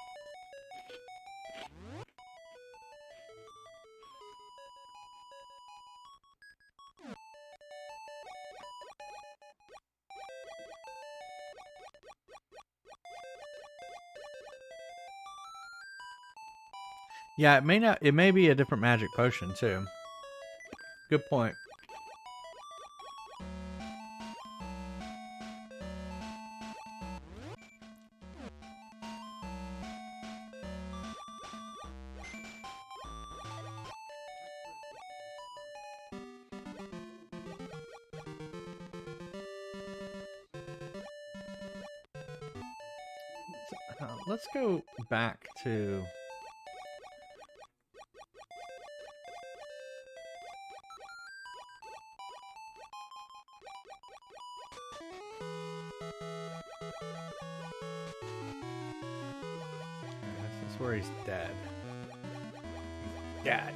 Yeah, it may not. It may be a different magic potion too. Good point. Let's go back to. This is where he's dead. He's dead.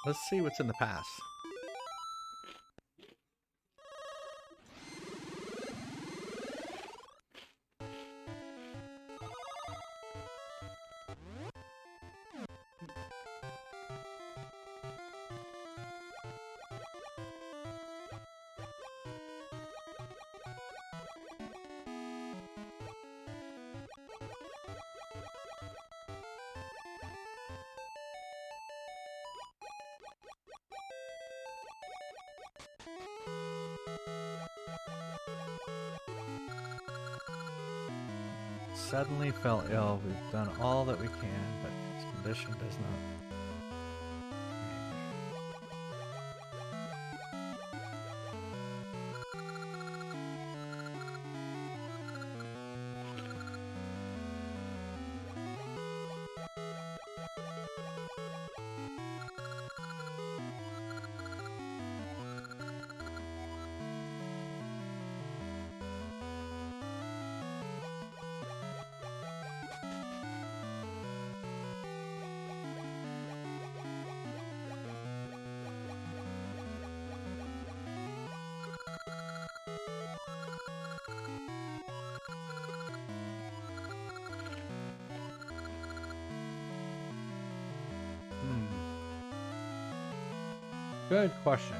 Let's see what's in the past. Suddenly fell ill. We've done all that we can, but his condition does not. Good question.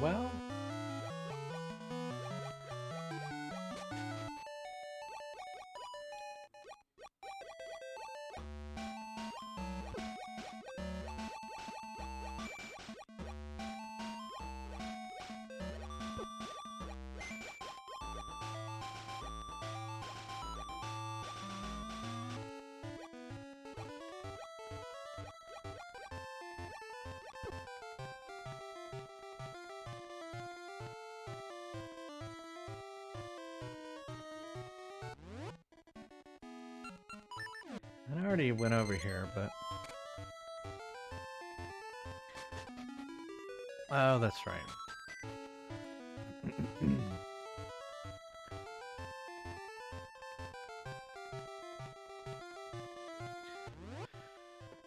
Well, I already went over here, but... Oh, that's right.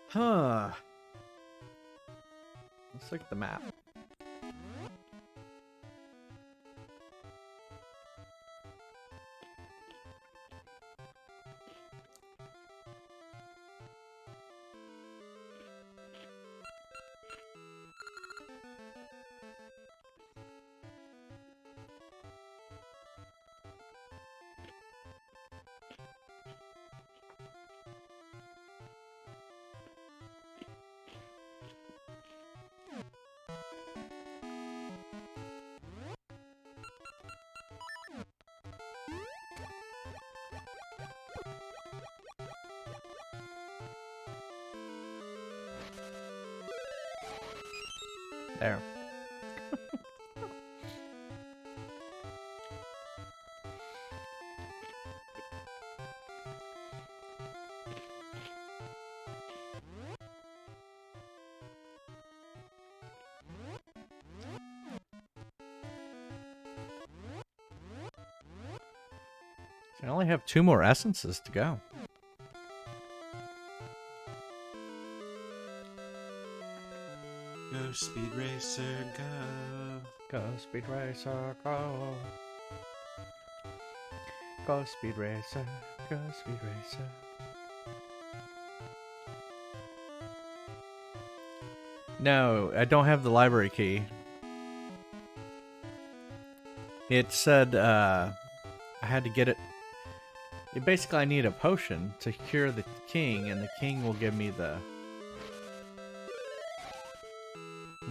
Huh. Let's look at the map. There. I only have 2 more essences to go. Go, Speed Racer, go. Go, Speed Racer, go. Go, Speed Racer, go, Speed Racer. No, I don't have the library key. It said I had to get it. Basically, I need a potion to cure the king, and the king will give me the.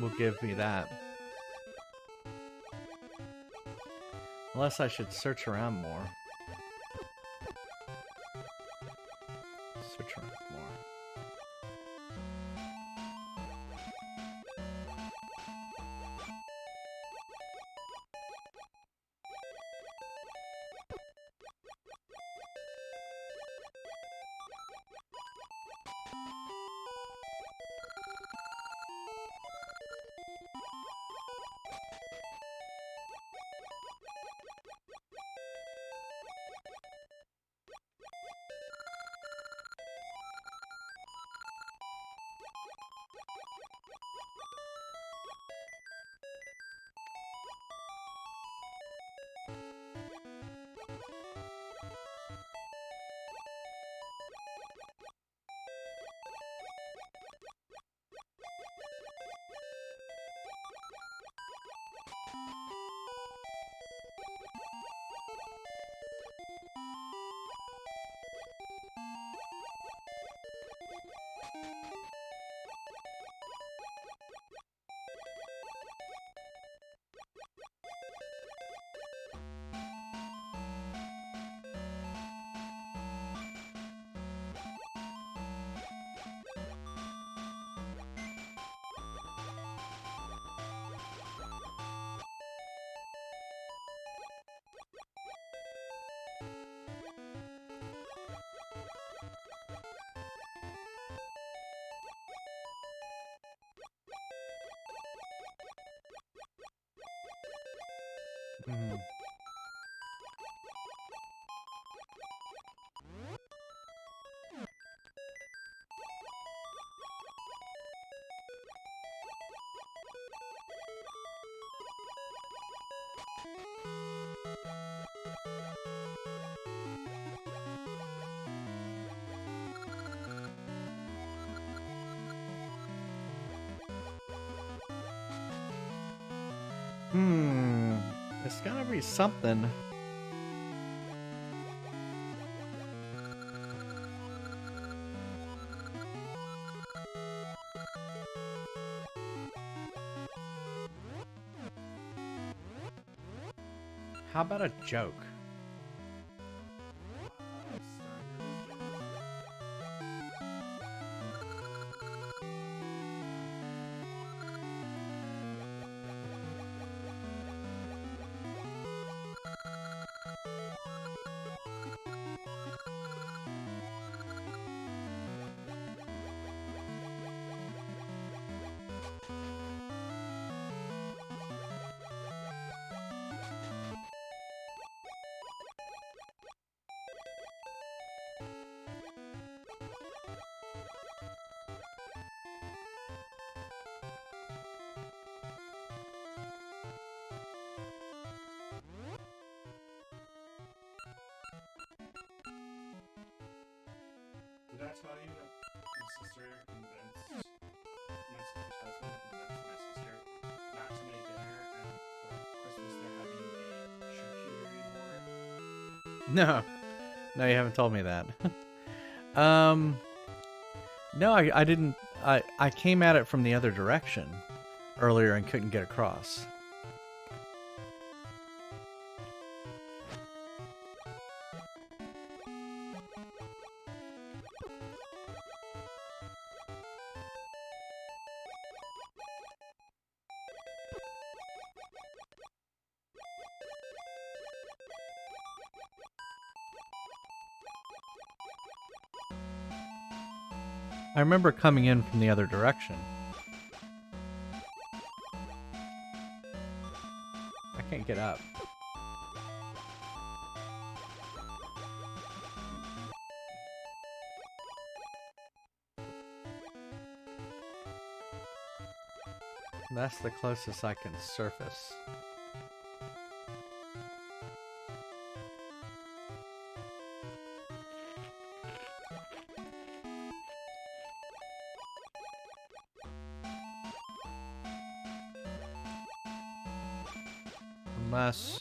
Will give me that. Unless I should search around more. Search around more. Hmm. It's gotta be something. How about a joke? Did I tell you that my sister convinced my sister's husband convinced my sister not to make dinner, and for Christmas they're having a charcuterie board? No, no, you haven't told me that. No, I didn't. I came at it from the other direction earlier and couldn't get across. I remember coming in from the other direction. I can't get up. That's the closest I can surface. Unless...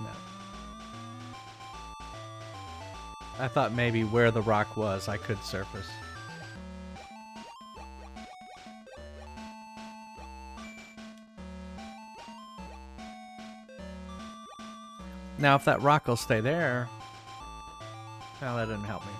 No. I thought maybe where the rock was, I could surface. Now, if that rock will stay there... Well, that didn't help me.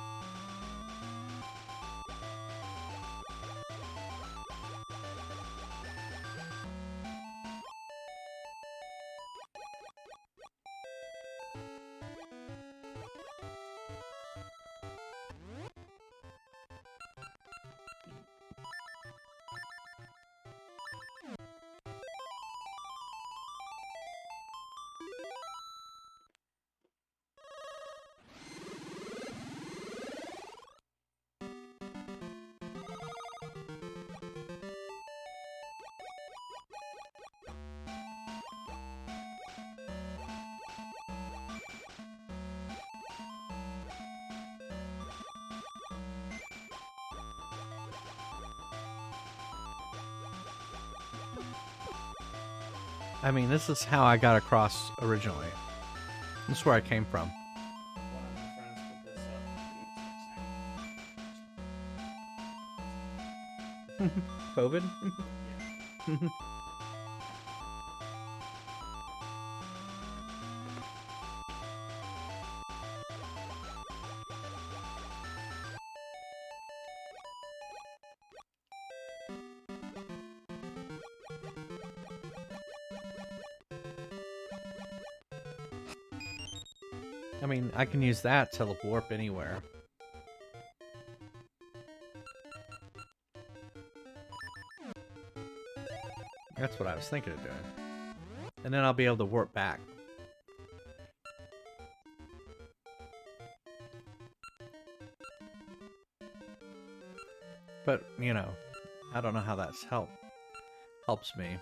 I mean, this is how I got across originally. This is where I came from. One of my friends put this up. COVID? Yeah. I mean, I can use that to warp anywhere. That's what I was thinking of doing. And then I'll be able to warp back. But, you know, I don't know how that's helps me.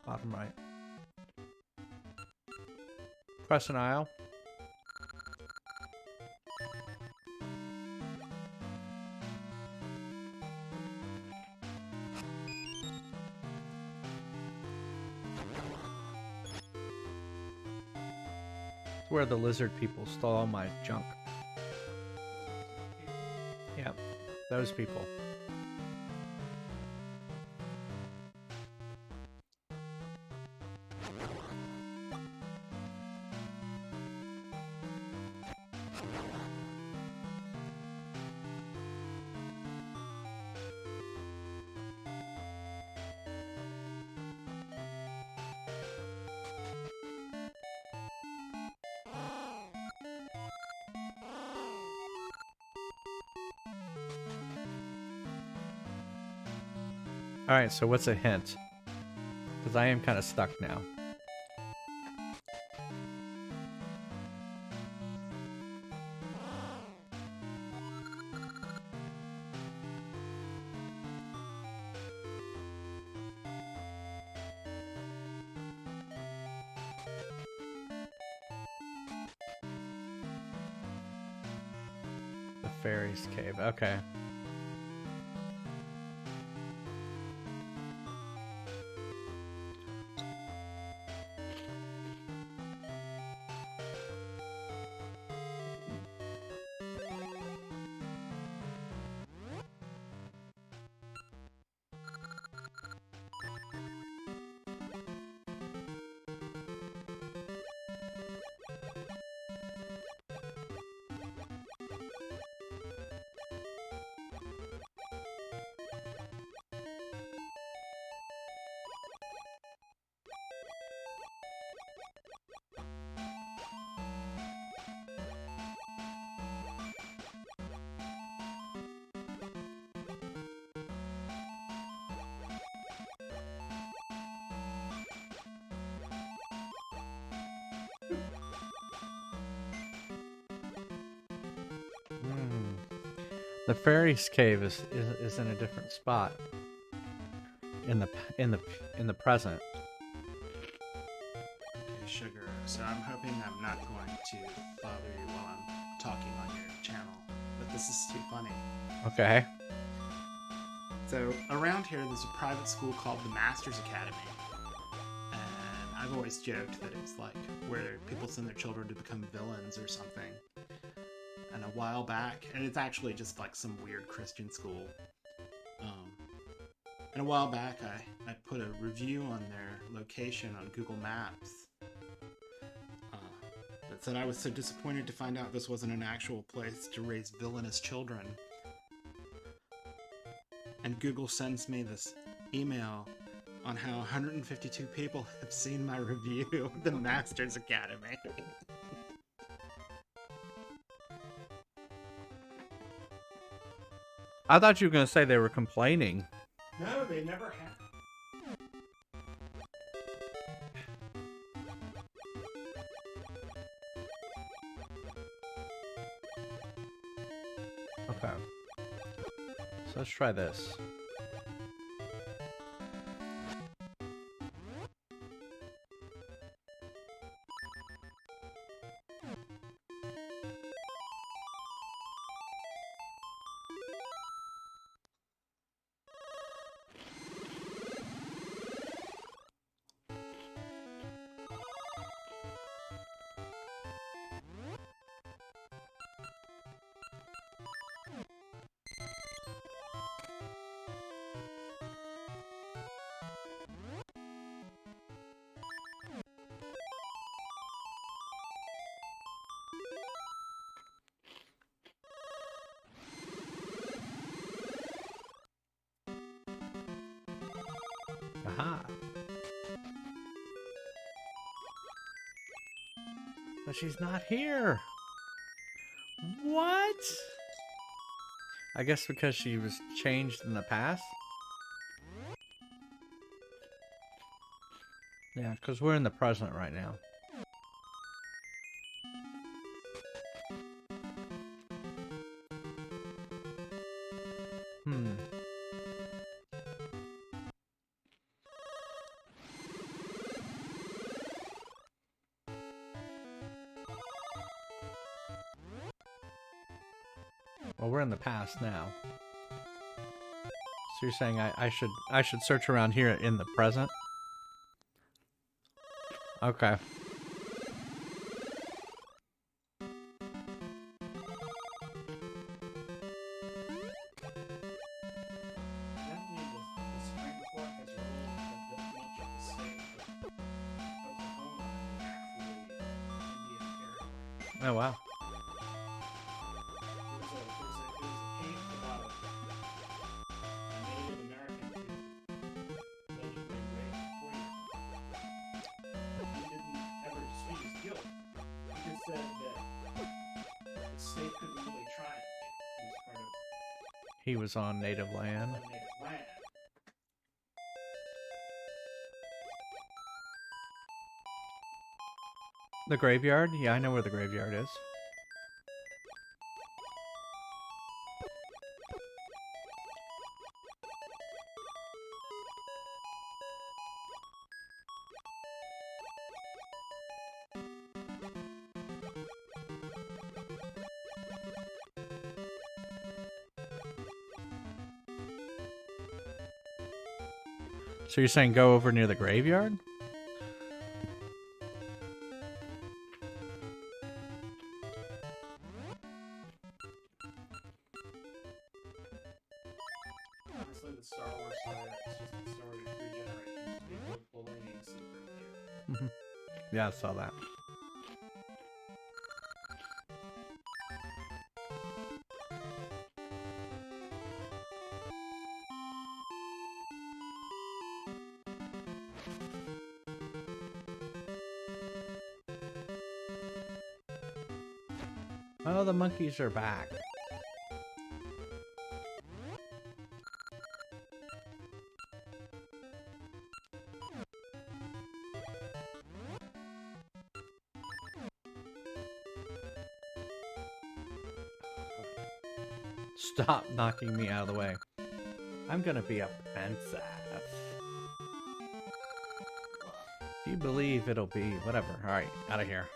Bottom right. Press an aisle. It's where the lizard people stole all my junk. Yeah, those people. Alright, so what's a hint? Because I am kind of stuck now. The Fairies Cave, okay. The Fairies Cave is in a different spot. In the present. Okay, sugar. So I'm hoping I'm not going to bother you while I'm talking on your channel, but this is too funny. Okay. So around here, there's a private school called the Masters Academy, and I've always joked that it's like where people send their children to become villains or something. And a while back, and it's actually just like some weird Christian school. And a while back, I put a review on their location on Google Maps that said I was so disappointed to find out this wasn't an actual place to raise villainous children. And Google sends me this email on how 152 people have seen my review of the Masters Academy. I thought you were going to say they were complaining. No, they never have. Okay. So let's try this. Aha. But she's not here. What? I guess because she was changed in the past? Yeah, because we're in the present right now. Well, we're in the past now. So you're saying I should search around here in the present? Okay. Oh wow. He was on native land. The graveyard? Yeah, I know where the graveyard is. So you're saying go over near the graveyard? Honestly, the Star Wars saga, it's just the story of 3 generations of people bullying secret here. Yeah, I saw that. Oh, the monkeys are back. Stop knocking me out of the way. I'm gonna be a princess. If you believe it'll be whatever. Alright, out of here.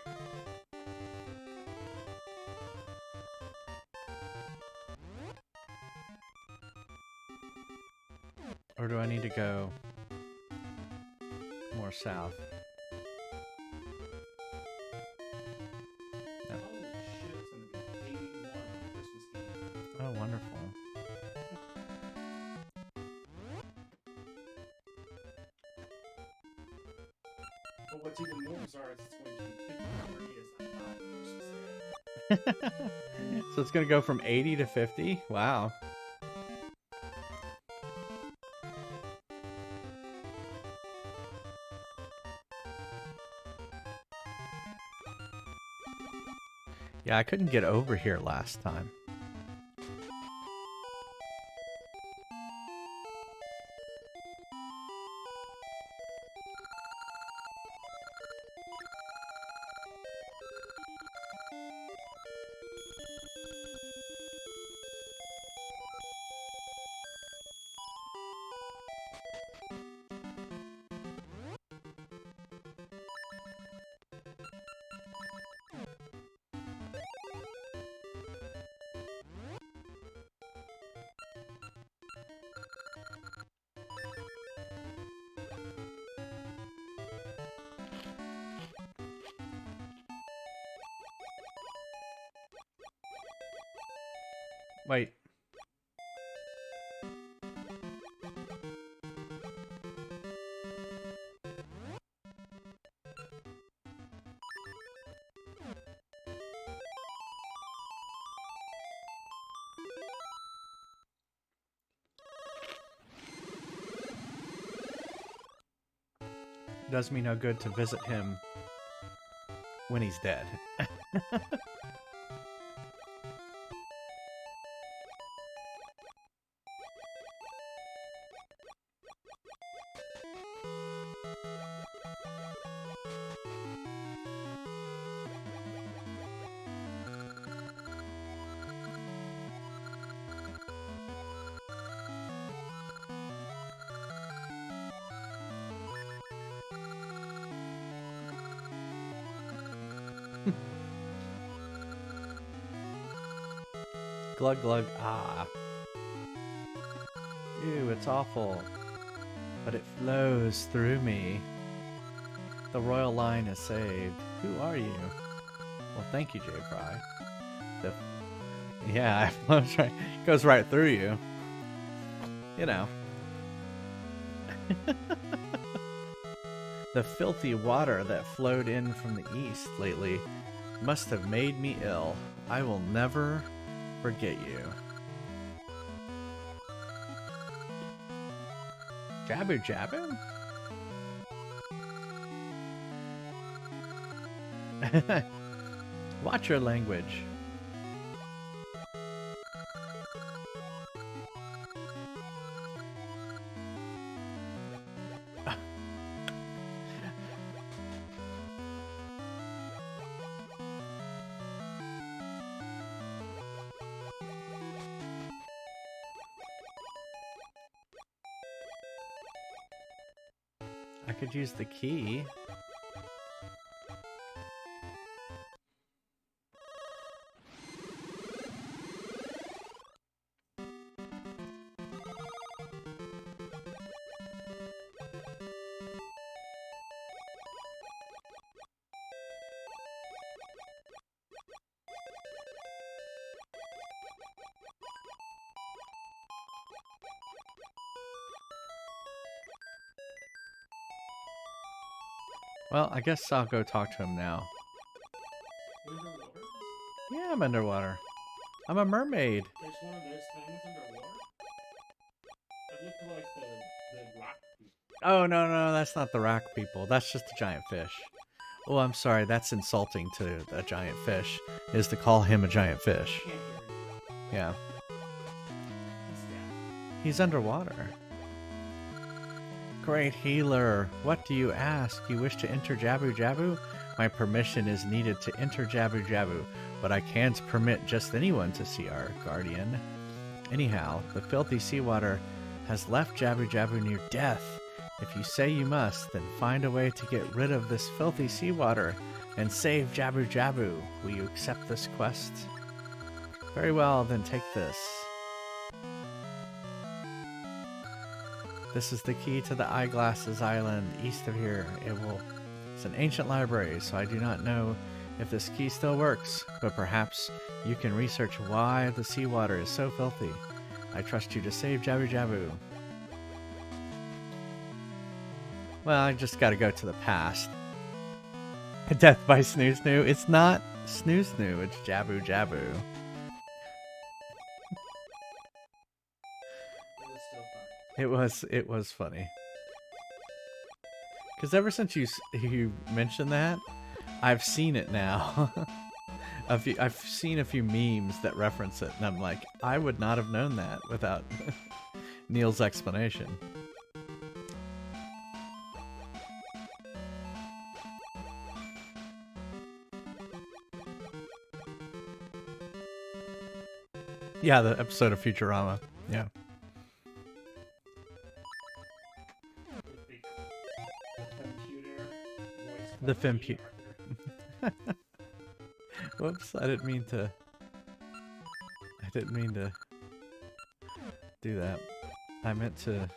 Or do I need to go more south? No. Holy shit, it's gonna be 81 on Christmas Eve. Oh, wonderful. But what's even more bizarre is it's going to be 50 Christmas Day. So it's gonna go from 80 to 50? Wow. Yeah, I couldn't get over here last time. Wait. Does me no good to visit him when he's dead. Glug glug, ah. Ew, it's awful. But it flows through me. The royal line is saved. Who are you? Well, thank you, J. Fry. Yeah, it flows right, goes right through you. You know. The filthy water that flowed in from the east lately must have made me ill. I will never forget you. Jabber jabber? Watch your language. I could use the key. Well, I guess I'll go talk to him now. You're underwater? Yeah, I'm underwater. I'm a mermaid. There's one of those things underwater? It looked like the rock people. Oh, no, that's not the rock people. That's just a giant fish. Oh, I'm sorry. That's insulting to a giant fish, is to call him a giant fish. Can't hear you. Yeah. What's that? He's underwater. Great healer, what do you ask? You wish to enter Jabu Jabu? My permission is needed to enter Jabu Jabu, but I can't permit just anyone to see our guardian. Anyhow, the filthy seawater has left Jabu Jabu near death. If you say you must, then find a way to get rid of this filthy seawater and save Jabu Jabu. Will you accept this quest? Very well, then take this. This is the key to the Eyeglasses Island east of here. It's an ancient library, so I do not know if this key still works, but perhaps you can research why the seawater is so filthy. I trust you to save Jabu Jabu. Well, I just gotta go to the past. Death by Snoo Snoo. It's not Snoo Snoo, it's Jabu Jabu. It was funny. Because ever since you mentioned that, I've seen it now. I've seen a few memes that reference it, and I'm like, I would not have known that without Neil's explanation. Yeah, the episode of Futurama. Yeah. The Fempu. Whoops, I didn't mean to do that. I meant to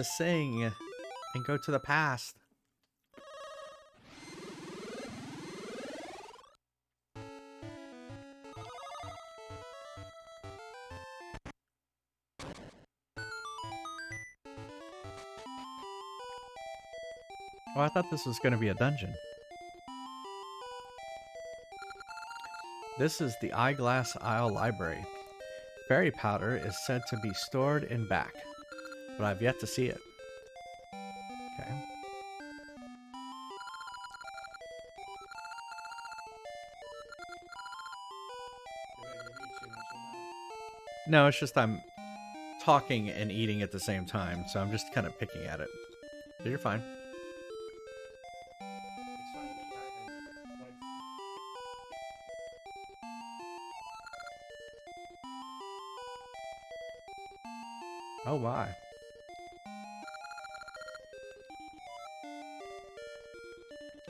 sing and go to the past. Oh, I thought this was going to be a dungeon. This is the Eyeglass Isle Library. Fairy powder is said to be stored in back, but I've yet to see it. Okay. No, it's just I'm talking and eating at the same time, so I'm just kind of picking at it. But you're fine. Oh, why?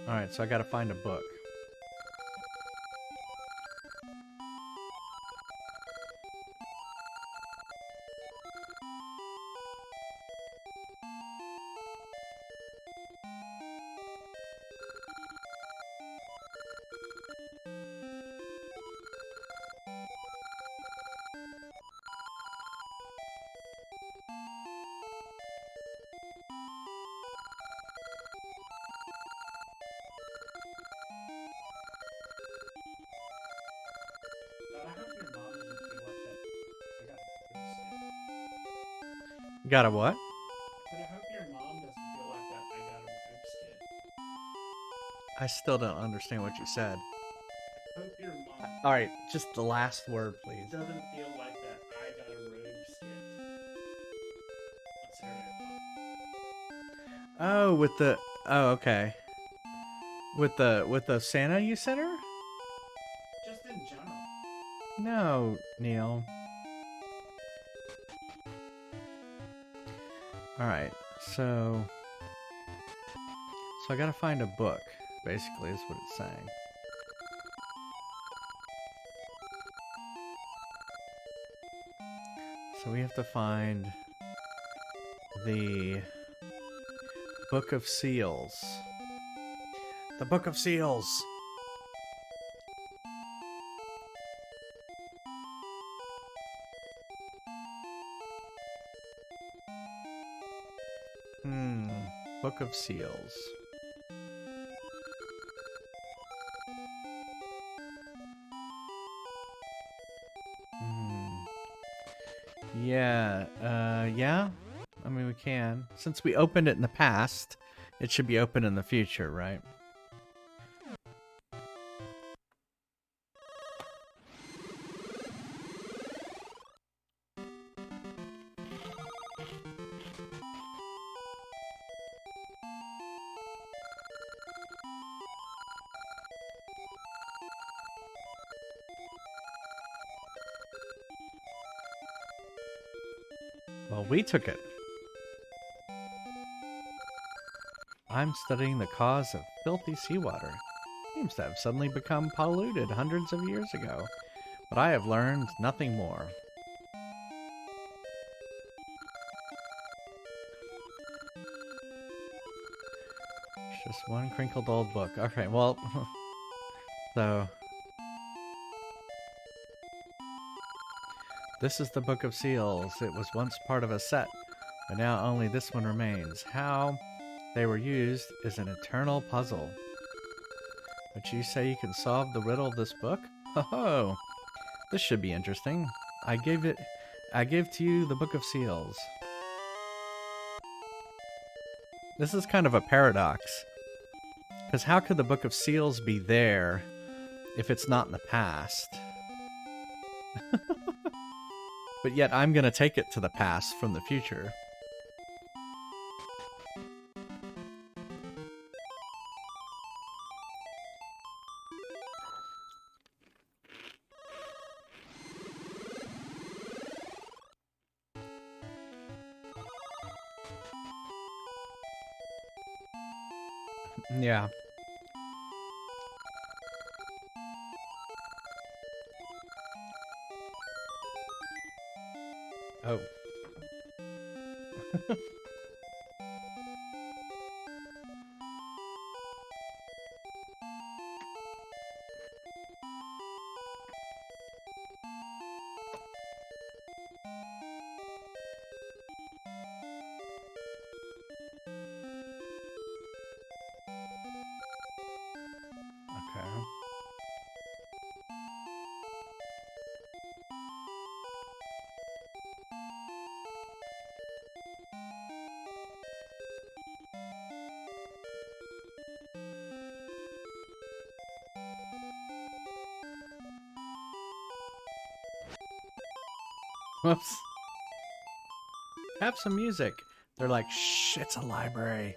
Alright, so I gotta find a book. Got a what? But I hope your mom doesn't feel like that I got a robe skit. I still don't understand what you said. I hope your mom Alright, just the last word, please. doesn't feel like that I got a robe skit. What's her name? Oh, with the... Oh, okay. With the Santa you sent her? Just in general. No, Neil. Alright, so I gotta find a book, basically, is what it's saying. So we have to find the Book of Seals. The Book of Seals! Book of Seals. Yeah, yeah? I mean, we can. Since we opened it in the past, it should be open in the future, right? Well, we took it. I'm studying the cause of filthy seawater. Seems to have suddenly become polluted hundreds of years ago, but I have learned nothing more. It's just one crinkled old book. Okay, well, so this is the Book of Seals. It was once part of a set, but now only this one remains. How they were used is an eternal puzzle. But you say you can solve the riddle of this book? Ho ho! This should be interesting. I give to you the Book of Seals. This is kind of a paradox. Because how could the Book of Seals be there if it's not in the past? But yet I'm going to take it to the past from the future. Yeah. Oh. Okay. Whoops. Have some music. They're like, shh, it's a library.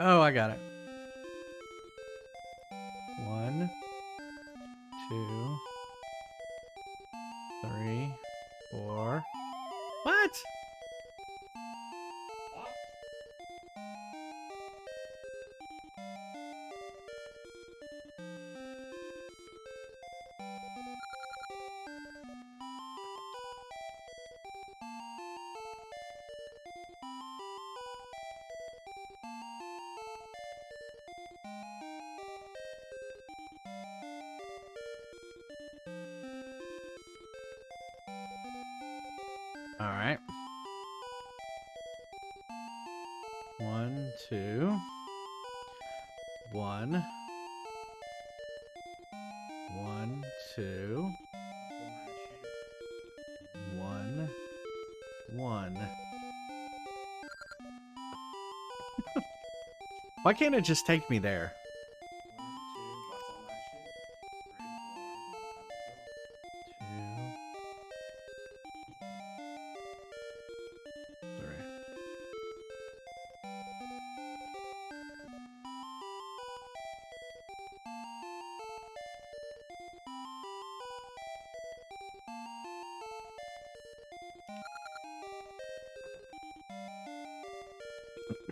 Oh, I got it. 1, 2, 3, 4. What? All right. 1, 2. 1. 1, 2. 1. 1. Why can't it just take me there?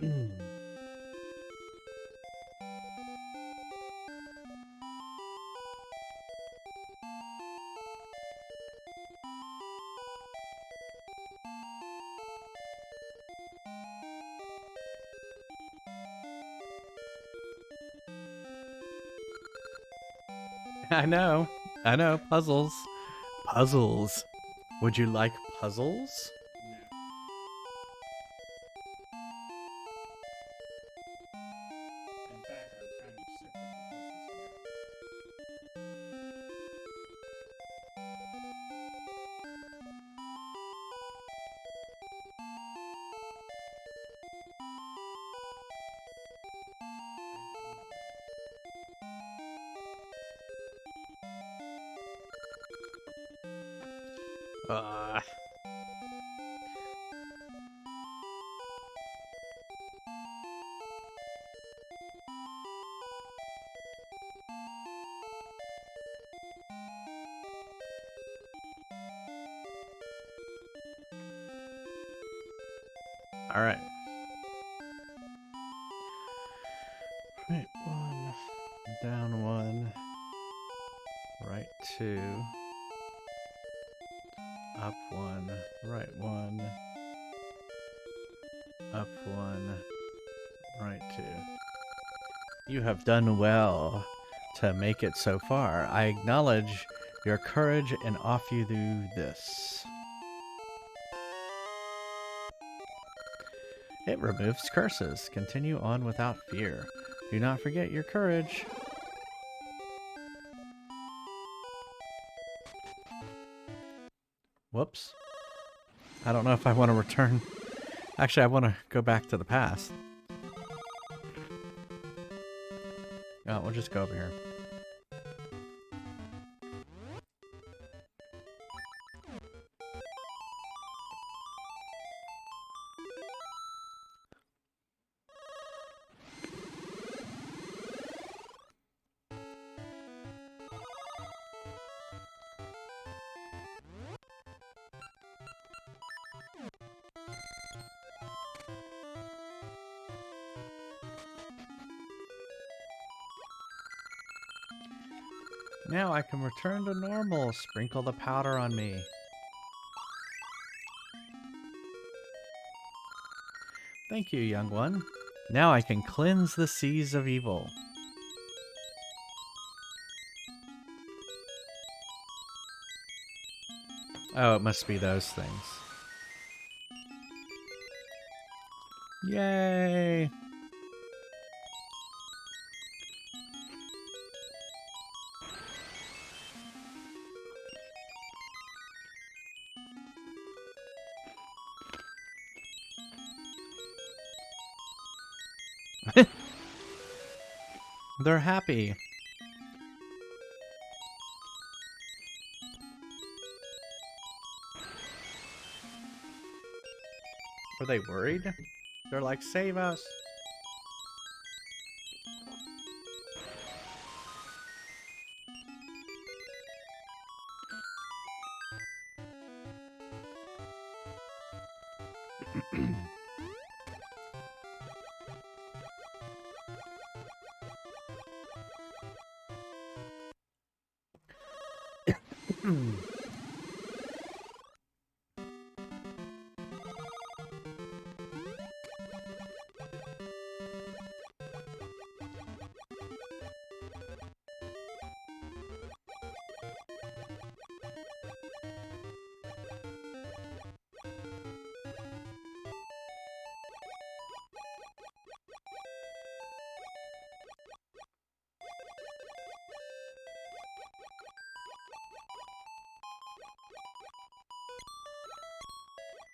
2, 3. I know. I know. Puzzles. Puzzles. Would you like puzzles? In fact, I'm kind of sick of the puzzles here. Uh, all right. Right one, down one, right two, up one, right one, up one, right two. You have done well to make it so far. I acknowledge your courage and offer you this. It removes curses. Continue on without fear. Do not forget your courage. Whoops. I don't know if I want to return. Actually, I want to go back to the past. Oh, we'll just go over here. Now I can return to normal. Sprinkle the powder on me. Thank you, young one. Now I can cleanse the seas of evil. Oh, it must be those things. Yay! They're happy. Are they worried? They're like, save us.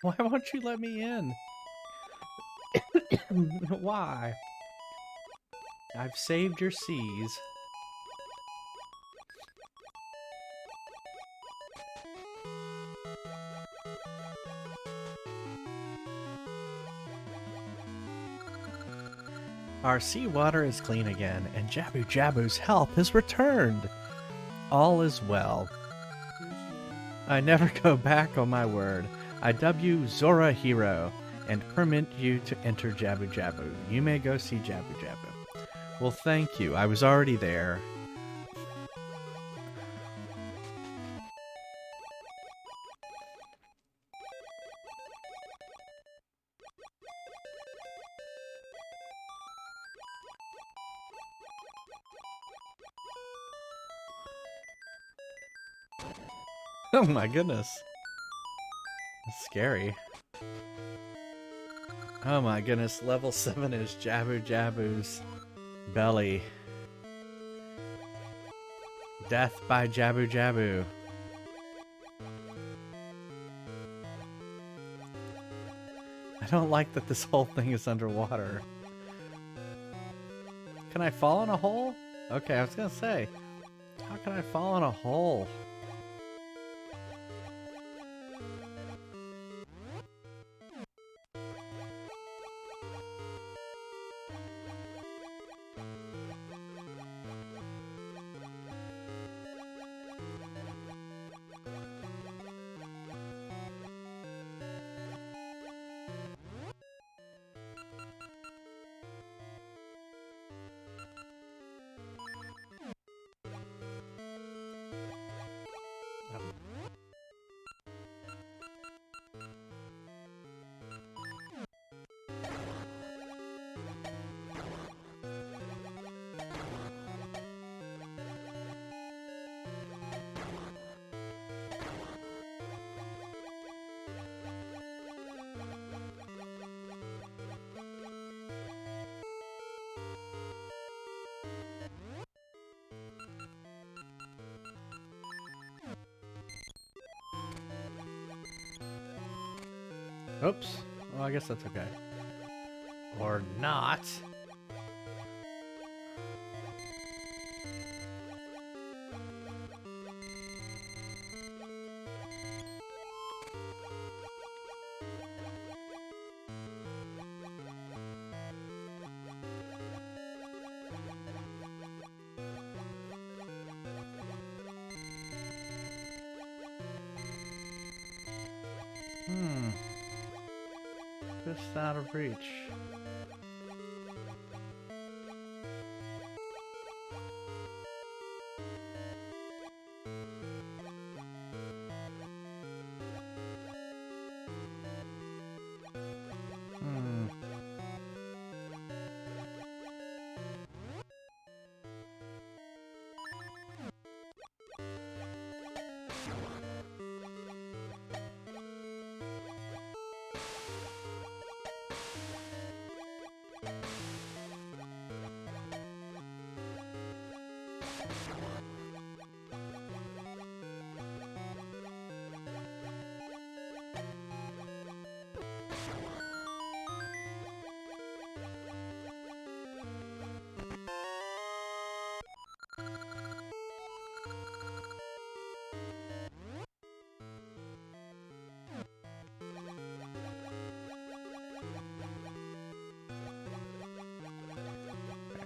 Why won't you let me in? Why? I've saved your seas. Our seawater is clean again, and Jabu Jabu's help has returned. All is well. I never go back on my word. I dub you Zora Hero and permit you to enter Jabu Jabu. You may go see Jabu Jabu. Well, thank you. I was already there. Oh my goodness. That's scary. Oh my goodness, level 7 is Jabu Jabu's belly. Death by Jabu Jabu. I don't like that this whole thing is underwater. Can I fall in a hole? Okay, I was gonna say, how can I fall in a hole? Oops. Well, I guess that's okay. Or not. Just out of reach.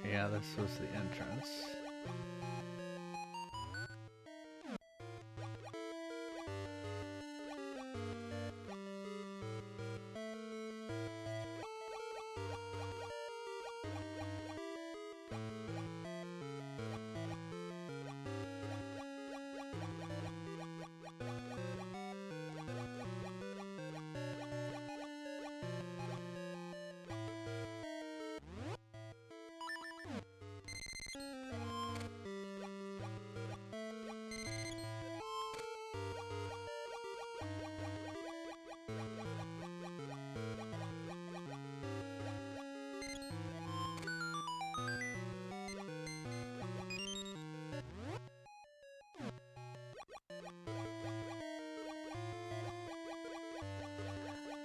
Yeah, this was the entrance.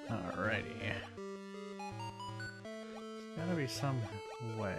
Alrighty. There's gotta be some way.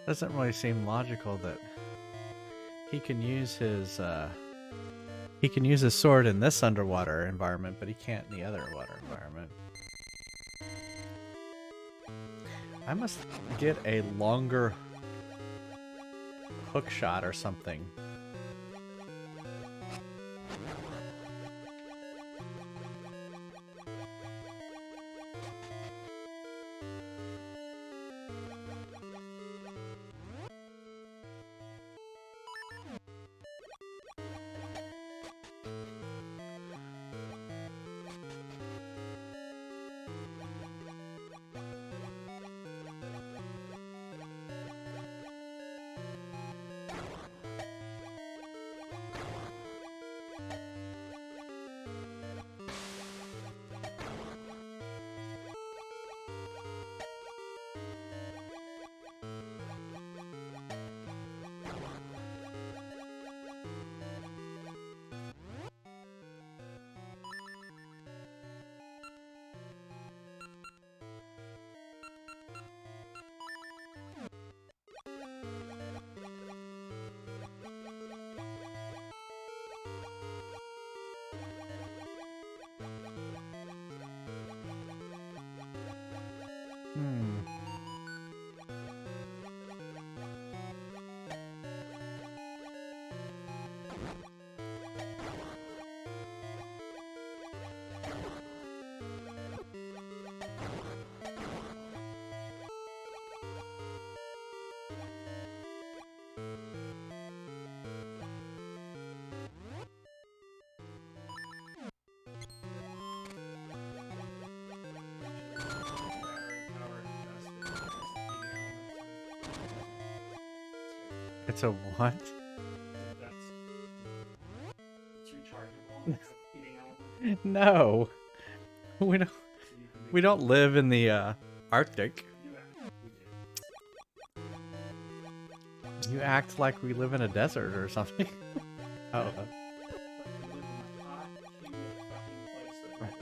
Doesn't really seem logical that he can use his sword in this underwater environment, but he can't in the other water environment. I must get a longer hook shot or something. Hmm. It's a what? It's rechargeable. It's a heating element. No. We don't. So you can make We don't live in the Arctic. you actually do. You act like we live in a desert or something. Oh. But we live in a hot, humid fucking place that we live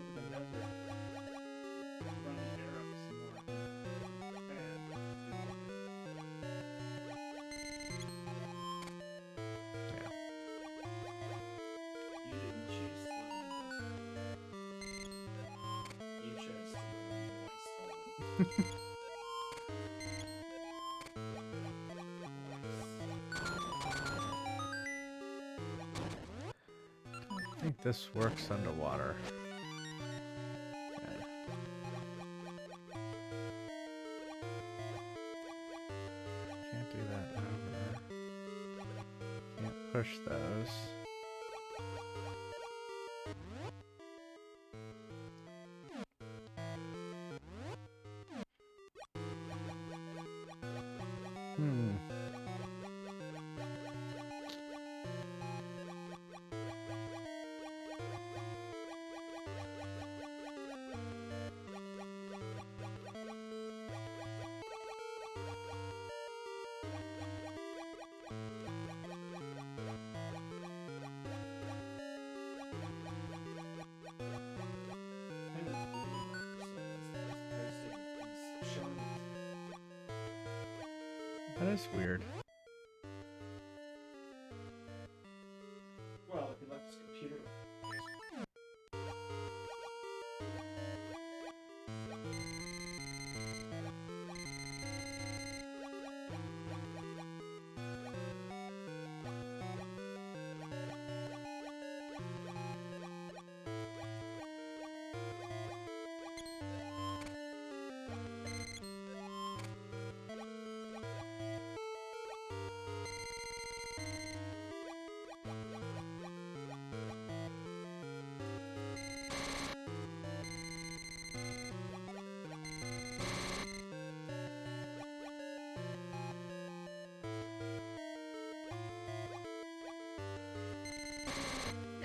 in the desert. Run the air up some more. Fan. Yeah. You didn't choose to live in the desert. You chose to live in the moist hole. I think this works underwater. Okay. Can't do that over. Can't push those. Hmm. That is weird. Well, if he left his computer.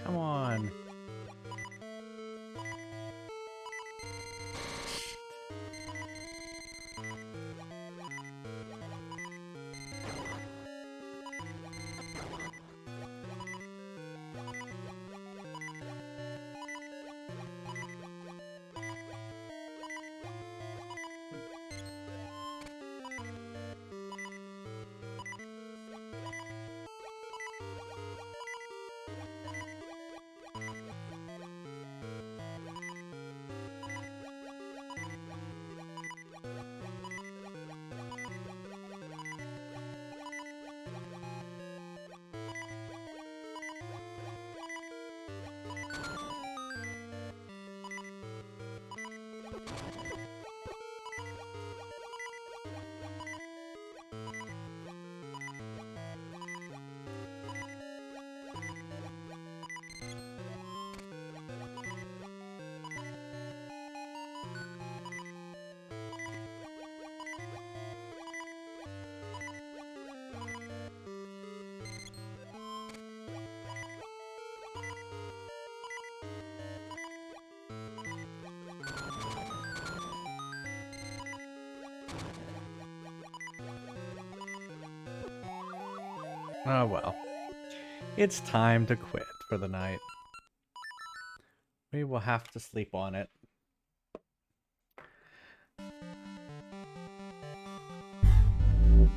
Come on. Oh well. It's time to quit for the night. We will have to sleep on it.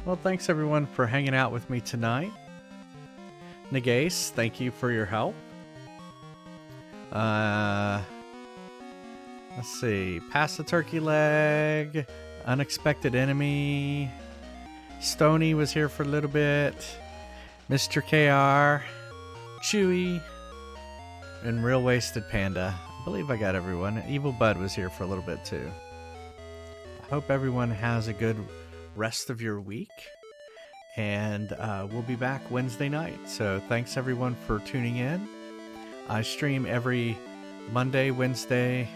Well, thanks everyone for hanging out with me tonight. Nagace, thank you for your help. Let's see. Pass the turkey leg. Unexpected enemy. Stony was here for a little bit. Mr. KR. Chewy. And Real Wasted Panda. I believe I got everyone. Evil Bud was here for a little bit too. I hope everyone has a good rest of your week. And we'll be back Wednesday night. So thanks everyone for tuning in. I stream every Monday, Wednesday,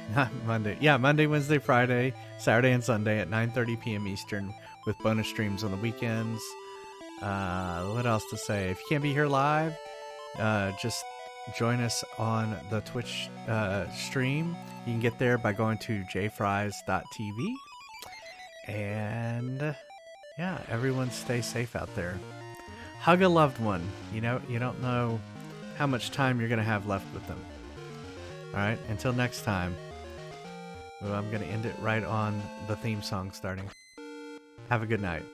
Monday, Wednesday, Friday, Saturday, and Sunday at 9:30 p.m. Eastern with bonus streams on the weekends. What else to say? If you can't be here live, just join us on the Twitch stream. You can get there by going to jfries.tv. And yeah, everyone stay safe out there. Hug a loved one. You know, you don't know how much time you're going to have left with them. All right, until next time. Well, I'm going to end it right on the theme song starting. Have a good night.